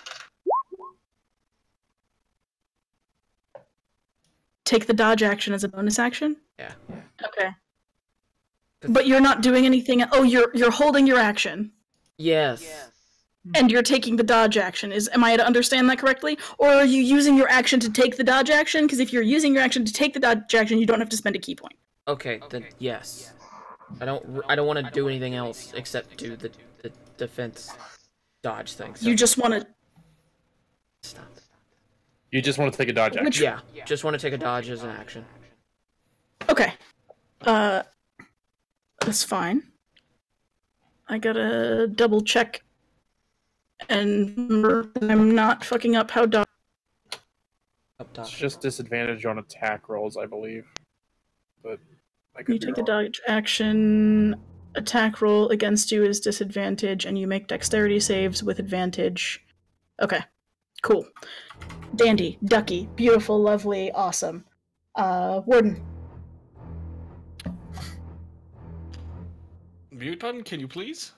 Take the dodge action as a bonus action?
Yeah.
Okay. But you're not doing anything. Oh, you're holding your action.
Yes.
And you're taking the dodge action. Am I to understand that correctly? Or are you using your action to take the dodge action? Because if you're using your action to take the dodge action, you don't have to spend a key point.
Okay, then yes. I don't want to do anything else except do the defense dodge thing. So.
You just want to.
Stop.
You just want to take a dodge action.
Yeah, just want to take a dodge as an action.
Okay. That's fine. I gotta double check and remember that I'm not fucking up how dodge.
It's just disadvantage on attack rolls, I believe. But I could
You
be
take the
wrong.
dodge action, attack roll against you is disadvantage, and you make dexterity saves with advantage. Okay, cool. Dandy, ducky, beautiful, lovely, awesome. Warden.
Muton, can you please?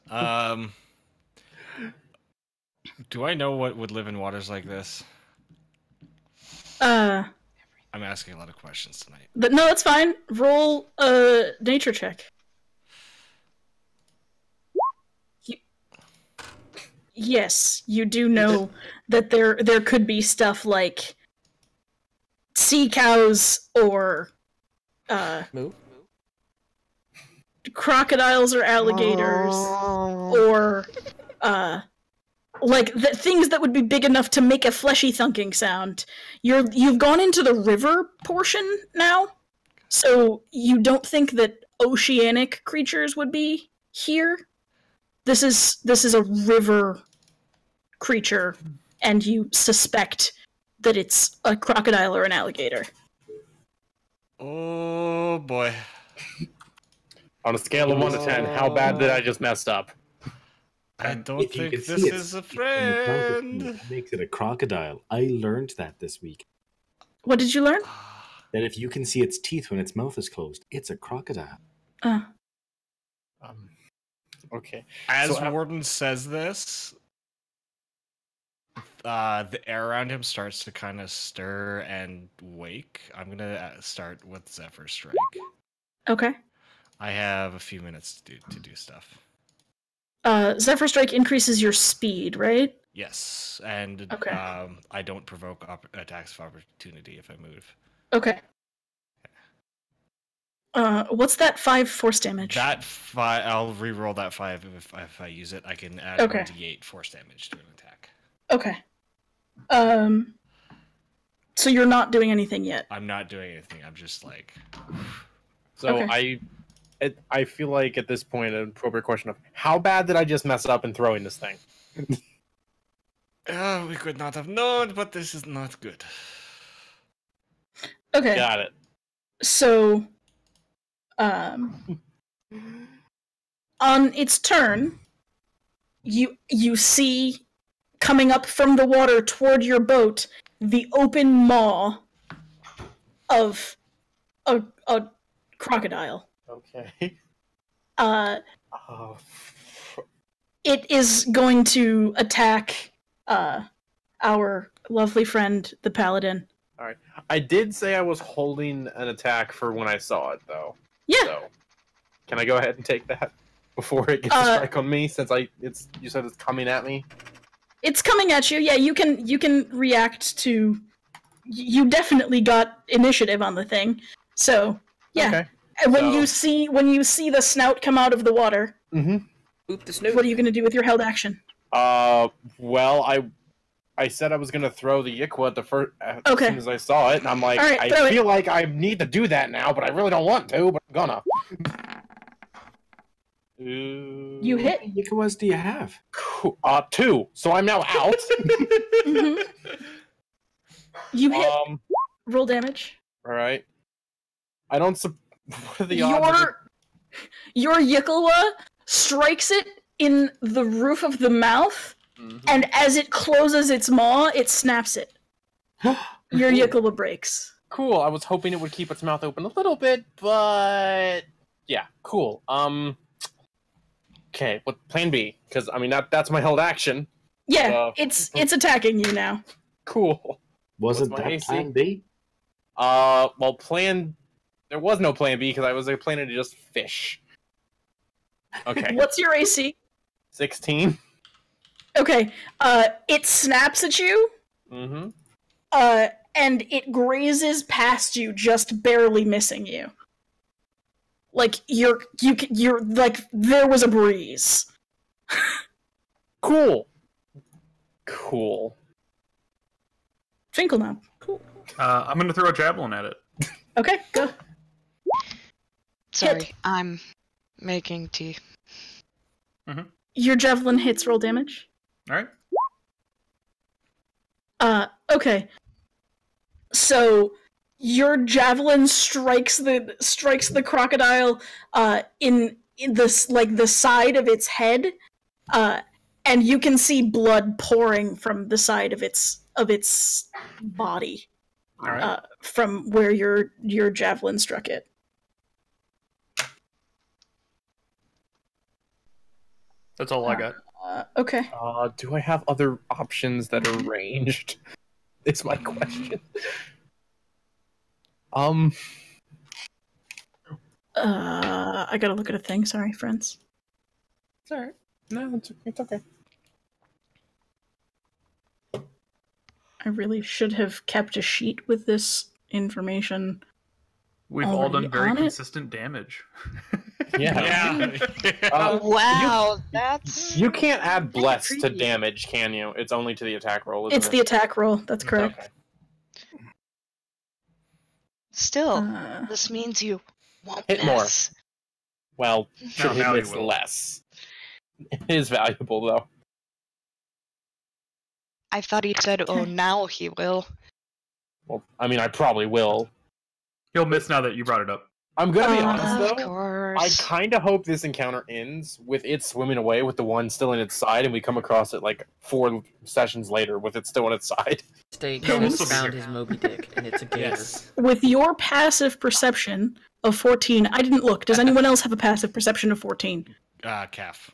Do I know what would live in waters like this? I'm asking a lot of questions tonight.
No, that's fine. Roll a nature check. Yes, you do know that there could be stuff like sea cows or crocodiles or alligators or like things that would be big enough to make a fleshy thunking sound. You've gone into the river portion now, so you don't think that oceanic creatures would be here. This is a river creature, and you suspect that it's a crocodile or an alligator.
Oh boy.
On a scale of 1 to 10, how bad did I just mess up?
I don't think this is a friend.
It makes it a crocodile. I learned that this week.
What did you learn?
That if you can see its teeth when its mouth is closed, it's a crocodile.
Okay.
As
So,
Warden says this, the air around him starts to kind of stir and wake. I'm gonna start with Zephyr Strike.
Okay.
I have a few minutes to do stuff.
Zephyr Strike increases your speed, right?
Yes, and
Okay.
I don't provoke attacks of opportunity if I move.
Okay. What's that 5 force damage?
That 5, I'll re-roll that 5 if I use it. I can add
Okay.
1d8 force damage to an attack.
Okay. So you're not doing anything yet.
I'm not doing anything. I'm just like.
So
Okay.
I feel like at this point an appropriate question of how bad did I just mess up in throwing this thing?
We could not have known, but this is not good.
Okay.
Got it.
So, on its turn, you see coming up from the water toward your boat the open maw of a crocodile.
Okay.
It is going to attack our lovely friend, the paladin.
All right. I did say I was holding an attack for when I saw it, though.
Yeah.
So, can I go ahead and take that before it gets a strike on me? Since you said it's coming at me.
It's coming at you. Yeah, you can react to. You definitely got initiative on the thing. So yeah. Okay. And when you see the snout come out of the water,
Oop the snoot.
What are you going to do with your held action?
Well, I said I was going to throw the Yikwa as soon as I saw it, and I'm like, right, I feel like I need to do that now, but I really don't want to, but I'm gonna.
You hit.
How many Yikwas do you have?
2. So I'm now out.
You hit. Roll damage.
All right. I don't. What are the odds?
Your Yikwa strikes it in the roof of the mouth, and as it closes its maw, it snaps it. Your Yikwa breaks.
Cool. I was hoping it would keep its mouth open a little bit, but yeah, cool. Okay, what plan B? Because I mean that's my held action.
Yeah, it's attacking you now.
Cool.
Wasn't that plan B?
Well, there was no plan B because I was planning to just fish. Okay.
What's your AC?
16.
Okay. It snaps at you. And it grazes past you, just barely missing you. Like you're like there was a breeze.
Cool.
Finkel now.
Cool. I'm gonna throw a javelin at it.
Okay, go.
Sorry, I'm making tea.
Your javelin hits. Roll damage.
All right.
Okay. So your javelin strikes the crocodile in this like the side of its head, and you can see blood pouring from the side of its body.
All right.
From where your javelin struck it.
That's all I got.
Okay.
Do I have other options that are ranged? Is my question.
I gotta look at a thing. Sorry, friends.
It's alright. No, it's okay.
I really should have kept a sheet with this information.
We've all done very consistent damage.
Yeah.
Wow, that's...
You can't add bless to damage, can you? It's only to the attack roll, isn't it?
The attack roll, that's correct.
Okay.
Still, this means you won't
hit
miss.
More. Well, should hit miss less. It is valuable, though.
I thought he said, oh, now he will.
Well, I mean, I probably will.
He'll miss now that you brought it up.
I'm gonna be honest, though.
Of course.
I kind of hope this encounter ends with it swimming away with the one still in its side, and we come across it like 4 sessions later with it still on its side.
State found his Moby Dick, and it's a gator.
Yes.
With your passive perception of 14, I didn't look. Does anyone else have a passive perception of 14?
Calf.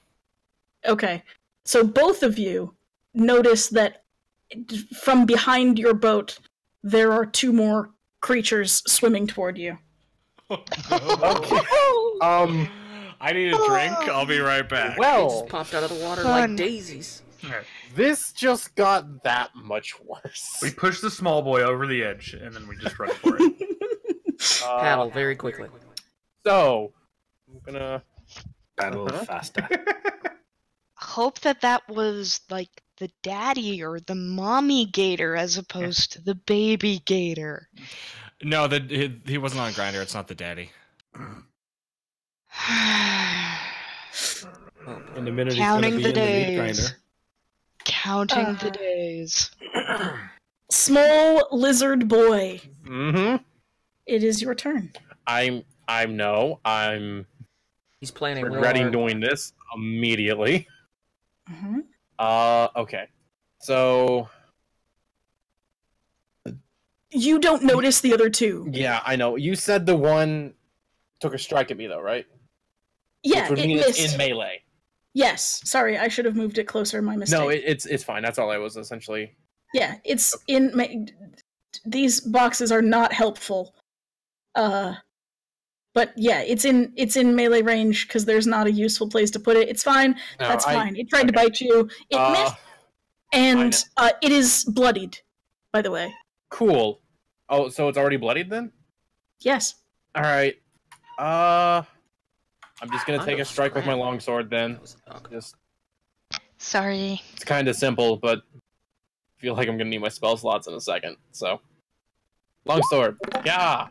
Okay. So both of you notice that from behind your boat, there are 2 more creatures swimming toward you.
Okay.
I need a drink. I'll be right back.
They
Well,
just popped out of the water like daisies.
this just got that much worse.
We push the small boy over the edge, and then we just run for it.
Paddle very quickly.
So, I'm gonna
paddle faster.
Hope that was like the daddy or the mommy gator as opposed to the baby gator.
No, he wasn't on Grindr. It's not the daddy.
In a minute,
Counting
he's gonna be
the
in the meat
days.
grinder.
Counting the days.
Small lizard boy.
Mm-hmm.
It is your turn.
I'm
He's planning
regretting doing this immediately.
Mm-hmm.
Okay. So
you don't notice the other 2.
yeah, I know. You said the one took a strike at me though, right?
Yeah,
Which would
it
mean
missed.
it's in melee.
Yes. Sorry, I should have moved it closer. My mistake.
No, it's fine. That's all I was essentially.
Yeah, it's in. These boxes are not helpful. But yeah, it's in melee range because there's not a useful place to put it. It's fine.
No,
That's fine. It tried to bite you. It missed, And it is bloodied, by the way.
Cool. Oh, so it's already bloodied then?
Yes.
All right. I'm just gonna take a strike with my longsword then. Just
Sorry.
it's kind of simple, but I feel like I'm gonna need my spell slots in a second. So, longsword, yeah.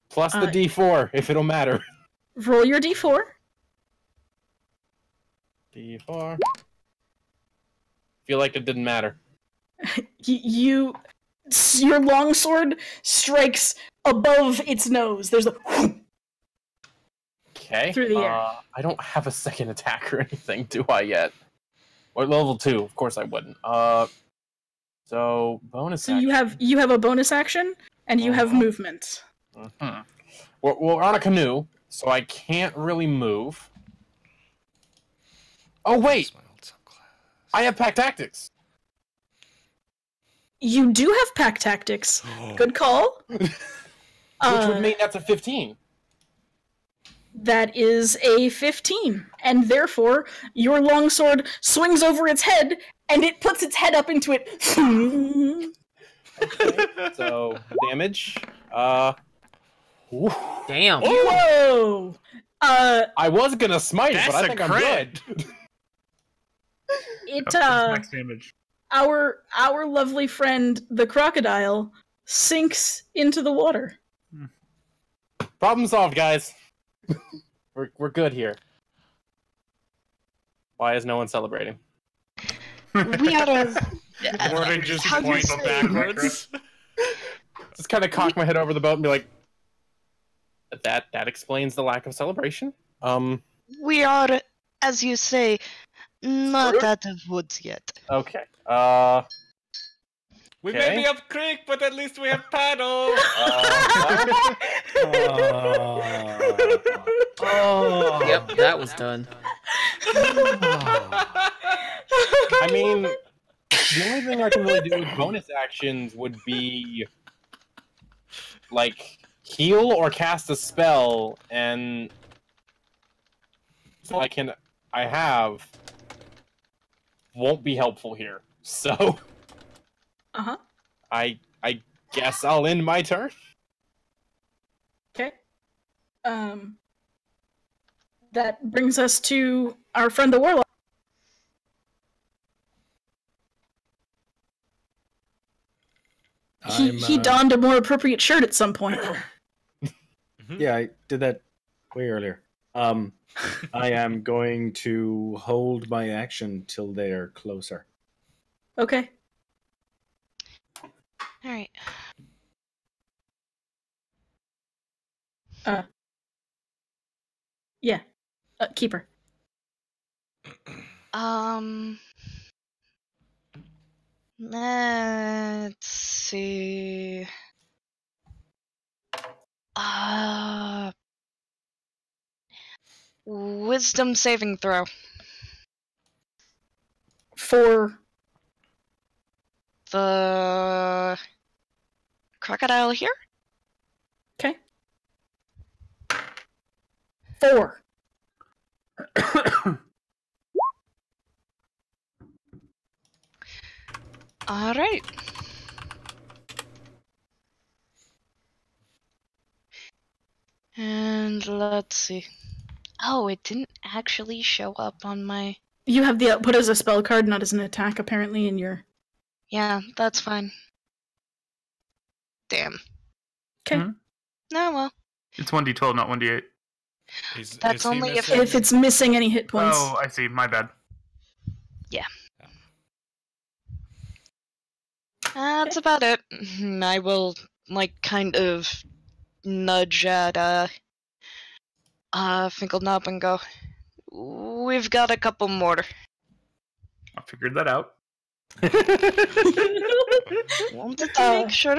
Plus the D4 if it'll matter.
Roll your D4.
D4. Feel like it didn't matter.
Your longsword strikes above its nose. There's a
Okay.
Through the air.
I don't have a second attack or anything, do I yet? Or level 2, of course I wouldn't. So bonus.
So you have a bonus action and you have movement.
We're on a canoe, so I can't really move. Oh wait, I have pack tactics.
You do have pack tactics. Good call.
Which would mean that's a 15.
That is a 15, and therefore your longsword swings over its head, and it puts its head up into it.
Okay, so damage.
Damn.
Whoa!
I was gonna smite it, but I think I'm
crit.
good.
Max damage.
Our lovely friend the crocodile sinks into the water.
Problem solved, guys. We're good here. Why is no one celebrating?
We are
Warden just
how do you
points
say?
backwards.
Just kind of cock my head over the boat and be like, that explains the lack of celebration.
We are, as you say, not out of woods yet.
Okay.
We
Okay.
may be up creek, but at least we have paddle.
Yep, that was done.
I mean, the only thing I can really do with bonus actions would be like heal or cast a spell, and so I have won't be helpful here. So I guess I'll end my turn.
Okay. That brings us to our friend the warlock. He donned a more appropriate shirt at some point.
Yeah, I did that way earlier. I am going to hold my action till they are closer.
Okay.
All right.
Yeah. Keeper.
Let's see. Wisdom saving throw.
For
the crocodile here?
Okay. 4.
All right. And let's see. Oh, it didn't actually show up on my...
You have the output as a spell card, not as an attack, apparently, in your...
Yeah, that's fine. Damn.
Okay.
Mhm.
No, well.
It's 1d12, not 1d8.
That's only if
If it's missing any hit points.
Oh, I see. My bad.
Yeah. That's about it. I will, like, kind of nudge at, Finkelknop and go, we've got a couple more.
I figured that out.
Wanted to make sure.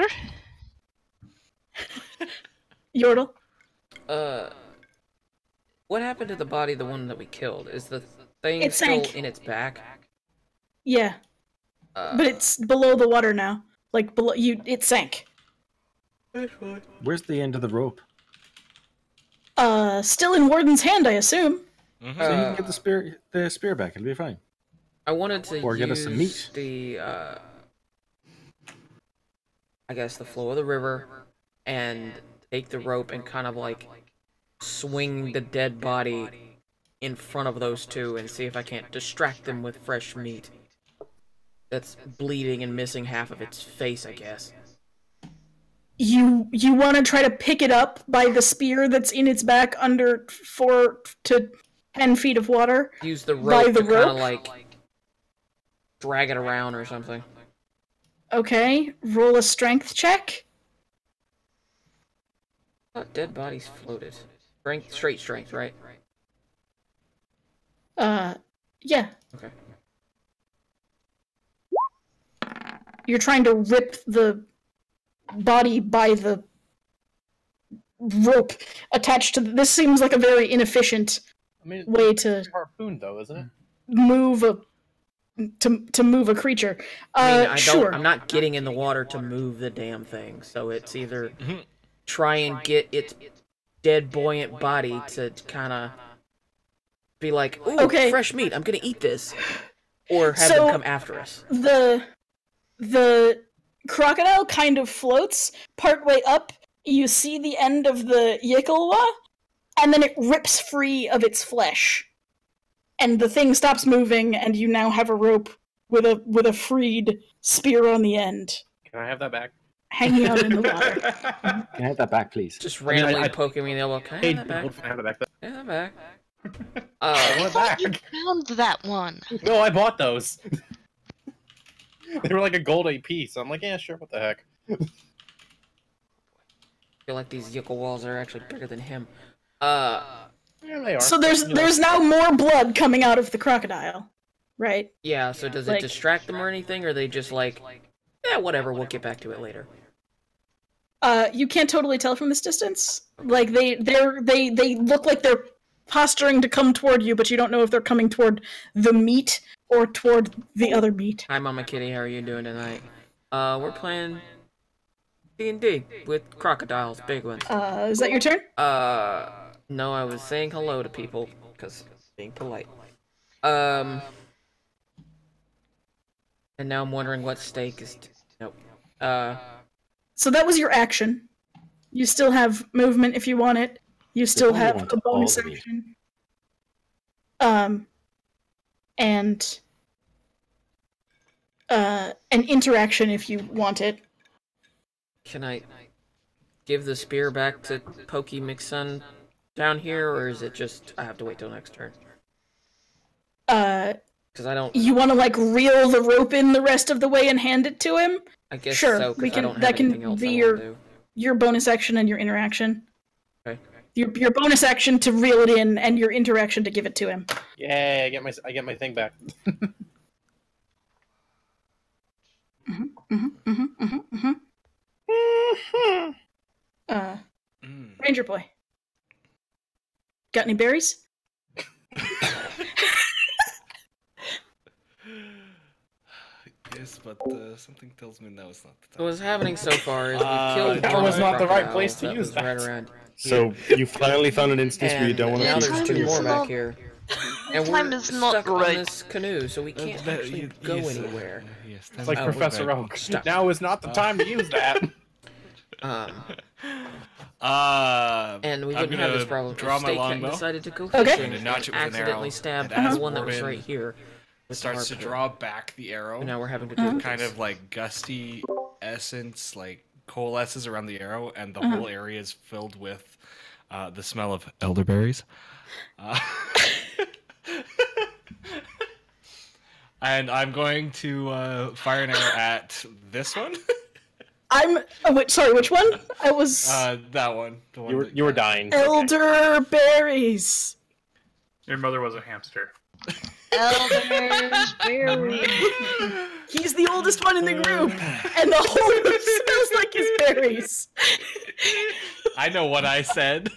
Yordle?
What happened to the body, the one that we killed? Is the thing
It
still
sank.
in its back?
Yeah. But it's below the water now. Like, below you, it sank.
Where's the end of the rope?
Still in Warden's hand, I assume.
So you can get the spear back. It'll be fine.
I wanted to
Or get us some
use
meat.
the, I guess the flow of the river, and take the rope and kind of like swing the dead body in front of those two and see if I can't distract them with fresh meat. That's bleeding and missing half of its face, I guess.
You want to try to pick it up by the spear that's in its back under 4 to 10 feet of water?
Use the
By
rope
the
to kind of
rope?
like drag it around or something.
Okay, roll a strength check.
I thought dead bodies floated. Straight strength, right?
Yeah.
Okay.
You're trying to rip the body by the rope attached to this seems like a very inefficient
I mean,
way
it's
to
a harpoon, though, isn't it?
move a to move a creature.
I mean,
Sure.
I'm not getting in the water to move the damn thing, so it's either try and get its dead buoyant body to kind of be like, ooh,
Okay.
fresh meat, I'm gonna eat this, or have
So-
them come after us.
The crocodile kind of floats partway up. You see the end of the Yikalwa, and then it rips free of its flesh. And the thing stops moving, and you now have a rope with a freed spear on the end,
Can I have that back?
hanging out in the water.
Can I have that back, please?
Just
I mean,
randomly
I
poking me in the elbow. Can I
Hey,
have that back?
can I have that back?
Can I have that back?
I want it back.
You found that one.
No, I bought those. They were like a gold AP, so I'm like, yeah, sure, what the heck.
I feel like these Yickle walls are actually bigger than him.
Yeah, they are.
So there's now more blood coming out of the crocodile, right?
Yeah, so does it
Like-
distract them or anything, or are they just like, yeah, whatever, we'll get back to it later?
You can't totally tell from this distance. Like they look like they're posturing to come toward you, but you don't know if they're coming toward the meat or toward the other meat.
Hi, Mama Kitty, how are you doing tonight? We're playing D&D with crocodiles, big ones.
Is that your turn?
No, I was saying hello to people, because being polite. And now I'm wondering what stake is... Nope.
So that was your action. You still have movement if you want it. You still
only
have
want
a bonus
all of it.
action. And an interaction if you want it.
Can I give the spear back to Pokey McSun down here, or is it just I have to wait till next turn? Because I don't...
You want to like reel the rope in the rest of the way and hand it to him?
I guess
Sure,
so, 'cause
we
I
can.
don't have
That
anything
can
else
be
I wanna do.
your bonus action and your interaction.
Okay.
Your bonus action to reel it in, and your interaction to give it to him.
Yay, I get my thing back.
Ranger boy, got any berries?
Yes, but something tells me now it's not the
So
time.
what's happening so far is we killed
that
one
was
of the
not the right
crocodiles
place to
that
use
was
that.
right around
So you finally found an instance where you
and
don't want
now
to
there's
keep
two more
It's
back
not-
here. And
time
we're
is not
stuck on
right.
this canoe, so we can't actually go anywhere.
Yes,
It's like
Oh,
Professor
we're
Oak.
Stop.
Now is not the time to use that.
And we
I'm
wouldn't have this
gonna
problem
draw
if
my
Stake hadn't
longbow.
decided to go
Okay.
fishing
I'm gonna notch it
and
with an
accidentally
arrow,
stabbed
and as
the one that was
Morbin
right here. with the
starts to
harpoon.
draw back the arrow.
And now we're having to do
kind
this.
of like gusty essence, like coalesces around the arrow, and the
Uh-huh.
whole area is filled with the smell of elderberries. And I'm going to fire an arrow at this one.
Sorry, which one? I was
That one. The one
You were dying.
elderberries.
Your mother was a hamster.
Elderberries.
He's the oldest one in the group, and the whole group smells like his berries.
I know what I said.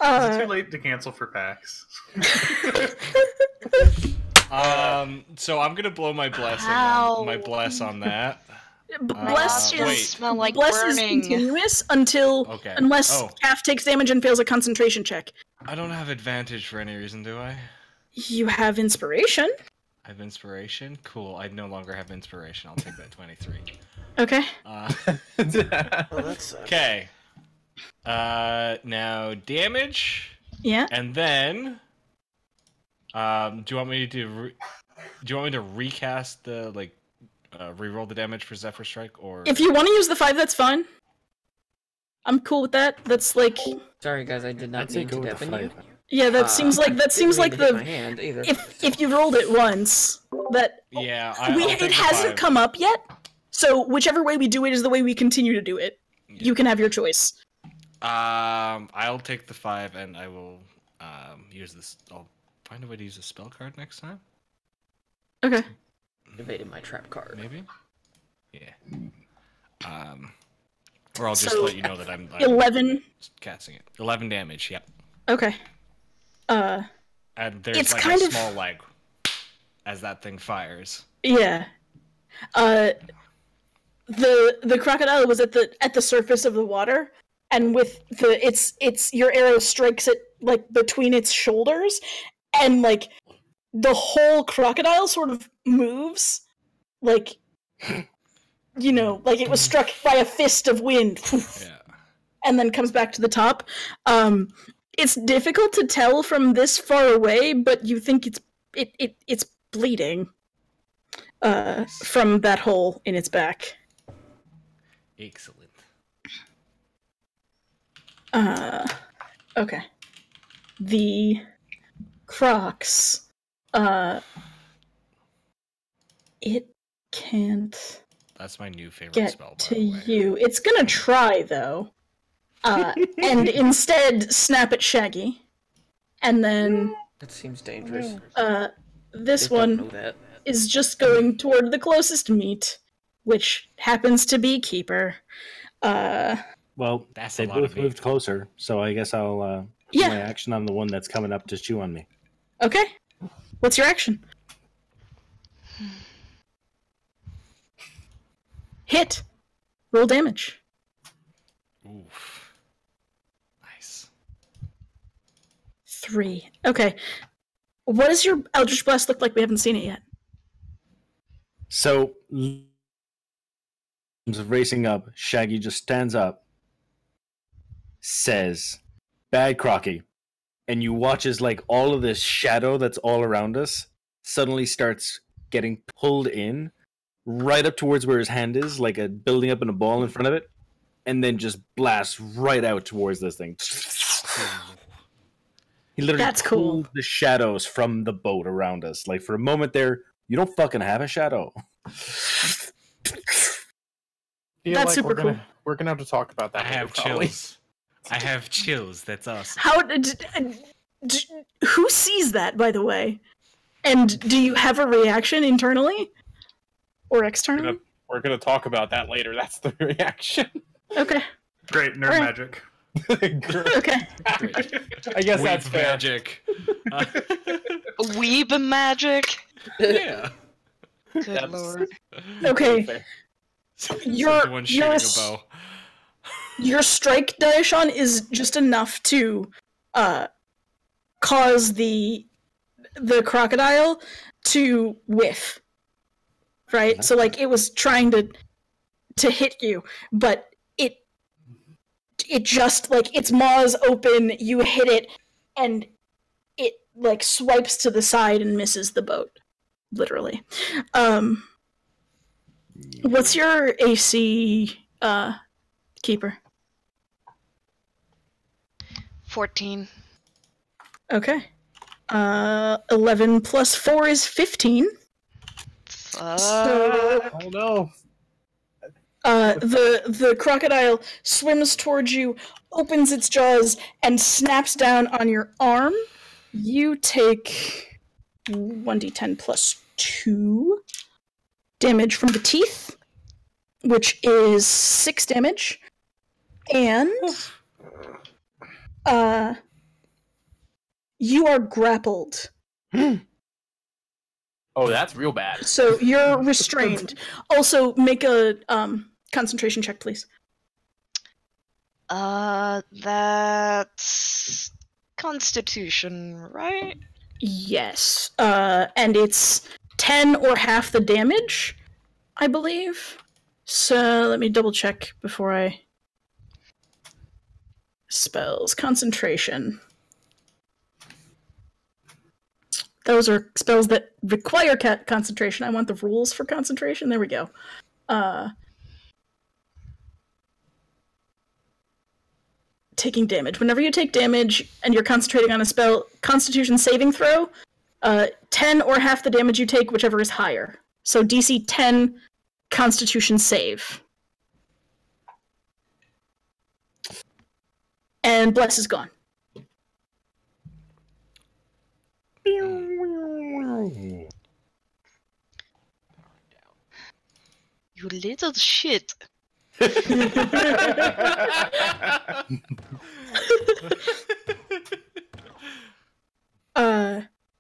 Is it too late to cancel for PAX?
So I'm gonna blow my blessing.
Ow.
My bless on that.
Bless
wait.
is
Smell like
bless is
burning.
continuous until
Okay.
unless
Oh.
Calf takes damage and fails a concentration check.
I don't have advantage for any reason, do I?
You have inspiration.
I have inspiration. Cool. I no longer have inspiration. I'll take that 23.
Okay.
Okay. Now damage.
Yeah.
And then, do you want me to recast the reroll the damage for Zephyr Strike, or
If you want to use the 5, that's fine. I'm cool with that. That's like.
Sorry, guys, I did not mean to deafen you.
Yeah, that seems like
hit my hand either.
If you rolled it once, that
yeah,
it hasn't come up yet. So whichever way we do it is the way we continue to do it. Yeah. You can have your choice.
I'll take the 5 and I will use this. I'll find a way to use a spell card next time.
Okay.
Evaded my trap card.
Maybe. Yeah. Or I'll just let you know that I'm
11
casting it. 11 damage. Yep.
Okay.
And there's
it's
like
kind
a
of...
small lag as that thing fires.
Yeah. The crocodile was at the surface of the water, and with its your arrow strikes it like between its shoulders, and like the whole crocodile sort of moves, like like it was struck by a fist of wind.
Yeah.
And then comes back to the top. It's difficult to tell from this far away, but you think it's bleeding from that hole in its back.
Excellent.
Okay. The Crocs. It can't.
That's my new favorite
get
spell.
To you. It's gonna try though. And instead snap at Shaggy. And then
that seems dangerous.
This one is just going toward the closest meat, which happens to be Keeper.
Well, they both moved closer, so I guess I'll do my action on the one that's coming up to chew on me.
Okay. What's your action? Hit. Roll damage.
Oof. Nice.
3. Okay. What does your Eldritch Blast look like? We haven't seen it yet.
So, racing up, Shaggy just stands up, says, "Bad Crocky," and you watch as like all of this shadow that's all around us suddenly starts getting pulled in right up towards where his hand is, like a building up in a ball in front of it, and then just blasts right out towards this thing. He literally pulled the shadows from the boat around us. Like for a moment there, you don't fucking have a shadow.
That's super cool.
We're gonna have to talk about that.
I have chills. I have chills. That's awesome.
Who sees that, by the way? And do you have a reaction internally or externally?
We're gonna talk about that later. That's the reaction.
Okay.
Great nerd magic.
Okay.
I guess that's fair.
Magic.
Weeb magic.
Yeah.
Good lord.
Okay.
Your one shooting a bow.
Your strike, Daishan, is just enough to cause the crocodile to whiff. Right? So like it was trying to hit you, but it just like its maws open, you hit it, and it like swipes to the side and misses the boat. Literally. What's your AC, Keeper?
14.
Okay. 11 plus 4 is 15.
Oh no.
The crocodile swims towards you, opens its jaws, and snaps down on your arm. You take 1d10 plus 2 damage from the teeth, which is 6 damage. And you are grappled.
Oh, that's real bad.
So you're restrained. Also, make a concentration check, please.
That's Constitution, right?
Yes. And it's 10 or half the damage, I believe. So let me double check before I... Spells. Concentration. Those are spells that require concentration. I want the rules for concentration. There we go. Taking damage. Whenever you take damage and you're concentrating on a spell, Constitution saving throw, 10 or half the damage you take, whichever is higher. So DC 10 Constitution save. And Bless is gone.
You little shit.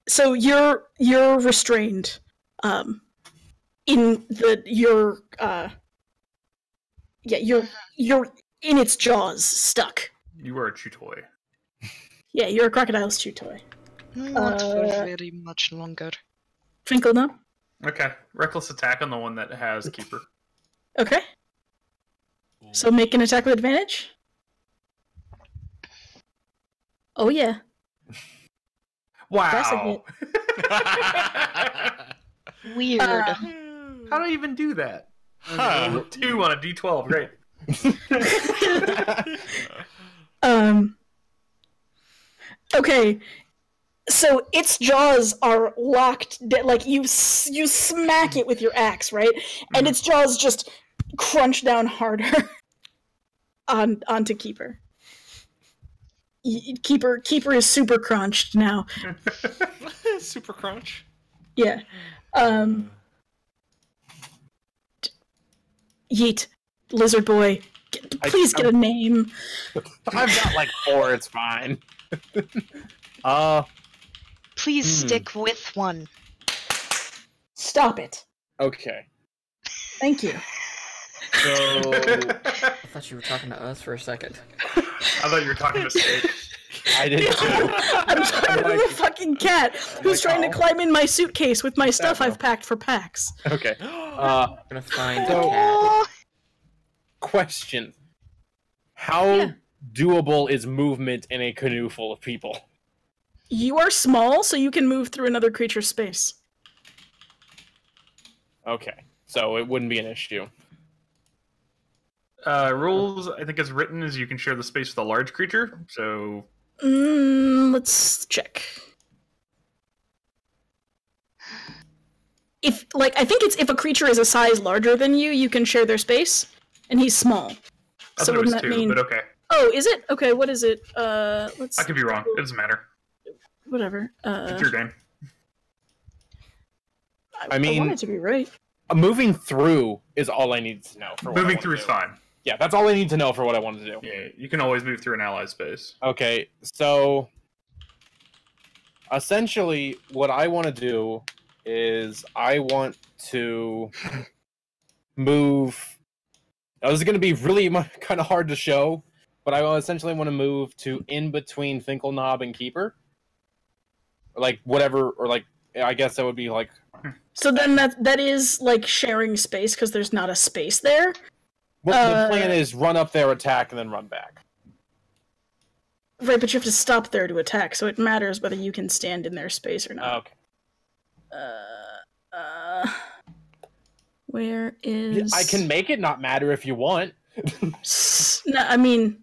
So you're restrained. In the you're in its jaws, stuck.
You are a chew toy.
Yeah, you're a crocodile's chew toy.
Not for very much longer.
Twinkle now.
Okay, reckless attack on the one that has Keeper.
Okay. So make an attack with advantage. Oh yeah.
Wow.
That's a hit.
Weird.
How do I even do that?
Huh.
2 on a D12. Great.
Okay. So its jaws are locked. Like you smack it with your axe, right? And its jaws just crunch down harder onto Keeper. Keeper is super crunched now.
Super crunch.
Yeah. Yeet, lizard boy. Please get a name.
I've got like 4. It's fine.
Please stick with one.
Stop it.
Okay.
Thank you.
So
I thought you were talking to us for a second.
I thought you were talking to Steak.
I did too.
I'm talking to the fucking cat who's trying to climb in my suitcase with my stuff I've packed for PAX.
Okay.
I'm gonna find the cat.
Question. How doable is movement in a canoe full of people?
You are small, so you can move through another creature's space.
Okay. So it wouldn't be an issue.
Rules, I think, as written, is you can share the space with a large creature. So,
let's check. I think it's if a creature is a size larger than you, you can share their space, and he's small.
I
So
thought it was
wouldn't that
2,
mean?
but okay.
Oh, is it? Okay, what is it? Let's.
I could be wrong. It doesn't matter.
Whatever.
It's your game.
I
I
mean,
want it to be right.
moving through is all I need to know. For what I
Moving
wanna
through is
do.
fine.
Yeah, that's all I need to know for what I want to do.
Yeah, you can always move through an ally space.
Okay, so essentially, what I want to do is I want to move. Now, this is going to be really kind of hard to show, but I essentially want to move to in between Finkelknob and Keeper, or like whatever, or like I guess that would be like.
So then that is like sharing space because there's not a space there.
Well, the plan is run up there, attack, and then run back.
Right, but you have to stop there to attack, so it matters whether you can stand in their space or not.
Okay.
Where is...
I can make it not matter if you want.
No, I mean...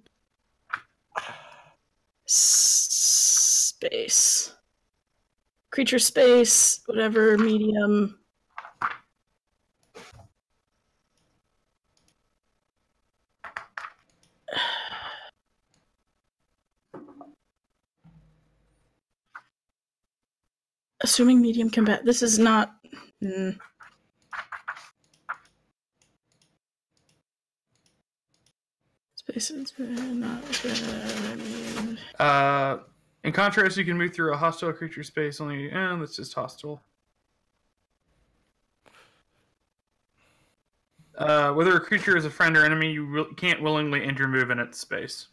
Space. Creature space, whatever, medium... Assuming medium combat. This is not. Spaces not.
In contrast, you can move through a hostile creature space only. That's just hostile. Whether a creature is a friend or enemy, you can't willingly enter or move in its space.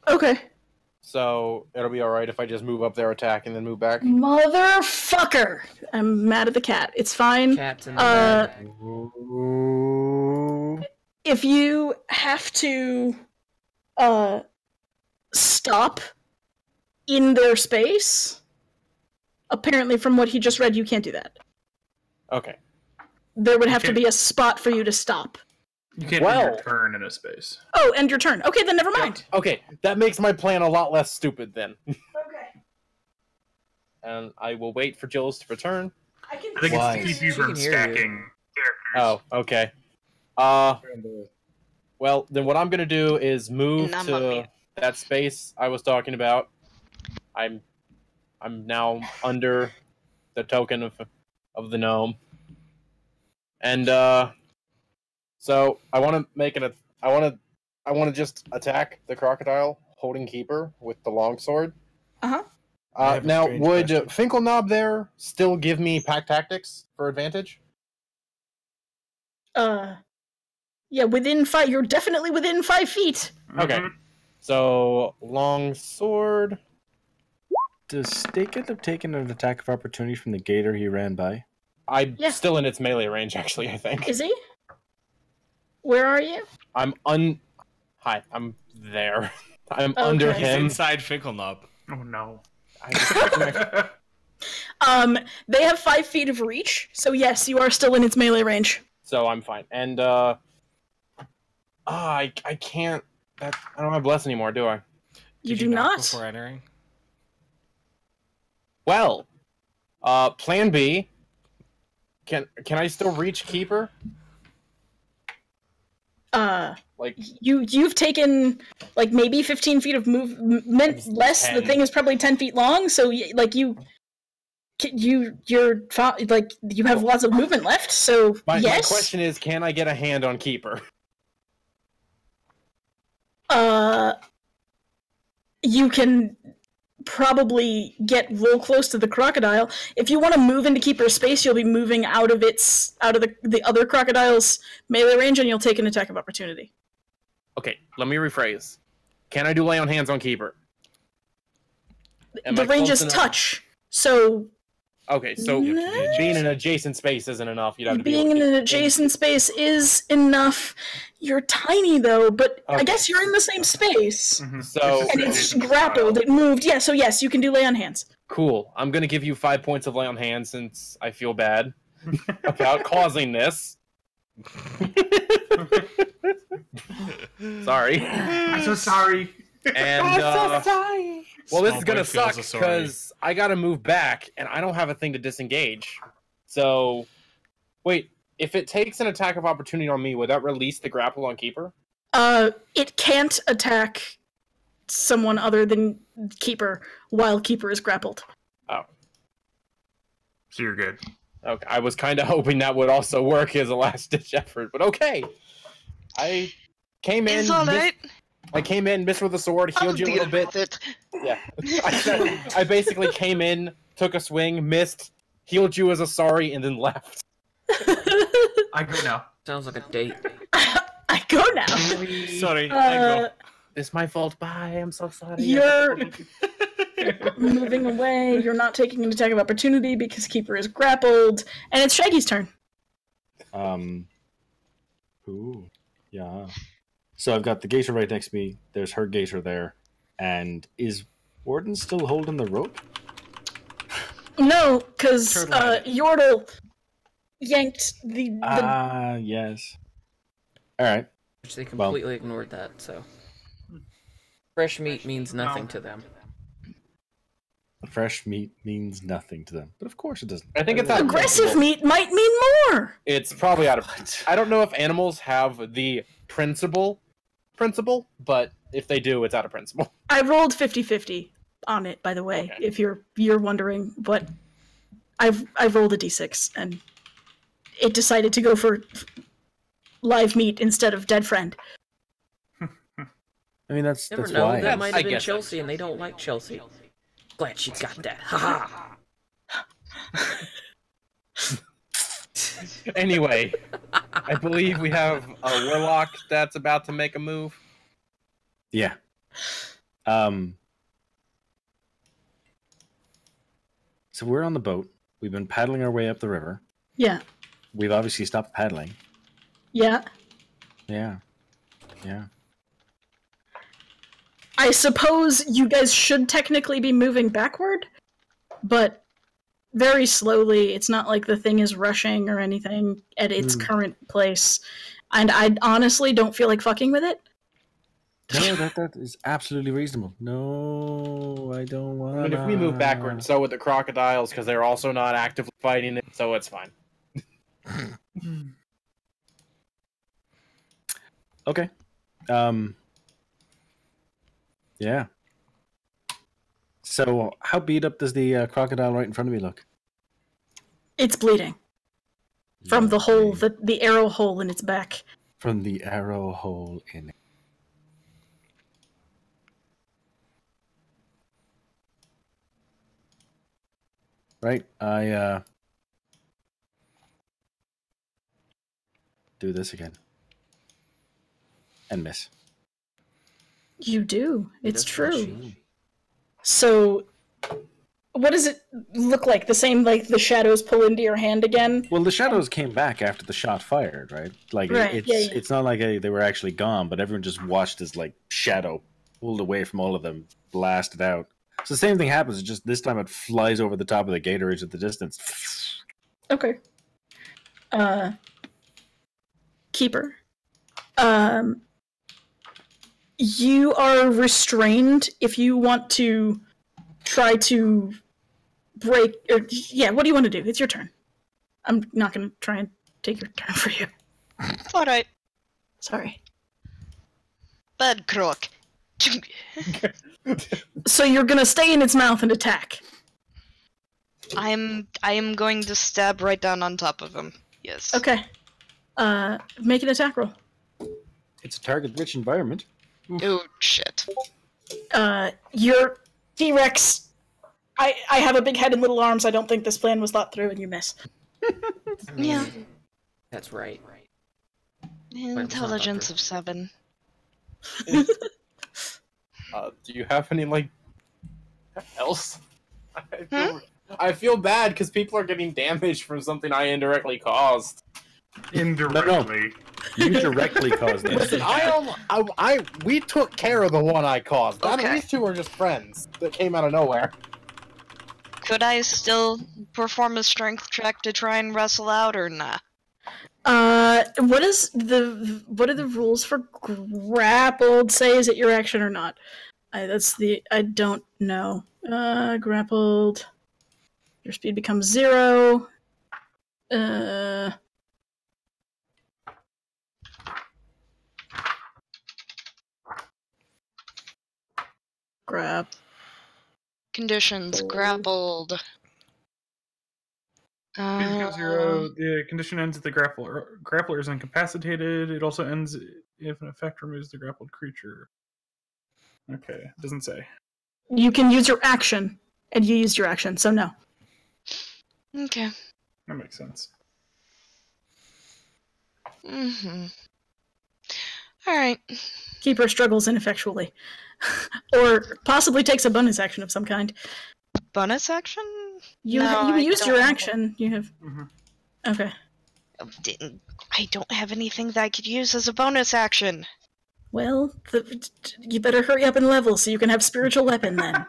Okay.
So it'll be alright if I just move up there, attack, and then move back.
Motherfucker! I'm mad at the cat. It's fine.
Cat's in the bag.
If you have to stop in their space, apparently from what he just read, you can't do that.
Okay.
There would have to be a spot for you to stop.
You can't end your turn in a space.
Oh, end your turn. Okay, then never mind.
Okay, that makes my plan a lot less stupid then. Okay. And I will wait for Jules to return.
I think it's to keep you from stacking characters.
Oh, okay. Well, then what I'm gonna do is move to that space I was talking about. I'm now under the token of the gnome, and so I want to make it. I want to just attack the crocodile holding Keeper with the longsword. Now, would Finkelknob there still give me pack tactics for advantage?
Yeah, within 5. You're definitely within 5 feet.
Okay. So long sword.
Does Steak end up taking an attack of opportunity from the gator he ran by?
I'm still in its melee range, actually. I think.
Is he? Where are you?
I'm Hi, I'm there. I'm under him.
He's inside Finkelknob.
Oh no.
They have 5 feet of reach, so yes, you are still in its melee range.
So I'm fine. And I can't. I don't have bless anymore, do I?
You do not.
Before entering.
Well, plan B. Can I still reach Keeper? Like
you've taken like maybe 15 feet of movement less.
10.
The thing is probably 10 feet long, so like you're like you have lots of movement left. So
my
yes.
question is, can I get a hand on Keeper?
You can probably get real close to the crocodile. If you want to move into Keeper's space, you'll be moving out of the other crocodile's melee range, and you'll take an attack of opportunity.
Okay, let me rephrase. Can I do lay on hands on Keeper?
The range is touch, so...
Okay, so being in an adjacent space isn't enough. You'd have to
being in an adjacent space is enough. You're tiny, though, but I guess you're in the same space.
Mm-hmm. So
and it's grappled, it moved. Yeah, so yes, you can do lay on hands.
Cool. I'm going to give you 5 points of lay on hands since I feel bad about causing this. Sorry.
I'm so sorry.
And
I'm so sorry.
Well, this is gonna suck because I gotta move back, and I don't have a thing to disengage. So, wait, if it takes an attack of opportunity on me, would that release the grapple on Keeper?
It can't attack someone other than Keeper while Keeper is grappled.
Oh.
So you're good.
Okay, I was kind of hoping that would also work as a last-ditch effort, but okay. I came in...
It's alright.
I came in, missed with a sword, healed you a little bit. Yeah. I basically came in, took a swing, missed, healed you as a sorry, and then left.
I go now.
Sounds like a date.
I go now.
Sorry, I go.
It's my fault. Bye. I'm so sorry.
You're moving away. You're not taking an attack of opportunity because Keeper is grappled, and it's Shaggy's turn.
Ooh. Yeah. So I've got the gator right next to me. There's her gator there. And is Warden still holding the rope?
No, because Yordle yanked the...
yes. Alright.
Which they completely ignored that, so... Fresh meat means nothing to them.
Fresh meat means nothing to them. But of course it doesn't.
I think it's
aggressive meat might mean more!
It's probably out of... I don't know if animals have the principle, but if they do, it's out of principle.
I rolled 50-50 on it, by the way, if you're wondering, but I've rolled a d6 and it decided to go for live meat instead of dead friend.
I mean that's
Never know.
why.
That might have been Chelsea, and they don't like Chelsea. Glad she got that. Ha
Anyway, I believe we have a warlock that's about to make a move.
Yeah. So we're on the boat. We've been paddling our way up the river.
Yeah.
We've obviously stopped paddling.
Yeah.
Yeah. Yeah.
I suppose you guys should technically be moving backward, but very slowly. It's not like the thing is rushing or anything at its current place. And I honestly don't feel like fucking with it.
No, that is absolutely reasonable. No, I don't want.
I mean, if we move backward, so with the crocodiles, because they're also not actively fighting it, so it's fine.
Okay. Yeah. So, how beat up does the crocodile right in front of me look?
It's bleeding. From the hole, the arrow hole in its back.
From the arrow hole in it. Right, I do this again. And miss.
You do. It's true. So, what does it look like? The same, like, the shadows pull into your hand again?
Well, the shadows came back after the shot fired, right? Like,
right.
It's not like they were actually gone, but everyone just watched as, like, shadow pulled away from all of them, blasted out. So the same thing happens, just this time it flies over the top of the gatorage at the distance.
Okay. Keeper. You are restrained if you want to try to break... Or, yeah, what do you want to do? It's your turn. I'm not going to try and take your turn for you.
Alright.
Sorry.
Bad croc.
So you're going to stay in its mouth and attack?
I am going to stab right down on top of him. Yes.
Okay. Make an attack roll.
It's a target-rich environment.
Oh, shit.
Your T-Rex... I have a big head and little arms. I don't think this plan was thought through, and you miss.
Yeah.
That's right.
Intelligence of 7.
Do you have any, like, else? I feel bad because people are getting damaged from something I indirectly caused.
Indirectly.
No. You directly caused it.
Listen, we took care of the one I caused.
Okay.
These two are just friends that came out of nowhere.
Could I still perform a strength check to try and wrestle out, or nah?
What are the rules for grappled? Say, is it your action or not? I don't know. Grappled. Your speed becomes 0. Grab.
Conditions, grappled.
Speed becomes 0. The condition ends if the grappler is incapacitated. It also ends if an effect removes the grappled creature. Okay, it doesn't say.
You can use your action, and you used your action, so no.
Okay.
That makes sense.
Alright.
Keeper struggles ineffectually. Or possibly takes a bonus action of some kind.
Bonus action?
You used your action. You have... Okay.
I don't have anything that I could use as a bonus action.
Well, you better hurry up and level so you can have spiritual weapon then.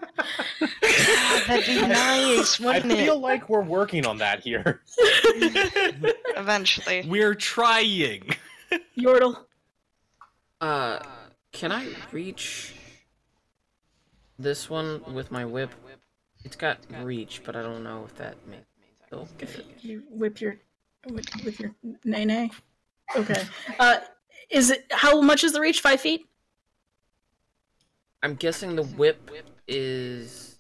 That'd be nice, wouldn't it?
I feel like we're working on that here.
Eventually.
We're trying.
Yordle.
Can I reach this one with my whip? It's got reach, but I don't know if that makes it.
You whip your with your nay. Okay. Is it how much is the reach? 5 feet?
I'm guessing the whip is.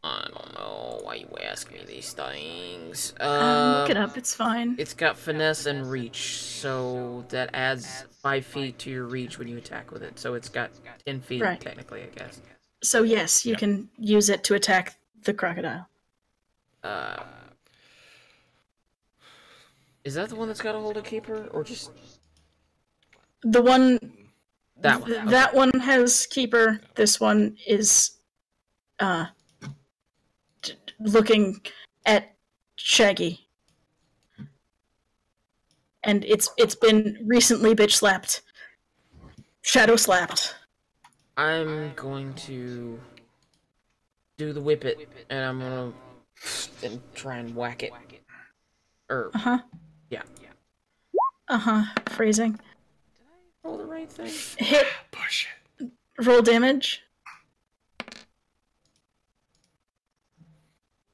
I don't know why you ask me these things.
Look it up. It's fine.
It's got finesse and reach, so that adds 5 feet to your reach when you attack with it. So it's got 10 feet technically, I guess.
So yes, you can use it to attack the crocodile.
Is that the one that's got a hold of Keeper, or just
the one?
That one.
That one has Keeper. This one is, looking at Shaggy. And it's been recently bitch slapped. Shadow slapped.
I'm going to do the whip it, and I'm gonna try and whack it. Yeah.
Phrasing.
Did I roll the right thing?
Hit.
Push it.
Roll damage.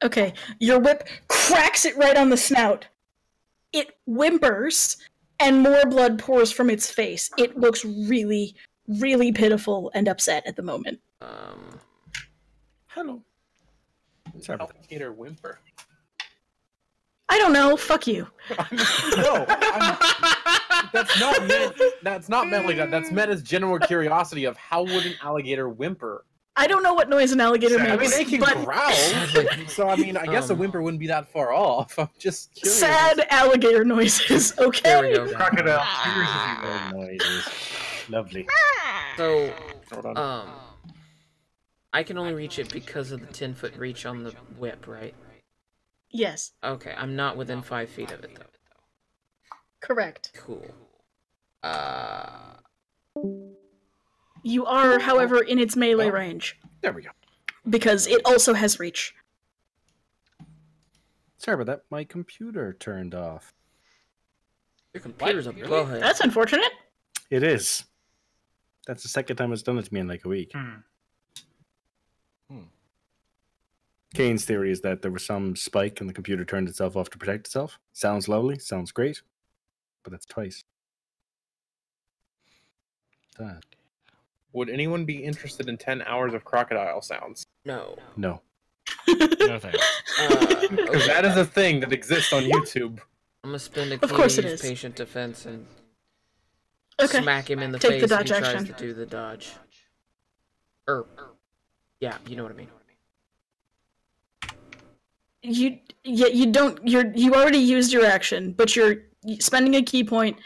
Okay, your whip cracks it right on the snout. It whimpers, and more blood pours from its face. It looks really, really pitiful and upset at the moment.
Hello.
Alligator whimper.
I don't know. Fuck you.
No, that's not meant like that. That's meant as general curiosity of how would an alligator whimper?
I don't know what noise an alligator makes.
I mean, they can growl, so I mean, I guess a whimper wouldn't be that far off. I'm just curious.
Sad alligator noises. Okay.
There we go.
Crocodile.
Noises. Lovely.
So, I can only reach it because of the 10-foot reach on the whip, right?
Yes.
Okay, I'm not within 5 feet of it, though.
Correct.
Cool.
You are, however, in its melee range.
There we go.
Because it also has reach.
Sorry about that. My computer turned off.
Your computer's a bowhead.
That's unfortunate.
It is. That's the second time it's done it to me in like a week. Kane's theory is that there was some spike and the computer turned itself off to protect itself. Sounds lovely. Sounds great. But that's twice. That.
Would anyone be interested in 10 hours of crocodile sounds?
No.
No.
No thanks.
Because that is a thing that exists on YouTube.
I'm gonna spend a
Of course
key
it is.
patient defense and
Okay.
smack him in the
Take
face
the
if he
dodge
tries
action.
to do the dodge. Yeah, you know what I mean.
You already used your action, but you're spending a key point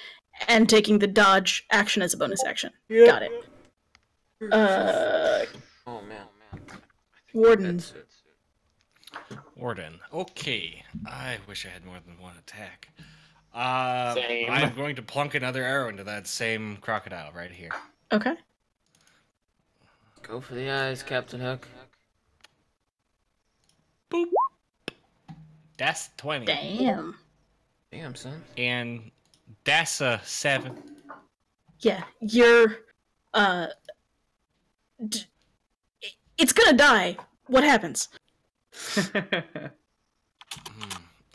and taking the dodge action as a bonus action.
Yep.
Got it.
Oh man.
Warden.
Warden. Okay. I wish I had more than one attack.
Same.
I'm going to plunk another arrow into that same crocodile right here.
Okay.
Go for the eyes, Captain Hook.
Boop. That's 20.
Damn.
Damn, son.
And that's a 7.
Yeah, you're it's gonna die. What happens?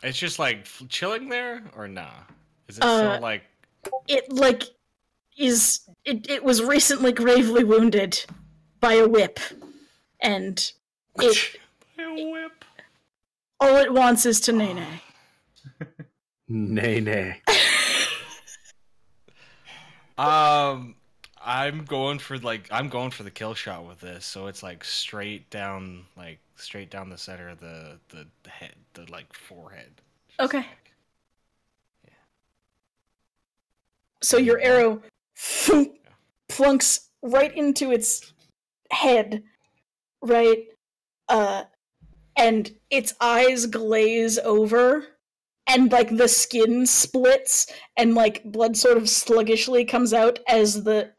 It's just like chilling there, or nah? Is it still like?
It like is it was recently gravely wounded by a whip, and it
By a whip.
all it wants is to nay nay.
Nay, nay.
I'm going for the kill shot with this, so it's like straight down the center of the head, the like forehead. Just
Okay.
like-
So your arrow plunks right into its head, right? And its eyes glaze over, and like the skin splits, and like blood sort of sluggishly comes out as the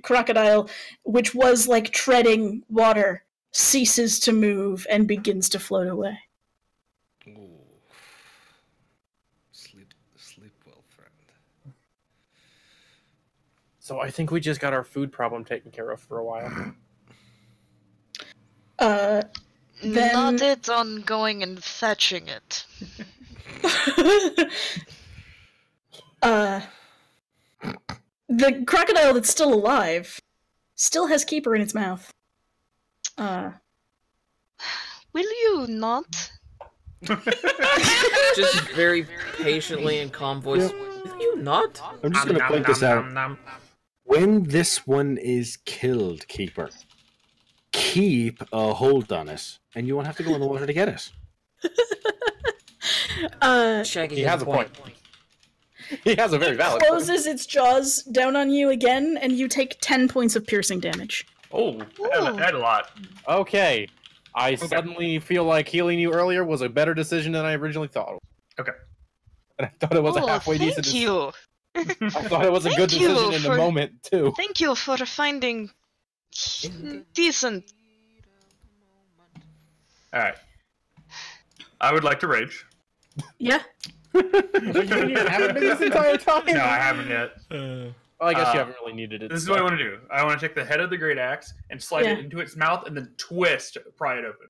crocodile, which was like treading water, ceases to move and begins to float away.
Ooh. Sleep well, friend.
So I think we just got our food problem taken care of for a while.
Then-
Not it on going and fetching it.
The crocodile that's still alive still has Keeper in its mouth.
Will you not?
Just very patiently and calm voice. Will you not?
I'm just going to point this out. When this one is killed, Keeper, keep a hold on it, and you won't have to go in the water to get it.
Shaggy
He has a point. He has a very valid point.
Closes its jaws down on you again, and you take 10 points of piercing damage.
Oh, that a lot.
Okay. I suddenly feel like healing you earlier was a better decision than I originally thought.
Okay.
And I thought it was a halfway decent.
Thank you.
I thought it was a good decision in the moment too.
Thank you for finding decent.
All right. I would like to rage.
Yeah.
You haven't been this entire time.
No, I haven't yet.
Well, I guess you haven't really needed it.
This is what I want to do. I want to take the head of the great axe and slide it into its mouth and then twist, pry it open.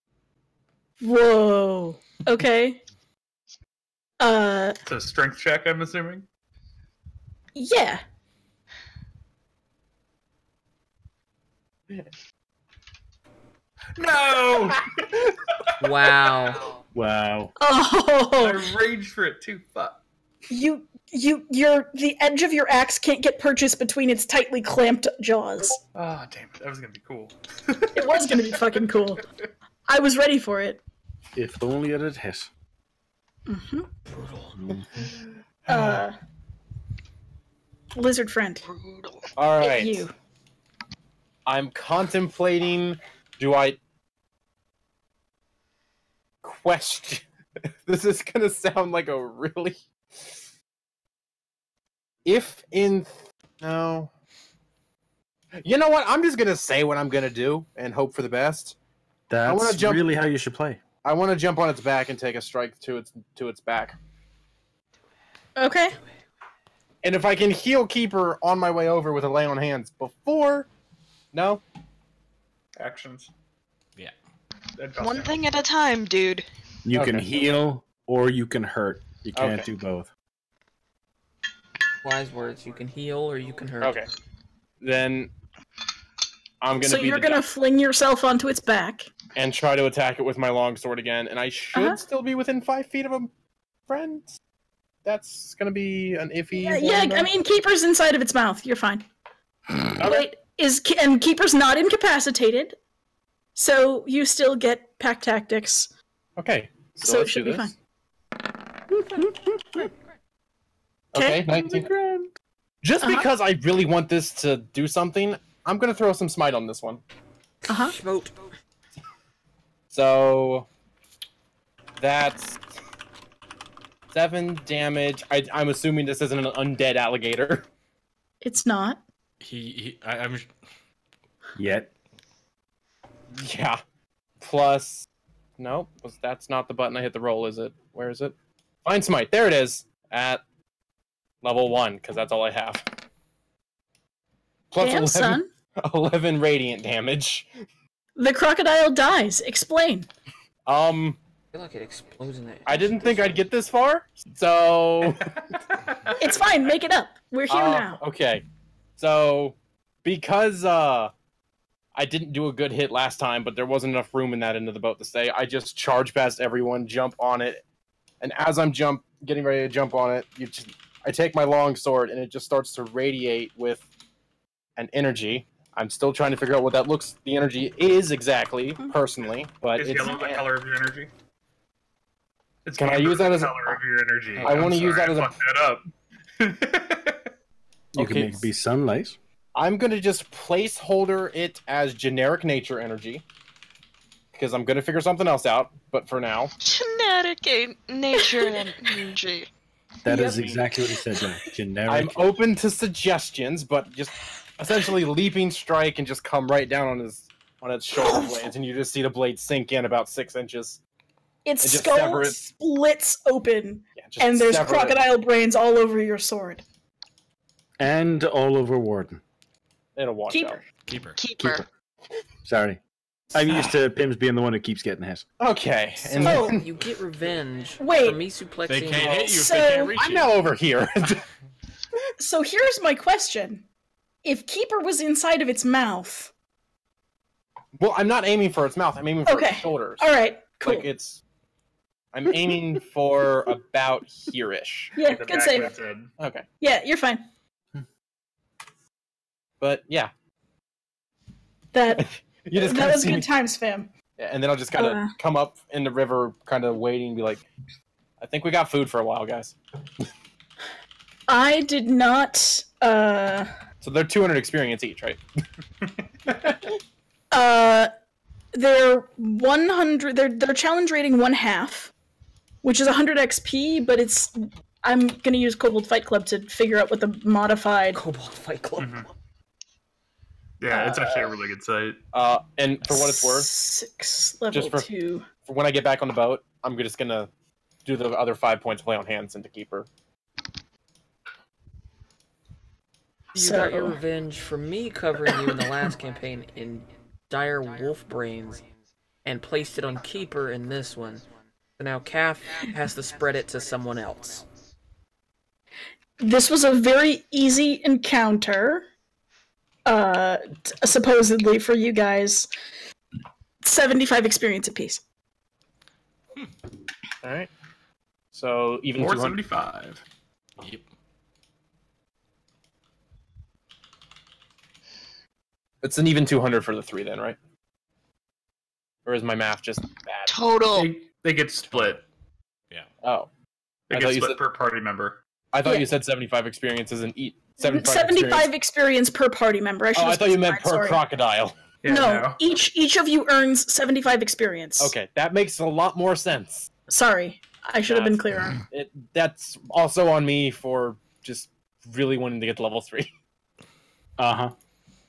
Whoa. Okay.
It's a strength check, I'm assuming.
Yeah.
No!
Wow.
Wow.
Oh.
I raged for it too. Fuck.
The edge of your axe can't get purchased between its tightly clamped jaws.
Oh, damn it. That was going to be cool.
It was going to be fucking cool. I was ready for it.
If only it had hit.
Lizard friend.
All right.
You.
I'm contemplating. Do I question? This is gonna sound like a really. If in no. You know what? I'm just gonna say what I'm gonna do and hope for the best.
That's really how you should play.
I want to jump on its back and take a strike to its back.
Okay.
And if I can heal Keeper on my way over with a lay on hands before, no
actions.
Yeah.
One thing at a time, dude.
You can heal or you can hurt. You can't do both.
Wise words. You can heal or you can hurt.
Okay. Then I'm gonna.
So you're gonna fling yourself onto its back
and try to attack it with my longsword again, and I should still be within 5 feet of a friend. That's gonna be an iffy.
Yeah. I mean, Keeper's inside of its mouth. You're fine. Wait, and Keeper's not incapacitated, so you still get pack tactics.
Okay.
So it should be fine.
Okay, 19. Just because I really want this to do something, I'm gonna throw some smite on this one.
Smote.
So that's 7 damage. I'm assuming this isn't an undead alligator.
It's not.
I'm
Yet.
Yeah. Plus, nope. That's not the button I hit the roll, is it? Where is it? Find smite. There it is. At level 1, because that's all I have. Plus
Damn,
11,
son.
11 radiant damage.
The crocodile dies. Explain.
I feel like it explodes in there.
I didn't think I'd get this far, so...
It's fine. Make it up. We're here now.
Okay. So, because I didn't do a good hit last time, but there wasn't enough room in that end of the boat to stay, I just charge past everyone, jump on it, and as I'm getting ready to jump on it, I take my long sword, and it just starts to radiate with an energy. I'm still trying to figure out what the energy is exactly, personally, but
Is yellow the color of your energy?
Can I use that as
the color of your energy?
I want to use that as a...
Fuck that up.
You can make it be sunlight.
I'm going to just placeholder it as generic nature energy. Because I'm going to figure something else out, but for now...
Generic nature energy.
That is exactly what he said, Jack. Generic.
I'm open to suggestions, but just essentially leaping strike and just come right down on its shoulder blades, and you just see the blade sink in about 6 inches.
Its skull splits open,
just
and there's
sever
crocodile brains all over your sword.
And all over Warden.
It'll watch out.
Keeper.
Sorry. I'm used to Pims being the one who keeps getting hit.
Okay.
So you get revenge for me suplexing.
They can't hit you if
So-
they can't reach
I'm
you.
now over here.
So here's my question. If Keeper was inside of its mouth...
Well, I'm not aiming for its mouth. I'm aiming for
Okay.
its shoulders.
Alright, cool.
Like I'm aiming for about here-ish.
Yeah, good save.
Okay.
Yeah, you're fine.
But, yeah.
That
You just
that
kinda
was
see
good
me-
times, fam.
Yeah, and then I'll just kind of come up in the river, kind of waiting, and be like, I think we got food for a while, guys.
I did not...
So they're 200 experience each, right?
they're 100. They're challenge rating 1/2, which is 100 XP, but it's. I'm gonna use Kobold Fight Club to figure out what the modified
Kobold Fight Club.
Yeah, it's actually a really good site.
And for what it's worth,
6 level
just for
2.
For when I get back on the boat, I'm just gonna do the other 5 points play on hands into keeper.
You got your revenge for me covering you in the last campaign in Dire Wolf Brains, and placed it on keeper in this one. So now Calf has to spread it to someone else.
This was a very easy encounter. Supposedly for you guys, 75 experience apiece.
All right. So even
475.
Yep.
It's an even 200 for the 3 then, right? Or is my math just bad?
Total.
They get split.
Yeah.
Oh.
They
I
get
thought you
split
said-
per party member.
I thought
Yeah.
you said 75 experience as an 75
75 experience per party member.
I thought you meant per
sorry.
crocodile.
Yeah,
No, each of you earns 75 experience.
Okay, that makes a lot more sense.
Sorry, I should have been clearer.
That's also on me for just really wanting to get to level 3.
Uh-huh.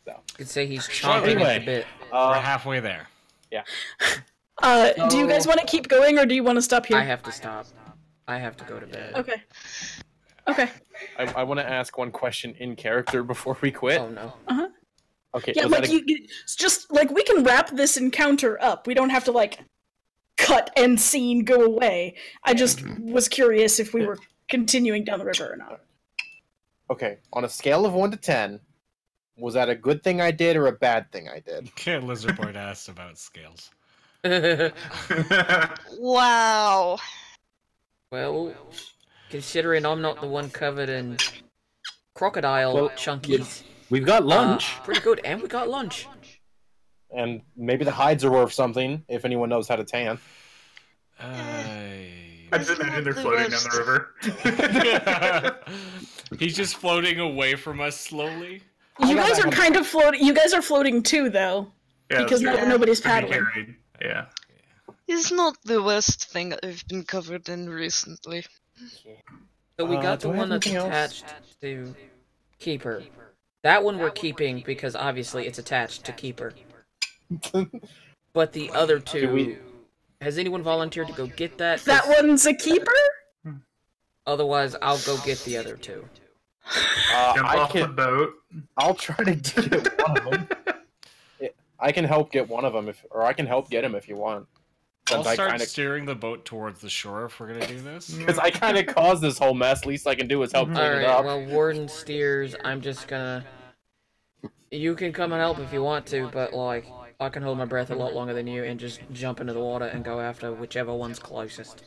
So.
You could say he's chomping
Anyway,
at the bit.
We're halfway there.
Yeah.
Do you guys want to keep going, or do you want to stop here?
I have to stop. I have to go to bed.
Okay. Okay.
I want to ask one question in character before we quit.
Oh no.
Uh-huh.
Okay.
Yeah,
was
like
that
it's just like we can wrap this encounter up. We don't have to like cut end scene go away. I just was curious if we were continuing down the river or not.
Okay, on a scale of 1 to 10, was that a good thing I did or a bad thing I did?
Okay, Lizard Boy asked about scales.
Wow.
Well, considering I'm not the one covered in crocodile chunkies.
We've got lunch.
Pretty good, and we got lunch.
And maybe the hides are worth something, if anyone knows how to tan.
I just imagine they're floating down the river.
He's just floating away from us slowly.
You guys are kind of floating. You guys are floating too, though,
Yeah,
because
that's true.
nobody's
They're being
paddling.
carried. Yeah.
It's not the worst thing I've been covered in recently.
So we got
do
the
I have
one that's
anything else?
attached to Keeper. That one we're keeping because obviously it's attached to Keeper. But the other two... Has anyone volunteered to go get that?
That one's a keeper?
Otherwise, I'll go get the other two.
Jump off the boat.
I'll try to get one of them. I can help get one of them, or I can help get him if you want.
I'll
Since I
start
kinda,
steering the boat towards the shore if we're gonna do this.
because I kind of caused this whole mess. Least I can do is help clean it
Alright,
up.
well, Warden steers. I'm just gonna... You can come and help if you want to, but, like, I can hold my breath a lot longer than you and just jump into the water and go after whichever one's closest.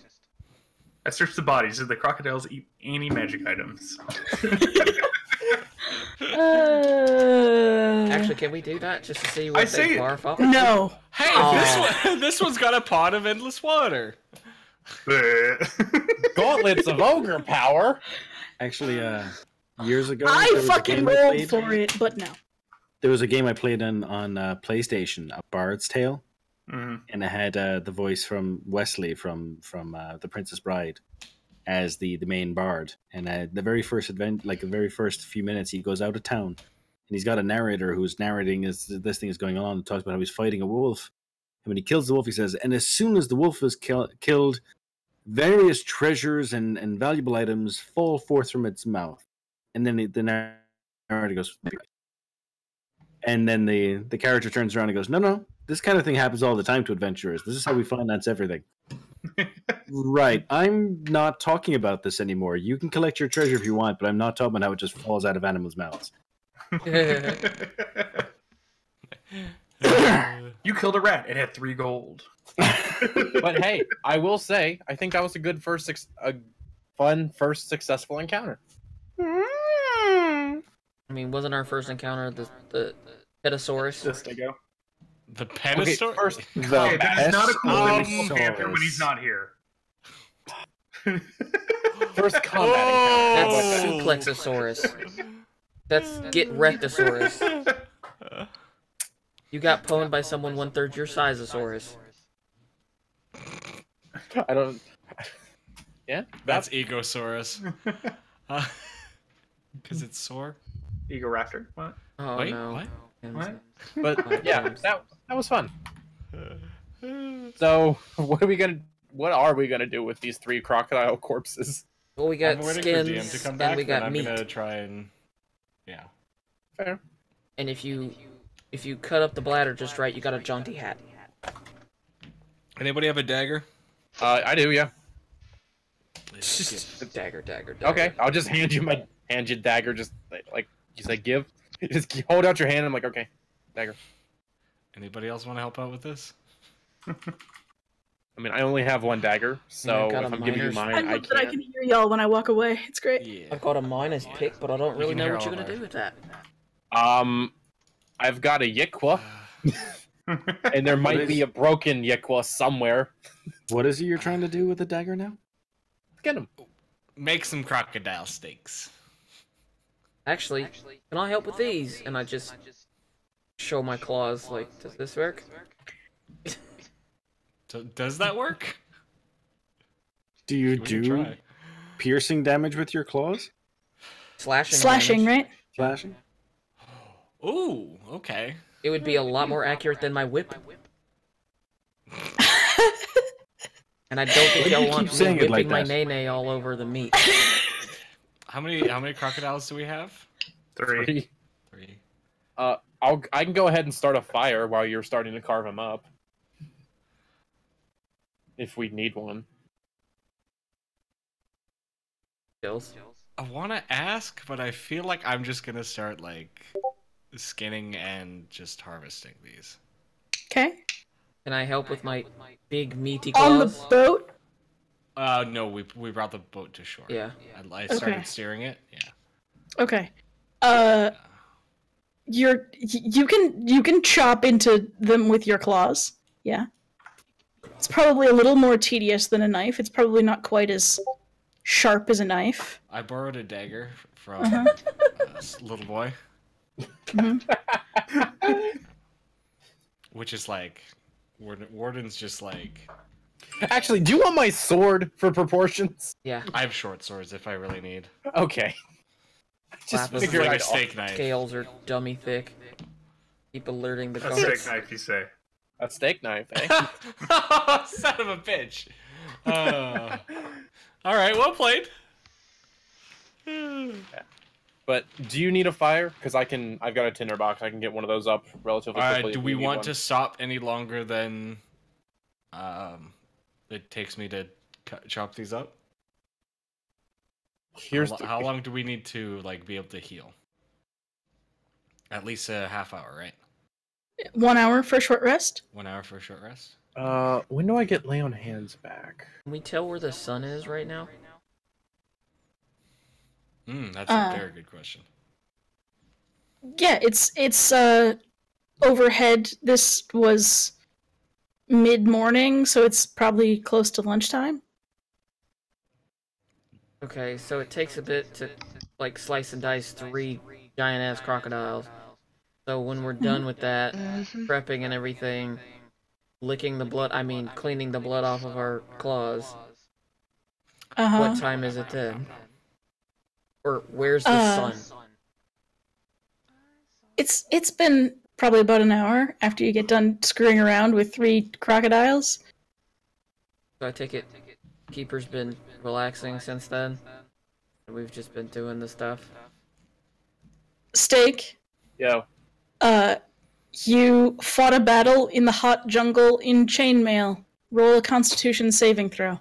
I searched the bodies. Did the crocodiles eat any magic items?
Actually, can we do that just to see what
I
they
say-
barf up?
No.
Hey, this one's got a pot of endless water.
Gauntlets of ogre power.
Actually, years ago,
I
there was a
fucking
game I
rolled
played-
for it, but no.
There was a game I played on PlayStation, A Bard's Tale,
Mhm.
and it had the voice from Wesley from The Princess Bride as the main bard. And the very first the very first few minutes, he goes out of town, and he's got a narrator who's narrating as this thing is going on, and talks about how he's fighting a wolf. And when he kills the wolf, he says, "And as soon as the wolf is killed, various treasures and valuable items fall forth from its mouth." And then the narrator goes, and then the character turns around and goes, no, this kind of thing happens all the time to adventurers. This is how we finance everything. Right. I'm not talking about this anymore. You can collect your treasure if you want, but I'm not talking about how it just falls out of animals' mouths.
You killed a rat. It had 3 gold.
But hey, I will say, I think that was a good fun first successful encounter.
I mean, wasn't our first encounter the Petasaurus?
Just to go.
The Petasaurus?
First,
Okay, that is not a cool
Um,
image of Panther when he's not here.
first combat
That's
encounter.
Suplexosaurus. That's Get Rectosaurus. You got pwned by someone 1/3 your sizeosaurus.
I don't. Yeah,
That's Egosaurus. Because it's sore.
Egoraptor. What?
Oh
Wait,
no.
what?
What?
But yeah, that was fun. So what are we gonna do with these 3 crocodile corpses?
Well, we
I'm
got
waiting for DM
skins
to come
and
back,
we got
I'm
meat.
gonna try and
Fair.
And if you cut up the bladder just right, you got a jaunty hat.
Anybody have a dagger?
I do, yeah.
Dagger, dagger, dagger.
Okay, I'll just hand you dagger. Just like you say, give. You just hold out your hand. And I'm like, okay, dagger.
Anybody else want to help out with this?
I mean, I only have 1 dagger, so
I got
if
a
I'm giving you
miner's-
mine,
I
I
hope that I
can't.
can hear y'all when I walk away. It's great.
Yeah.
I've got a minus pick, but I don't really
can
know
hear
what you're
all
gonna
of
do with that.
I've got a Yikwa, and there might be a broken Yikwa somewhere.
What is it you're trying to do with the dagger now?
Get him.
Make some crocodile steaks.
Actually, can I help with these? And I just show my claws. Like, does this work?
So, does that work?
Do you
We can
do
try.
piercing damage with your claws?
Slashing,
damage.
right?
Slashing?
Ooh, okay.
It would be a lot more accurate than my whip. And I don't think
Why do
y'all
you
want
keep
me
saying it
whipping
like
my
that?
nay-nay all over the meat.
How many crocodiles do we have?
3.
3.
I can go ahead and start a fire while you're starting to carve them up, if we need one.
Kills.
I want to ask, but I feel like I'm just gonna start like skinning and just harvesting these.
Okay.
Can I help with my big meaty
On the
claws?
boat?
No, we brought the boat to shore.
Yeah.
I started
Okay.
steering it. Yeah.
Okay. You can chop into them with your claws. Yeah. It's probably a little more tedious than a knife. It's probably not quite as sharp as a knife.
I borrowed a dagger from this little boy, which is like Warden's just like.
Actually, do you want my sword for proportions?
Yeah.
I have short swords if I really need.
Okay. Just
Lapis
Figure
figured
like a
I'd
steak knife.
Scales are dummy thick. Keep alerting the
A
guards.
steak knife, you say.
a steak knife. Eh?
Son of a bitch. All right, well played.
But do you need a fire? Because I've got a tinderbox. I can get one of those up relatively quickly.
Do
if
we
need
want
one.
to stop any longer than it takes me to chop these up?
Here's
How long do we need to like be able to heal? At least a half hour, right?
1 hour for a short rest.
1 hour for a short rest.
when do I get lay on hands back?
Can we tell where the sun is right now?
That's a very good question.
Yeah, it's overhead. This was mid-morning, so it's probably close to lunchtime.
Okay, so it takes a bit to like slice and dice 3 giant ass crocodiles. So when we're done with that, prepping and everything, cleaning the blood off of our claws. What time is it then? Or where's the sun?
It's been probably about an hour after you get done screwing around with 3 crocodiles.
So I take it Keeper's been relaxing since then. We've just been doing the stuff.
Steak,
Yo.
you fought a battle in the hot jungle in chainmail. Roll a Constitution saving throw.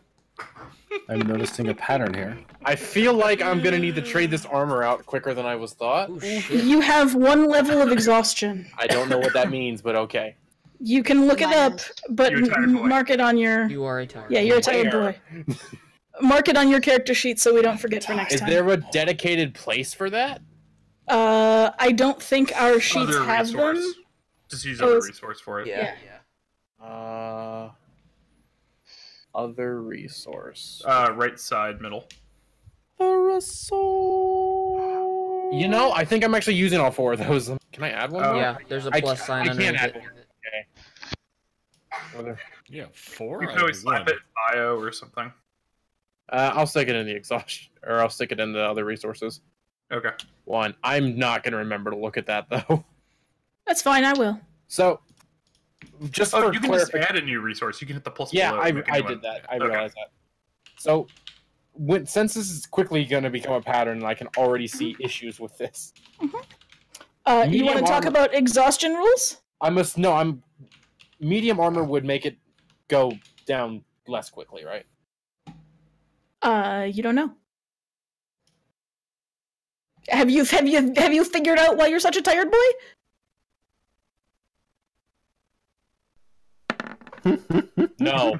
I'm noticing a pattern here.
I feel like I'm gonna need to trade this armor out quicker than I was thought.
Ooh, shit.
You have 1 level of exhaustion.
I don't know what that means, but okay.
You can look it up, but
You're a tired boy.
mark it on your...
You are a tired.
Yeah, you're a tired
Where?
boy. Mark it on your character sheet so we don't forget for next
Is
time.
there a dedicated place for that?
I don't think our sheets
Other
have
resource.
them.
Just use
Oh,
other
it's-
resource for it.
Yeah.
Other resource.
Right side, middle.
You know, I think I'm actually using all 4 of those. Can I add one?
Oh.
more?
Yeah, there's a plus sign
I can't
underneath
add
it.
one. Okay.
Yeah, 4.
You
I
can always
have
slap it in bio or something.
I'll stick it in the exhaustion, or I'll stick it in the other resources.
Okay.
1. I'm not gonna remember to look at that though.
That's fine. I will.
So, just
Oh,
for
you can just
clarification,
add a new resource. You can hit the plus
yeah,
below.
I
and make a new one.
did that. I
Okay.
realized that. So, since this is quickly going to become a pattern, I can already see issues with this.
You want
Medium
to talk
armor-
about exhaustion rules?
Medium armor would make it go down less quickly, right?
You don't know. Have you figured out why you're such a tired boy?
No.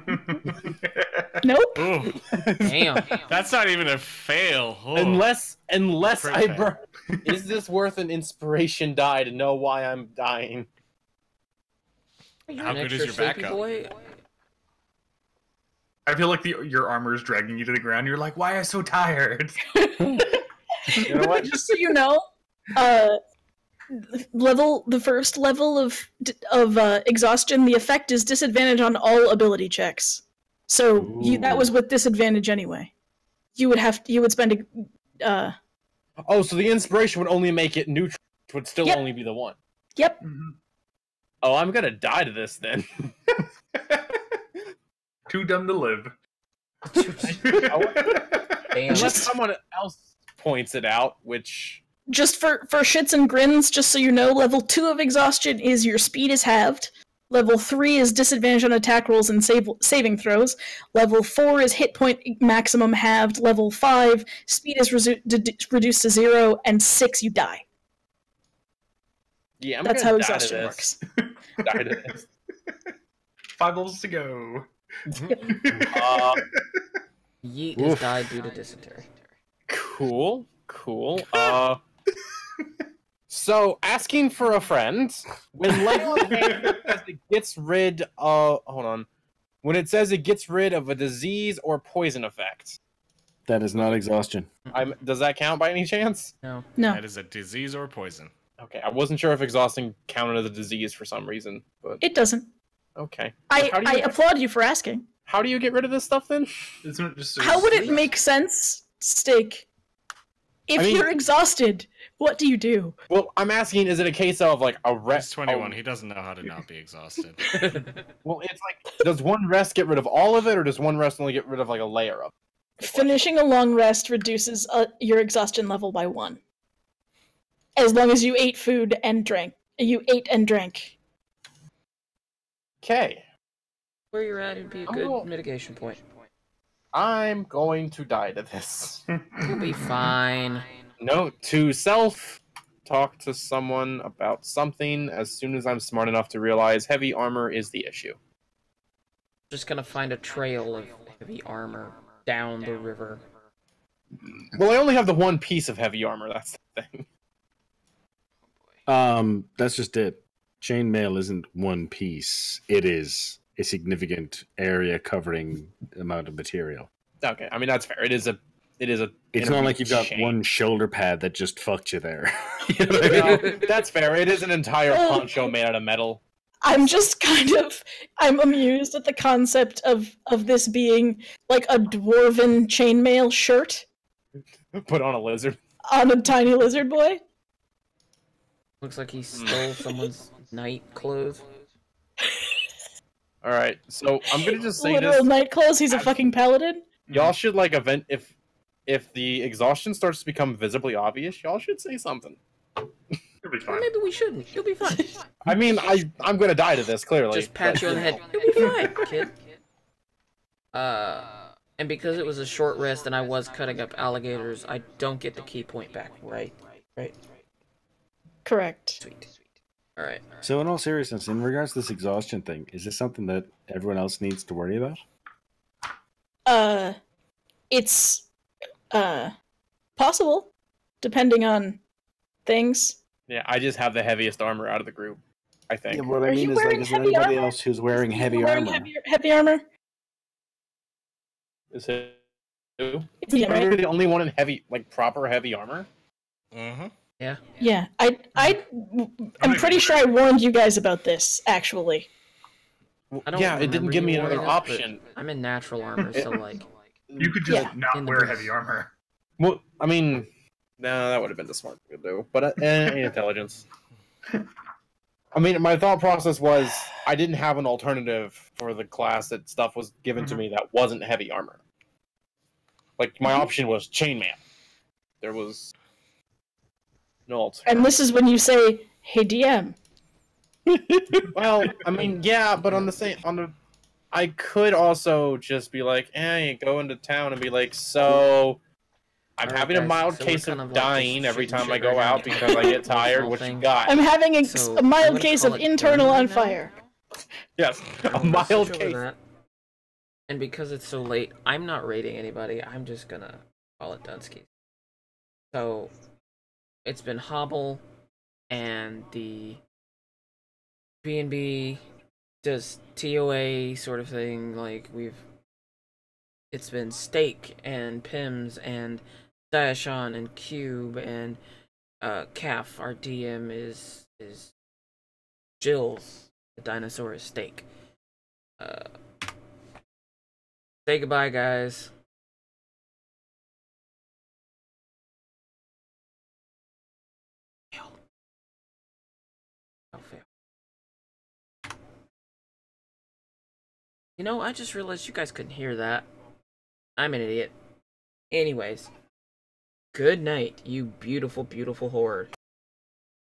Nope.
Ooh,
Damn.
that's not even a fail. Oh.
Unless I
Perfect.
is this worth an inspiration die to know why I'm dying?
You're
How
an
good is
extra
your
sleepy
backup?
boy.
I feel like your armor is dragging you to the ground. You're like, why am I so tired?
You know what?
Just so you know, the first level of exhaustion, the effect is disadvantage on all ability checks. So that was with disadvantage anyway. You would spend a.
Oh, so the inspiration would only make it neutral, which would still
Yep.
only be the 1.
Yep.
Oh, I'm gonna die to this then.
Too dumb to live.
Damn.
Unless someone else points it out, which
Just for shits and grins, just so you know, level 2 of exhaustion is your speed is halved. Level 3 is disadvantage on attack rolls and saving throws. Level 4 is hit point maximum halved. Level 5, speed is reduced to 0, and 6, you die.
yeah, I'm
That's
gonna
how
die to
exhaustion
this.
works.
Die to this.
5 levels to go.
Yeet has died due to dysentery.
Cool. So asking for a friend when leveling says it gets rid of when it says it gets rid of a disease or poison effect.
That is not exhaustion.
Does that count by any chance?
No.
That is a disease or poison.
Okay, I wasn't sure if exhausting counted as a disease for some reason, but
It doesn't.
okay.
I applaud you for asking.
How do you get rid of this stuff then?
Isn't it just
How would it make sense, Steak? If
I mean-
you're exhausted, what do you do?
Well, I'm asking, is it a case of like a
He's
rest?
21. He doesn't know how to not be exhausted.
Well, it's like, does one rest get rid of all of it, or does one rest only get rid of like a layer of it?
Finishing a long rest reduces your exhaustion level by 1. As long as you ate food and drank. You ate and drank.
Okay,
Where you're at would be a good
Oh.
mitigation point.
I'm going to die to this.
You'll be fine.
Note to self: talk to someone about something as soon as I'm smart enough to realize heavy armor is the issue.
Just gonna find a trail of heavy armor down the river.
Well, I only have the one piece of heavy armor. That's the thing.
That's just it. Chainmail isn't one piece. It is a significant area covering amount of material.
Okay, I mean that's fair. It is a.
It's not like you've got
chain.
one shoulder pad that just fucked you there. You know what I mean?
No, that's fair. It is an entire poncho made out of metal.
I'm just I'm amused at the concept of this being like a dwarven chainmail shirt
Put on a lizard.
on a tiny lizard boy.
Looks like he stole someone's night clothes.
All right, so I'm gonna just say
Literal
this:
night clothes, he's a fucking paladin.
y'all should like event if the exhaustion starts to become visibly obvious. Y'all should say something.
It'll be
Or
fine.
maybe we shouldn't. You'll be fine.
I mean, I'm gonna die to this clearly.
Just pat
but-
you on the head. You'll be fine, kid. And because it was a short rest and I was cutting up alligators, I don't get the key point back, right? Right.
Correct.
Sweet. All right.
So, in all seriousness, in regards to this exhaustion thing, is this something that everyone else needs to worry about?
It's possible, depending on things.
Yeah, I just have the heaviest armor out of the group. I think.
Yeah, what
Are
I mean
you
is, like,
wearing
is there
heavy
anybody
armor?
else who's wearing heavy
Wearing
armor?
heavy armor?
Is it? Who?
It's me,
Am I
right?
the only one in heavy, like proper heavy armor?
Mm-hmm.
Yeah.
Yeah, I'm pretty sure I warned you guys about this, actually.
I don't
Yeah, it didn't
remember
give
you
me another
warning us, but
option.
I'm in natural armor, so like.
You could just not
In the
wear
booth.
heavy armor.
Well, I mean, no, that would have been the smart thing to do. But intelligence. I mean, my thought process was I didn't have an alternative for the class that stuff was given to me that wasn't heavy armor. Like my option was chainmail. There was no alternative.
And this is when you say, "Hey DM."
Well, I mean, yeah, but I could also just be like, you go into town and be like, so I'm
Alright,
having a
guys,
mild
so we're
case
kind
of
of like
dying
just
every
shooting
time I
shit
go
right
out
now.
because I get tired.
Small
What you
thing.
got?
I'm having a
So,
mild
I'm gonna
case
call
of
it
internal
done
on
right now.
fire.
Yes, a
I'm gonna
mild
switch over
case.
that. And because it's so late, I'm not raiding anybody. I'm just gonna call it Dunsky. So, it's been Hobble and the B&B does TOA sort of thing. Like it's been Steak and Pims and Diashon and Cube and Calf. Our DM is Jill's. The dinosaur is Steak. Say goodbye, guys. I'll fail. You know, I just realized you guys couldn't hear that. I'm an idiot. Anyways, good night, you beautiful, beautiful horde.